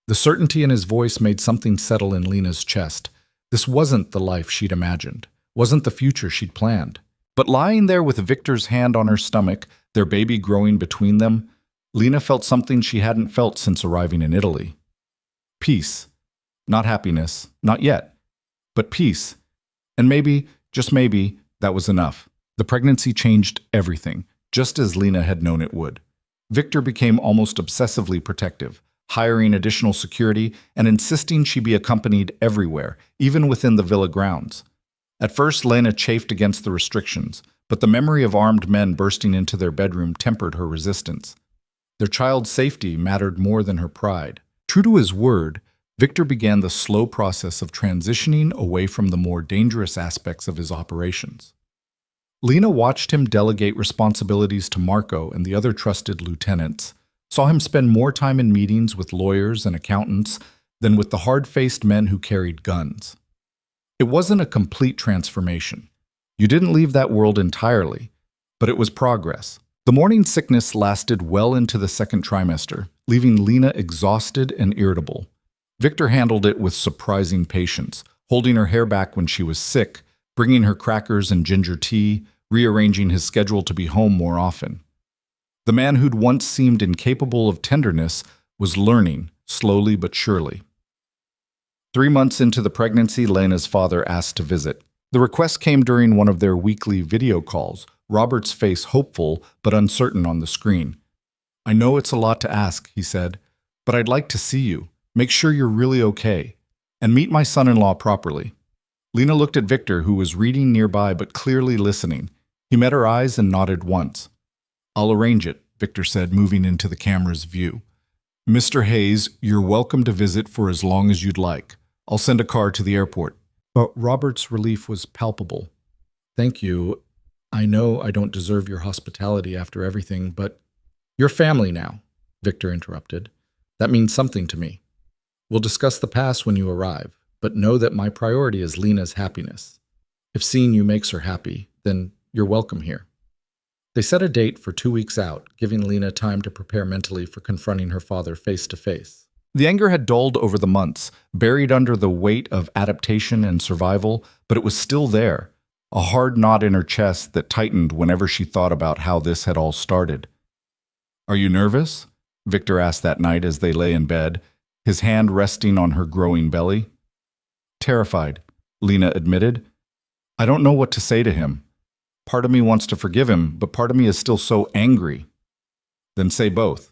The certainty in his voice made something settle in Lena's chest. This wasn't the life she'd imagined, wasn't the future she'd planned. But lying there with Victor's hand on her stomach, their baby growing between them, Lena felt something she hadn't felt since arriving in Italy. Peace. Not happiness, not yet, but peace. And maybe, just maybe, that was enough. The pregnancy changed everything, just as Lena had known it would. Victor became almost obsessively protective, hiring additional security and insisting she be accompanied everywhere, even within the villa grounds. At first, Lena chafed against the restrictions, but the memory of armed men bursting into their bedroom tempered her resistance. Their child's safety mattered more than her pride. True to his word, Victor began the slow process of transitioning away from the more dangerous aspects of his operations. Lena watched him delegate responsibilities to Marco and the other trusted lieutenants, saw him spend more time in meetings with lawyers and accountants than with the hard-faced men who carried guns. It wasn't a complete transformation. You didn't leave that world entirely, but it was progress. The morning sickness lasted well into the second trimester, leaving Lena exhausted and irritable. Victor handled it with surprising patience, holding her hair back when she was sick, bringing her crackers and ginger tea, rearranging his schedule to be home more often. The man who'd once seemed incapable of tenderness was learning, slowly but surely. 3 months into the pregnancy, Lena's father asked to visit. The request came during one of their weekly video calls, Robert's face hopeful but uncertain on the screen. "I know it's a lot to ask," he said, "but I'd like to see you, make sure you're really okay, and meet my son-in-law properly." Lena looked at Victor, who was reading nearby but clearly listening. He met her eyes and nodded once. "I'll arrange it," Victor said, moving into the camera's view. "Mr. Hayes, you're welcome to visit for as long as you'd like. I'll send a car to the airport." But Robert's relief was palpable. "Thank you. I know I don't deserve your hospitality after everything, but you're family now," Victor interrupted. "That means something to me. We'll discuss the past when you arrive, but know that my priority is Lena's happiness. If seeing you makes her happy, then you're welcome here." They set a date for 2 weeks out, giving Lena time to prepare mentally for confronting her father face to face. The anger had dulled over the months, buried under the weight of adaptation and survival, but it was still there, a hard knot in her chest that tightened whenever she thought about how this had all started. "Are you nervous?" Victor asked that night as they lay in bed, his hand resting on her growing belly. "Terrified," Lena admitted. "I don't know what to say to him. Part of me wants to forgive him, but part of me is still so angry." "Then say both.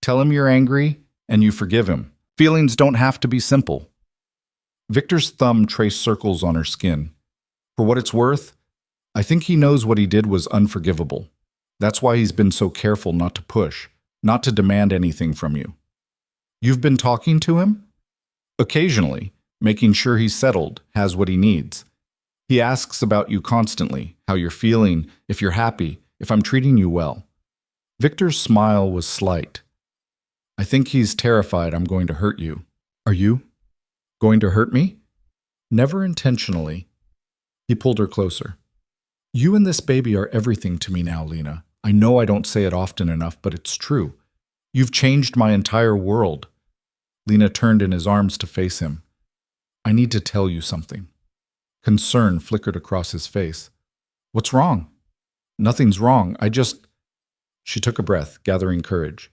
Tell him you're angry and you forgive him. Feelings don't have to be simple." Victor's thumb traced circles on her skin. "For what it's worth, I think he knows what he did was unforgivable. That's why he's been so careful not to push, not to demand anything from you." "You've been talking to him?" "Occasionally, making sure he's settled, has what he needs. He asks about you constantly, how you're feeling, if you're happy, if I'm treating you well." Victor's smile was slight. "I think he's terrified I'm going to hurt you." "Are you going to hurt me?" "Never intentionally." He pulled her closer. "You and this baby are everything to me now, Lena. I know I don't say it often enough, but it's true. You've changed my entire world." Lena turned in his arms to face him. "I need to tell you something." Concern flickered across his face. "What's wrong?" "Nothing's wrong. She took a breath, gathering courage.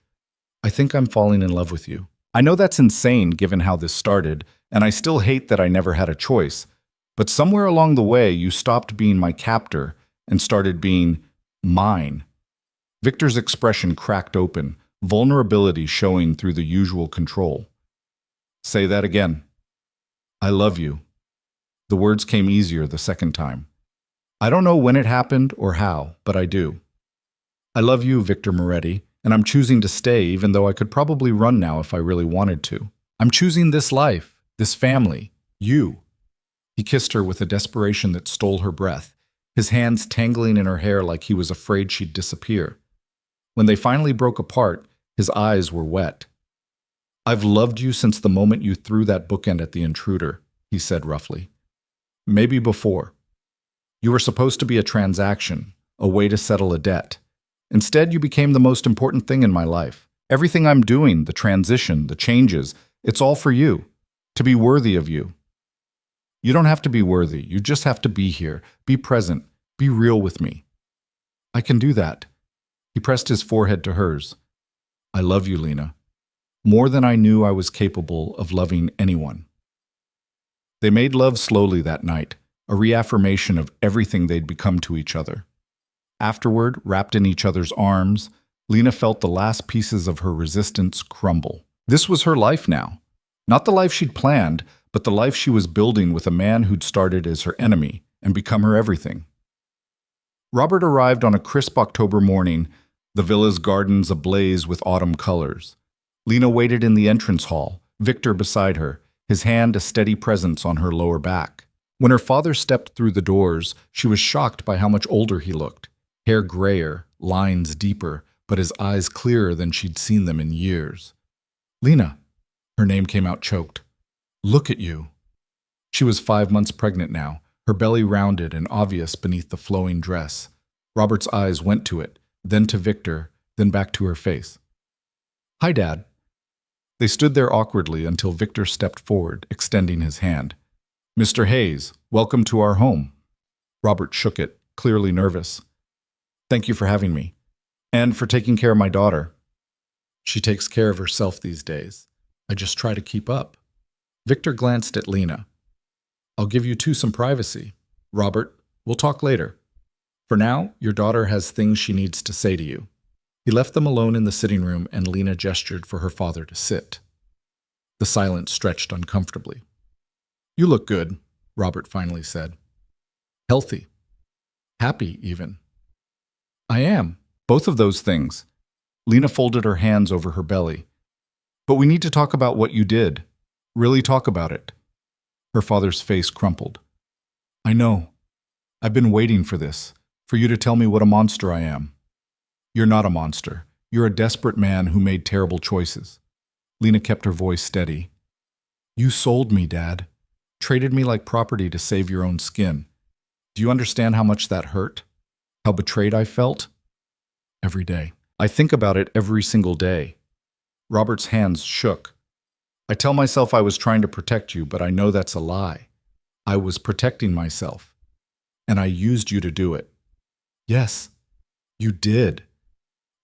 "I think I'm falling in love with you. I know that's insane given how this started, and I still hate that I never had a choice. But somewhere along the way, you stopped being my captor and started being mine." Victor's expression cracked open, vulnerability showing through the usual control. "Say that again." "I love you." The words came easier the second time. "I don't know when it happened or how, but I do. I love you, Victor Moretti, and I'm choosing to stay even though I could probably run now if I really wanted to. I'm choosing this life, this family, you." He kissed her with a desperation that stole her breath, his hands tangling in her hair like he was afraid she'd disappear. When they finally broke apart, his eyes were wet. "I've loved you since the moment you threw that bookend at the intruder," he said roughly. "Maybe before. You were supposed to be a transaction, a way to settle a debt. Instead, you became the most important thing in my life. Everything I'm doing, the transition, the changes, it's all for you, to be worthy of you. You don't have to be worthy, you just have to be here, be present, be real with me." "I can do that." He pressed his forehead to hers. "I love you, Lena. More than I knew I was capable of loving anyone." They made love slowly that night, a reaffirmation of everything they'd become to each other. Afterward, wrapped in each other's arms, Lena felt the last pieces of her resistance crumble. This was her life now. Not the life she'd planned, but the life she was building with a man who'd started as her enemy and become her everything. Robert arrived on a crisp October morning, the villa's gardens ablaze with autumn colors. Lena waited in the entrance hall, Victor beside her, his hand a steady presence on her lower back. When her father stepped through the doors, she was shocked by how much older he looked. Hair grayer, lines deeper, but his eyes clearer than she'd seen them in years. "Lena," her name came out choked. "Look at you." She was 5 months pregnant now, her belly rounded and obvious beneath the flowing dress. Robert's eyes went to it, then to Victor, then back to her face. "Hi, Dad." They stood there awkwardly until Victor stepped forward, extending his hand. "Mr. Hayes, welcome to our home." Robert shook it, clearly nervous. "Thank you for having me, and for taking care of my daughter." "She takes care of herself these days. I just try to keep up." Victor glanced at Lena. "I'll give you two some privacy. Robert, we'll talk later. For now, your daughter has things she needs to say to you." He left them alone in the sitting room, and Lena gestured for her father to sit. The silence stretched uncomfortably. "You look good," Robert finally said. "Healthy. Happy, even." "I am. Both of those things." Lena folded her hands over her belly. "But we need to talk about what you did. Really talk about it." Her father's face crumpled. "I know. I've been waiting for this, for you to tell me what a monster I am." "You're not a monster. You're a desperate man who made terrible choices." Lena kept her voice steady. "You sold me, Dad. Traded me like property to save your own skin. Do you understand how much that hurt? How betrayed I felt?" "Every day. I think about it every single day." Robert's hands shook. "I tell myself I was trying to protect you, but I know that's a lie. I was protecting myself. And I used you to do it." "Yes, you did."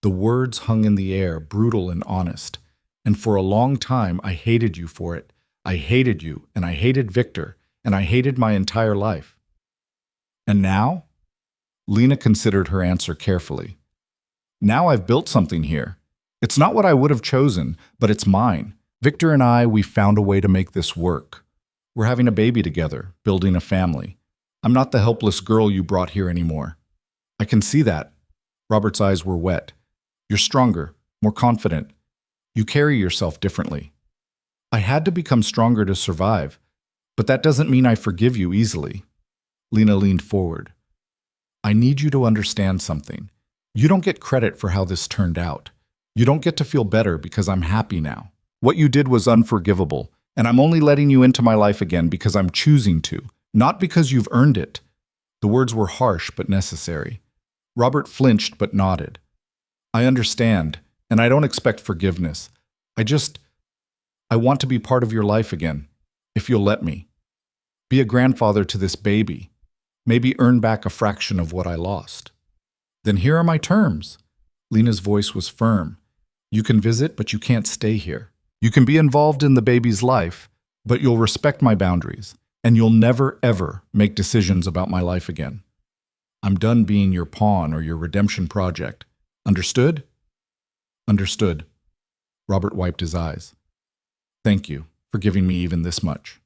The words hung in the air, brutal and honest. "And for a long time, I hated you for it. I hated you, and I hated Victor, and I hated my entire life." "And now?" Lena considered her answer carefully. "Now I've built something here. It's not what I would have chosen, but it's mine. Victor and I, we found a way to make this work. We're having a baby together, building a family. I'm not the helpless girl you brought here anymore. I can see that." Robert's eyes were wet. "You're stronger, more confident. You carry yourself differently." "I had to become stronger to survive, but that doesn't mean I forgive you easily." Lena leaned forward. "I need you to understand something. You don't get credit for how this turned out. You don't get to feel better because I'm happy now. What you did was unforgivable, and I'm only letting you into my life again because I'm choosing to, not because you've earned it." The words were harsh but necessary. Robert flinched but nodded. "I understand, and I don't expect forgiveness. I want to be part of your life again, if you'll let me. Be a grandfather to this baby. Maybe earn back a fraction of what I lost." "Then here are my terms." Lena's voice was firm. "You can visit, but you can't stay here. You can be involved in the baby's life, but you'll respect my boundaries, and you'll never, ever make decisions about my life again. I'm done being your pawn or your redemption project. Understood?" "Understood." Robert wiped his eyes. "Thank you for giving me even this much."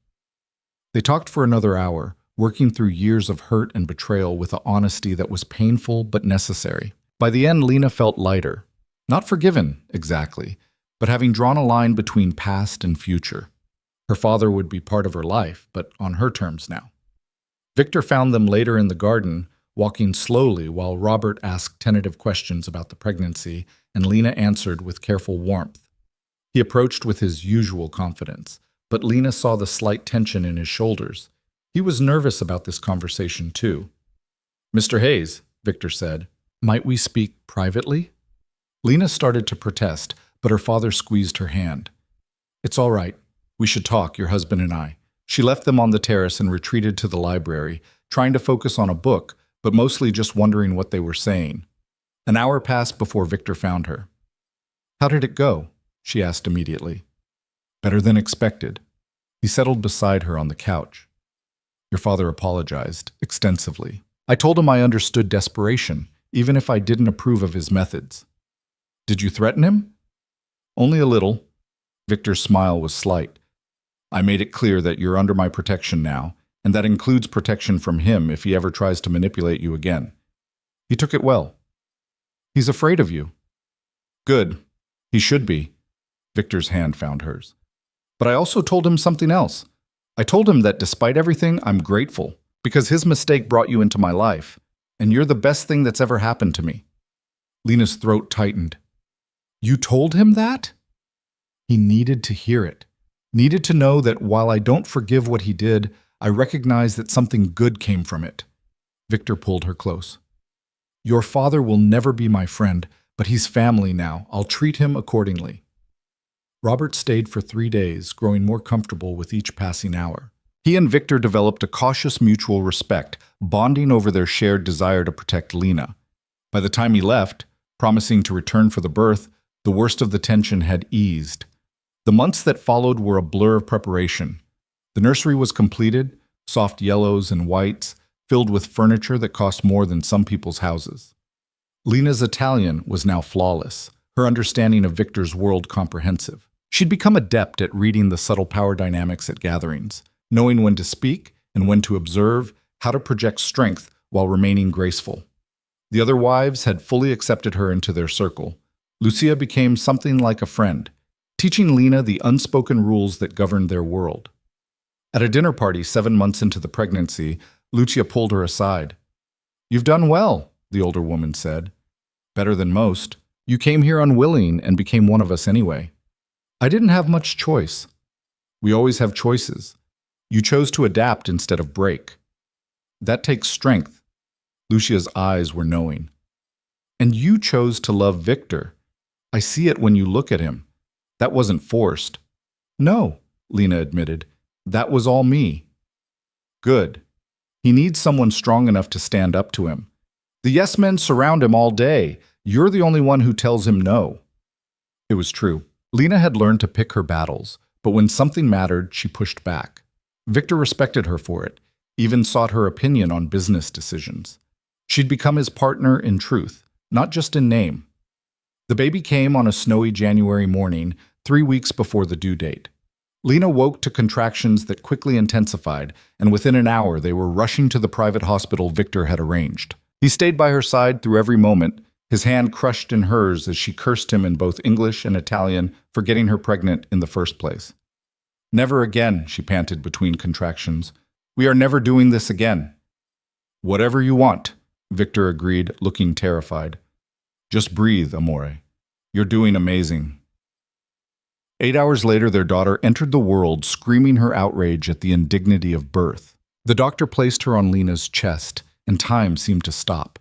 They talked for another hour, working through years of hurt and betrayal with an honesty that was painful but necessary. By the end, Lena felt lighter. Not forgiven, exactly, but having drawn a line between past and future. Her father would be part of her life, but on her terms now. Victor found them later in the garden, walking slowly while Robert asked tentative questions about the pregnancy, and Lena answered with careful warmth. He approached with his usual confidence, but Lena saw the slight tension in his shoulders. He was nervous about this conversation, too. "Mr. Hayes," Victor said, "might we speak privately?" Lena started to protest, but her father squeezed her hand. "It's all right. We should talk, your husband and I." She left them on the terrace and retreated to the library, trying to focus on a book, but mostly just wondering what they were saying. An hour passed before Victor found her. "How did it go?" she asked immediately. "Better than expected." He settled beside her on the couch. Your father apologized, extensively. "I told him I understood desperation, even if I didn't approve of his methods." "Did you threaten him?" "Only a little." Victor's smile was slight. "I made it clear that you're under my protection now, and that includes protection from him if he ever tries to manipulate you again. He took it well." "He's afraid of you." "Good. He should be." Victor's hand found hers. "But I also told him something else. I told him that despite everything, I'm grateful, because his mistake brought you into my life, and you're the best thing that's ever happened to me." Lena's throat tightened. "You told him that?" He needed to hear it. Needed to know that while I don't forgive what he did, I recognize that something good came from it. Victor pulled her close. Your father will never be my friend, but he's family now. I'll treat him accordingly. Robert stayed for 3 days, growing more comfortable with each passing hour. He and Victor developed a cautious mutual respect, bonding over their shared desire to protect Lena. By the time he left, promising to return for the birth, the worst of the tension had eased. The months that followed were a blur of preparation. The nursery was completed, soft yellows and whites, filled with furniture that cost more than some people's houses. Lena's Italian was now flawless, her understanding of Victor's world comprehensive. She'd become adept at reading the subtle power dynamics at gatherings, knowing when to speak and when to observe, how to project strength while remaining graceful. The other wives had fully accepted her into their circle. Lucia became something like a friend, teaching Lena the unspoken rules that governed their world. At a dinner party 7 months into the pregnancy, Lucia pulled her aside. "You've done well," the older woman said. "Better than most. You came here unwilling and became one of us anyway. I didn't have much choice. We always have choices. You chose to adapt instead of break. That takes strength." Lucia's eyes were knowing. "And you chose to love Victor. I see it when you look at him. That wasn't forced." "No," Lena admitted. "That was all me." "Good. He needs someone strong enough to stand up to him. The yes men surround him all day. You're the only one who tells him no." It was true. Lena had learned to pick her battles, but when something mattered, she pushed back. Victor respected her for it, even sought her opinion on business decisions. She'd become his partner in truth, not just in name. The baby came on a snowy January morning, 3 weeks before the due date. Lena woke to contractions that quickly intensified, and within an hour they were rushing to the private hospital Victor had arranged. He stayed by her side through every moment, his hand crushed in hers as she cursed him in both English and Italian for getting her pregnant in the first place. "Never again," she panted between contractions. "We are never doing this again." "Whatever you want," Victor agreed, looking terrified. "Just breathe, amore. You're doing amazing." 8 hours later, their daughter entered the world, screaming her outrage at the indignity of birth. The doctor placed her on Lena's chest, and time seemed to stop.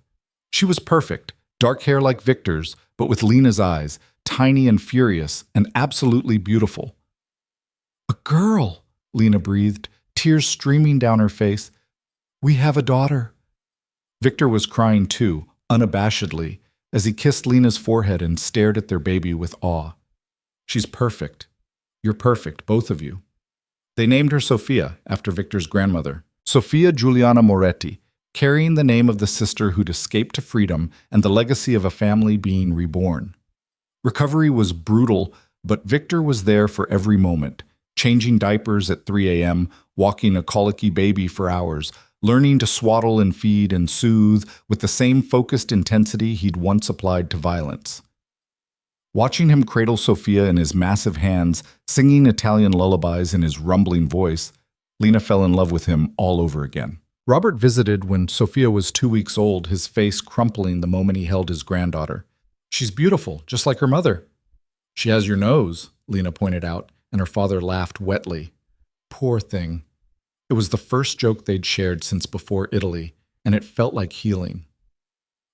She was perfect, dark hair like Victor's, but with Lena's eyes, tiny and furious, and absolutely beautiful. "A girl," Lena breathed, tears streaming down her face. "We have a daughter." Victor was crying too, unabashedly, as he kissed Lena's forehead and stared at their baby with awe. "She's perfect. You're perfect, both of you." They named her Sofia, after Victor's grandmother. Sofia Giuliana Moretti, carrying the name of the sister who'd escaped to freedom and the legacy of a family being reborn. Recovery was brutal, but Victor was there for every moment, changing diapers at 3 a.m., walking a colicky baby for hours, learning to swaddle and feed and soothe with the same focused intensity he'd once applied to violence. Watching him cradle Sofia in his massive hands, singing Italian lullabies in his rumbling voice, Lena fell in love with him all over again. Robert visited when Sofia was 2 weeks old, his face crumpling the moment he held his granddaughter. "She's beautiful, just like her mother." "She has your nose," Lena pointed out, and her father laughed wetly. Poor thing. It was the first joke they'd shared since before Italy, and it felt like healing.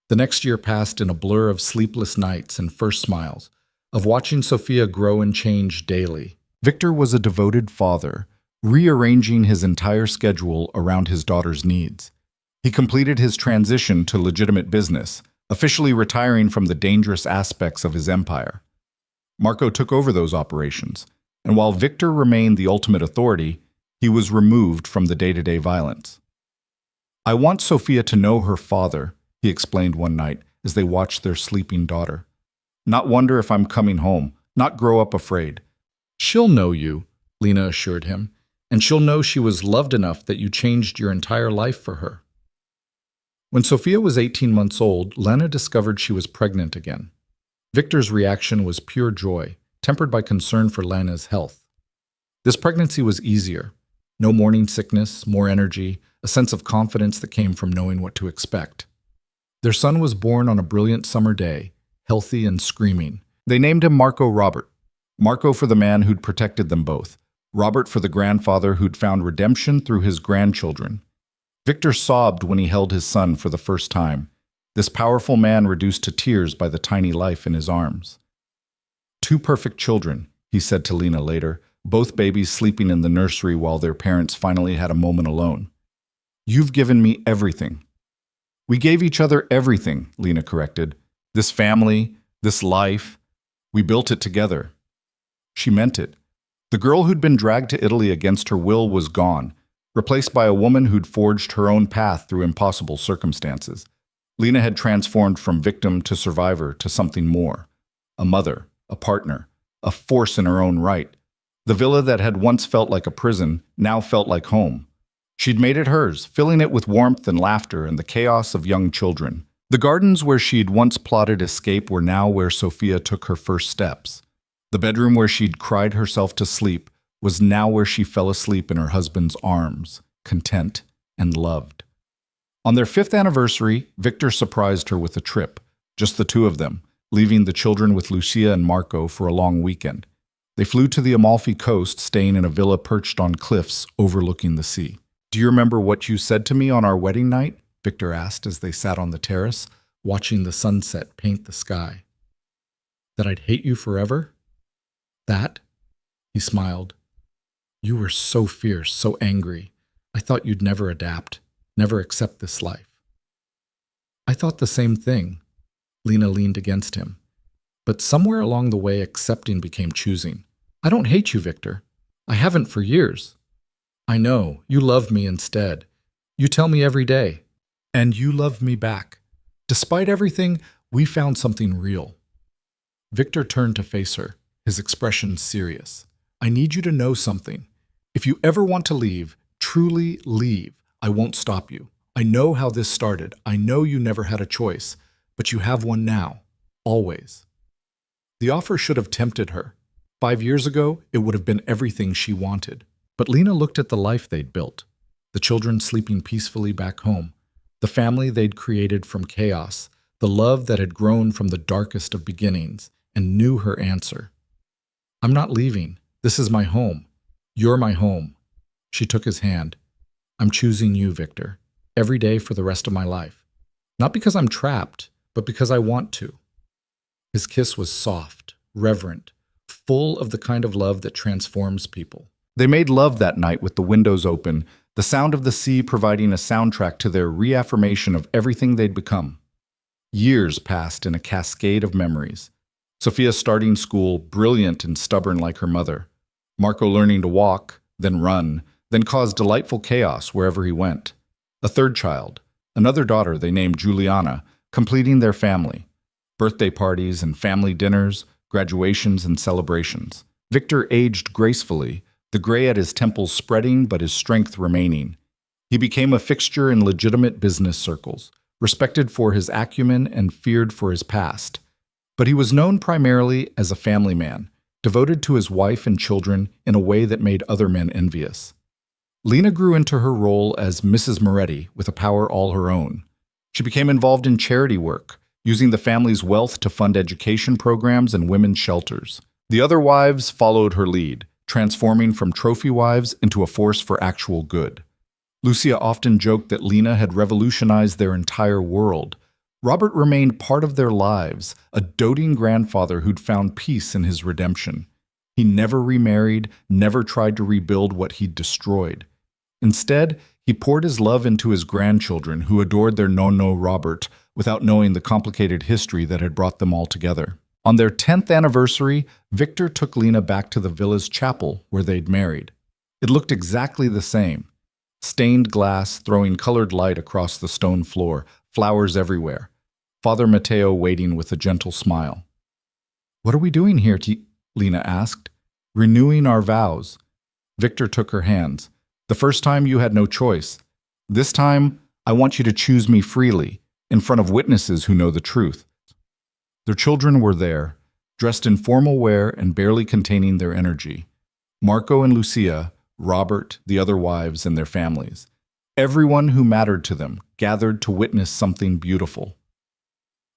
The next year passed in a blur of sleepless nights and first smiles, of watching Sofia grow and change daily. Victor was a devoted father, rearranging his entire schedule around his daughter's needs. He completed his transition to legitimate business, officially retiring from the dangerous aspects of his empire. Marco took over those operations, and while Victor remained the ultimate authority, he was removed from the day-to-day violence. "I want Sofia to know her father," he explained one night as they watched their sleeping daughter. "Not wonder if I'm coming home, not grow up afraid." "She'll know you," Lena assured him, "and she'll know she was loved enough that you changed your entire life for her." When Sofia was 18 months old, Lena discovered she was pregnant again. Victor's reaction was pure joy, tempered by concern for Lena's health. This pregnancy was easier. No morning sickness, more energy, a sense of confidence that came from knowing what to expect. Their son was born on a brilliant summer day, healthy and screaming. They named him Marco Robert. Marco for the man who'd protected them both. Robert for the grandfather who'd found redemption through his grandchildren. Victor sobbed when he held his son for the first time. this powerful man reduced to tears by the tiny life in his arms. "Two perfect children," he said to Lena later, both babies sleeping in the nursery while their parents finally had a moment alone. "You've given me everything." "We gave each other everything," Lena corrected. "This family, this life, we built it together." She meant it. The girl who'd been dragged to Italy against her will was gone, replaced by a woman who'd forged her own path through impossible circumstances. Lena had transformed from victim to survivor to something more. A mother, a partner, a force in her own right. The villa that had once felt like a prison now felt like home. She'd made it hers, filling it with warmth and laughter and the chaos of young children. The gardens where she'd once plotted escape were now where Sophia took her first steps. The bedroom where she'd cried herself to sleep was now where she fell asleep in her husband's arms, content and loved. On their 5th anniversary, Victor surprised her with a trip, just the two of them, leaving the children with Lucia and Marco for a long weekend. They flew to the Amalfi Coast, staying in a villa perched on cliffs overlooking the sea. "Do you remember what you said to me on our wedding night?" Victor asked as they sat on the terrace, watching the sunset paint the sky. "That I'd hate you forever?" "That?" He smiled. "You were so fierce, so angry. I thought you'd never adapt, never accept this life." "I thought the same thing." Lena leaned against him. "But somewhere along the way, accepting became choosing. I don't hate you, Victor. I haven't for years. I know, you love me instead. You tell me every day. And you love me back. Despite everything, we found something real." Victor turned to face her, his expression serious. "I need you to know something. If you ever want to leave, truly leave, I won't stop you. I know how this started. I know you never had a choice, but you have one now, always." The offer should have tempted her. 5 years ago, it would have been everything she wanted. But Lena looked at the life they'd built, the children sleeping peacefully back home, the family they'd created from chaos, the love that had grown from the darkest of beginnings, and knew her answer. "I'm not leaving. This is my home. You're my home." She took his hand. "I'm choosing you, Victor, every day for the rest of my life. Not because I'm trapped, but because I want to." His kiss was soft, reverent, full of the kind of love that transforms people. They made love that night with the windows open, the sound of the sea providing a soundtrack to their reaffirmation of everything they'd become. Years passed in a cascade of memories. Sophia starting school, brilliant and stubborn like her mother. Marco learning to walk, then run, then cause delightful chaos wherever he went. A third child, another daughter they named Juliana, completing their family. Birthday parties and family dinners, graduations and celebrations. Victor aged gracefully, the gray at his temples spreading but his strength remaining. He became a fixture in legitimate business circles, respected for his acumen and feared for his past. But he was known primarily as a family man, devoted to his wife and children in a way that made other men envious. Lena grew into her role as Mrs. Moretti with a power all her own. She became involved in charity work, using the family's wealth to fund education programs and women's shelters. The other wives followed her lead, transforming from trophy wives into a force for actual good. Lucia often joked that Lena had revolutionized their entire world. Robert remained part of their lives, a doting grandfather who'd found peace in his redemption. He never remarried, never tried to rebuild what he'd destroyed. Instead, he poured his love into his grandchildren, who adored their nonno Robert, without knowing the complicated history that had brought them all together. On their 10th anniversary, Victor took Lena back to the villa's chapel where they'd married. It looked exactly the same. Stained glass throwing colored light across the stone floor, flowers everywhere. Father Matteo waiting with a gentle smile. "What are we doing here?" Lena asked. "Renewing our vows." Victor took her hands. "The first time you had no choice. This time, I want you to choose me freely, in front of witnesses who know the truth." Their children were there, dressed in formal wear and barely containing their energy. Marco and Lucia, Robert, the other wives, and their families. Everyone who mattered to them gathered to witness something beautiful.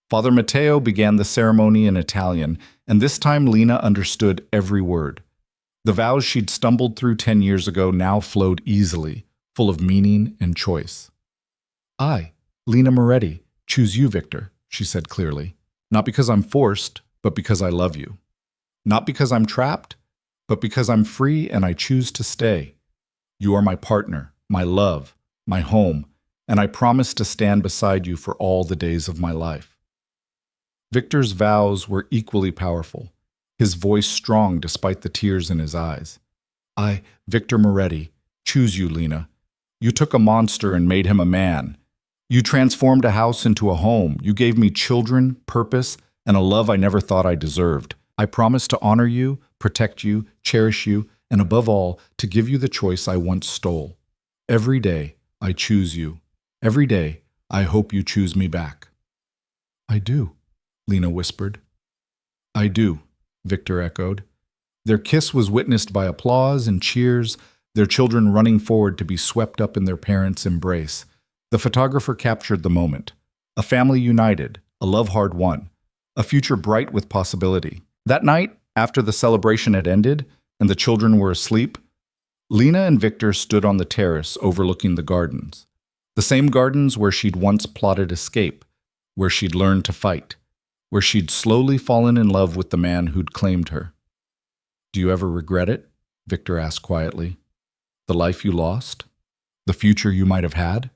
Father Matteo began the ceremony in Italian, and this time Lena understood every word. The vows she'd stumbled through 10 years ago now flowed easily, full of meaning and choice. "I, Lena Moretti, Choose you, Victor, she said clearly. Not because I'm forced, but because I love you. Not because I'm trapped, but because I'm free and I choose to stay. You are my partner, my love, my home, and I promise to stand beside you for all the days of my life. Victor's vows were equally powerful, his voice strong despite the tears in his eyes. I, Victor Moretti, choose you, Lena. You took a monster and made him a man. You transformed a house into a home. You gave me children, purpose, and a love I never thought I deserved. I promise to honor you, protect you, cherish you, and above all, to give you the choice I once stole. Every day, I choose you. Every day, I hope you choose me back. I do, Lena whispered. I do, Victor echoed. Their kiss was witnessed by applause and cheers, their children running forward to be swept up in their parents' embrace. The photographer captured the moment. A family united, a love hard won, a future bright with possibility. That night, after the celebration had ended and the children were asleep, Lena and Victor stood on the terrace overlooking the gardens. The same gardens where she'd once plotted escape, where she'd learned to fight, where she'd slowly fallen in love with the man who'd claimed her. Do you ever regret it? Victor asked quietly. The life you lost? The future you might have had?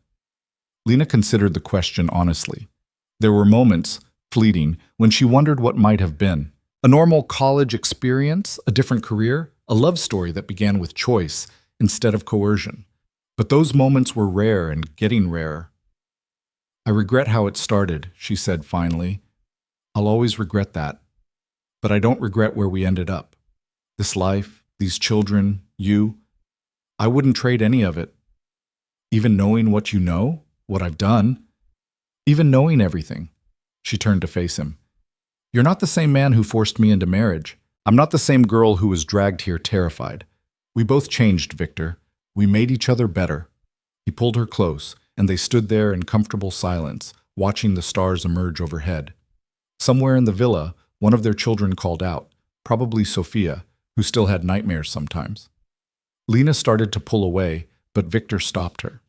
Lena considered the question honestly. There were moments, fleeting, when she wondered what might have been. A normal college experience, a different career, a love story that began with choice instead of coercion. But those moments were rare and getting rarer. I regret how it started, she said finally. I'll always regret that. But I don't regret where we ended up. This life, these children, you. I wouldn't trade any of it. Even knowing what you know, what I've done, even knowing everything. She turned to face him. You're not the same man who forced me into marriage. I'm not the same girl who was dragged here terrified. We both changed, Victor. We made each other better. He pulled her close, and they stood there in comfortable silence, watching the stars emerge overhead. Somewhere in the villa, one of their children called out, probably Sophia, who still had nightmares sometimes. Lena started to pull away, but Victor stopped her.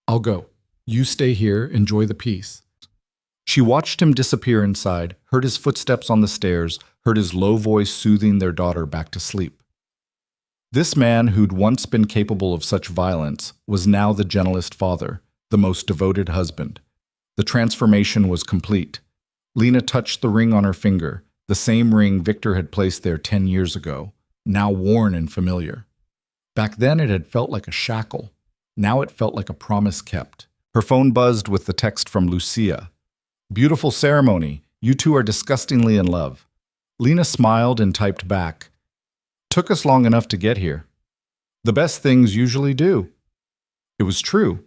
I'll go. You stay here, enjoy the peace. She watched him disappear inside, heard his footsteps on the stairs, heard his low voice soothing their daughter back to sleep. This man who'd once been capable of such violence was now the gentlest father, the most devoted husband. The transformation was complete. Lena touched the ring on her finger, the same ring Victor had placed there 10 years ago, now worn and familiar. Back then it had felt like a shackle. Now it felt like a promise kept. Her phone buzzed with the text from Lucia. Beautiful ceremony. You two are disgustingly in love. Lena smiled and typed back. Took us long enough to get here. The best things usually do. It was true.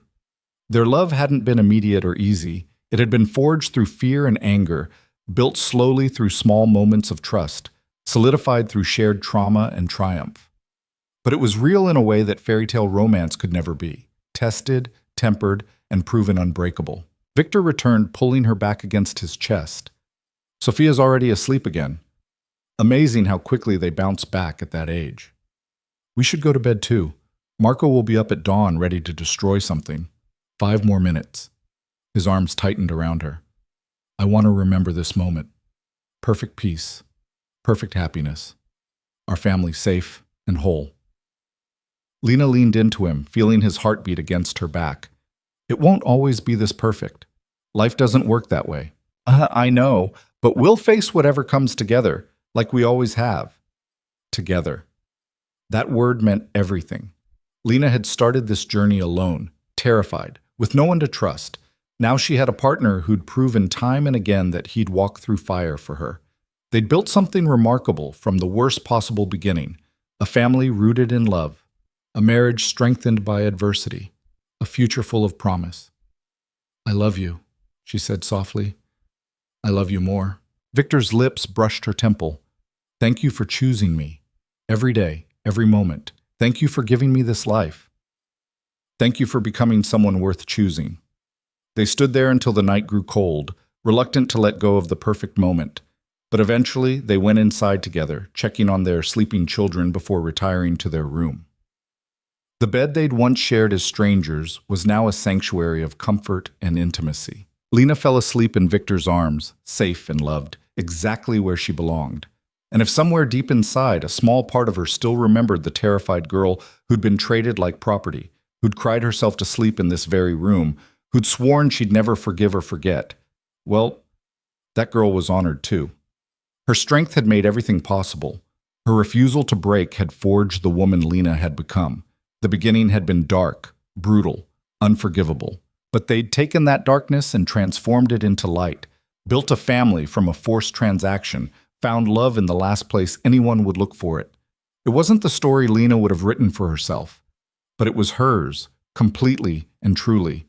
Their love hadn't been immediate or easy. It had been forged through fear and anger, built slowly through small moments of trust, solidified through shared trauma and triumph. But it was real in a way that fairy tale romance could never be, tested, tempered, and proven unbreakable. Victor returned, pulling her back against his chest. Sophia's already asleep again. Amazing how quickly they bounce back at that age. We should go to bed too. Marco will be up at dawn ready to destroy something. 5 more minutes. His arms tightened around her. I want to remember this moment. Perfect peace. Perfect happiness. Our family safe and whole. Lena leaned into him, feeling his heartbeat against her back. It won't always be this perfect. Life doesn't work that way. I know, but we'll face whatever comes together, like we always have. Together. That word meant everything. Lena had started this journey alone, terrified, with no one to trust. Now she had a partner who'd proven time and again that he'd walk through fire for her. They'd built something remarkable from the worst possible beginning, a family rooted in love, a marriage strengthened by adversity, a future full of promise. I love you, she said softly. I love you more. Victor's lips brushed her temple. Thank you for choosing me. Every day, every moment. Thank you for giving me this life. Thank you for becoming someone worth choosing. They stood there until the night grew cold, reluctant to let go of the perfect moment. But eventually, they went inside together, checking on their sleeping children before retiring to their room. The bed they'd once shared as strangers was now a sanctuary of comfort and intimacy. Lena fell asleep in Victor's arms, safe and loved, exactly where she belonged. And if somewhere deep inside, a small part of her still remembered the terrified girl who'd been traded like property, who'd cried herself to sleep in this very room, who'd sworn she'd never forgive or forget, well, that girl was honored too. Her strength had made everything possible. Her refusal to break had forged the woman Lena had become. The beginning had been dark, brutal, unforgivable. But they'd taken that darkness and transformed it into light, built a family from a forced transaction, found love in the last place anyone would look for it. It wasn't the story Lena would have written for herself, but it was hers, completely and truly.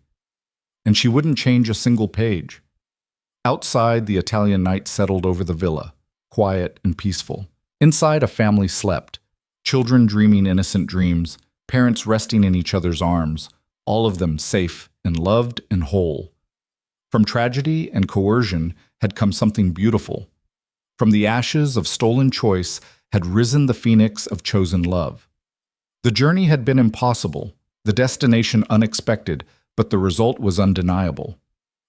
And she wouldn't change a single page. Outside, the Italian night settled over the villa, quiet and peaceful. Inside, a family slept, children dreaming innocent dreams, parents resting in each other's arms, all of them safe and loved and whole. From tragedy and coercion had come something beautiful. From the ashes of stolen choice had risen the phoenix of chosen love. The journey had been impossible, the destination unexpected, but the result was undeniable.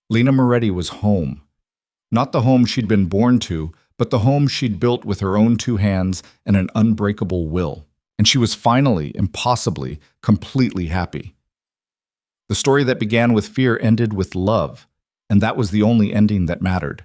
Lena Moretti was home. Not the home she'd been born to, but the home she'd built with her own two hands and an unbreakable will. And she was finally, impossibly, completely happy. The story that began with fear ended with love, and that was the only ending that mattered.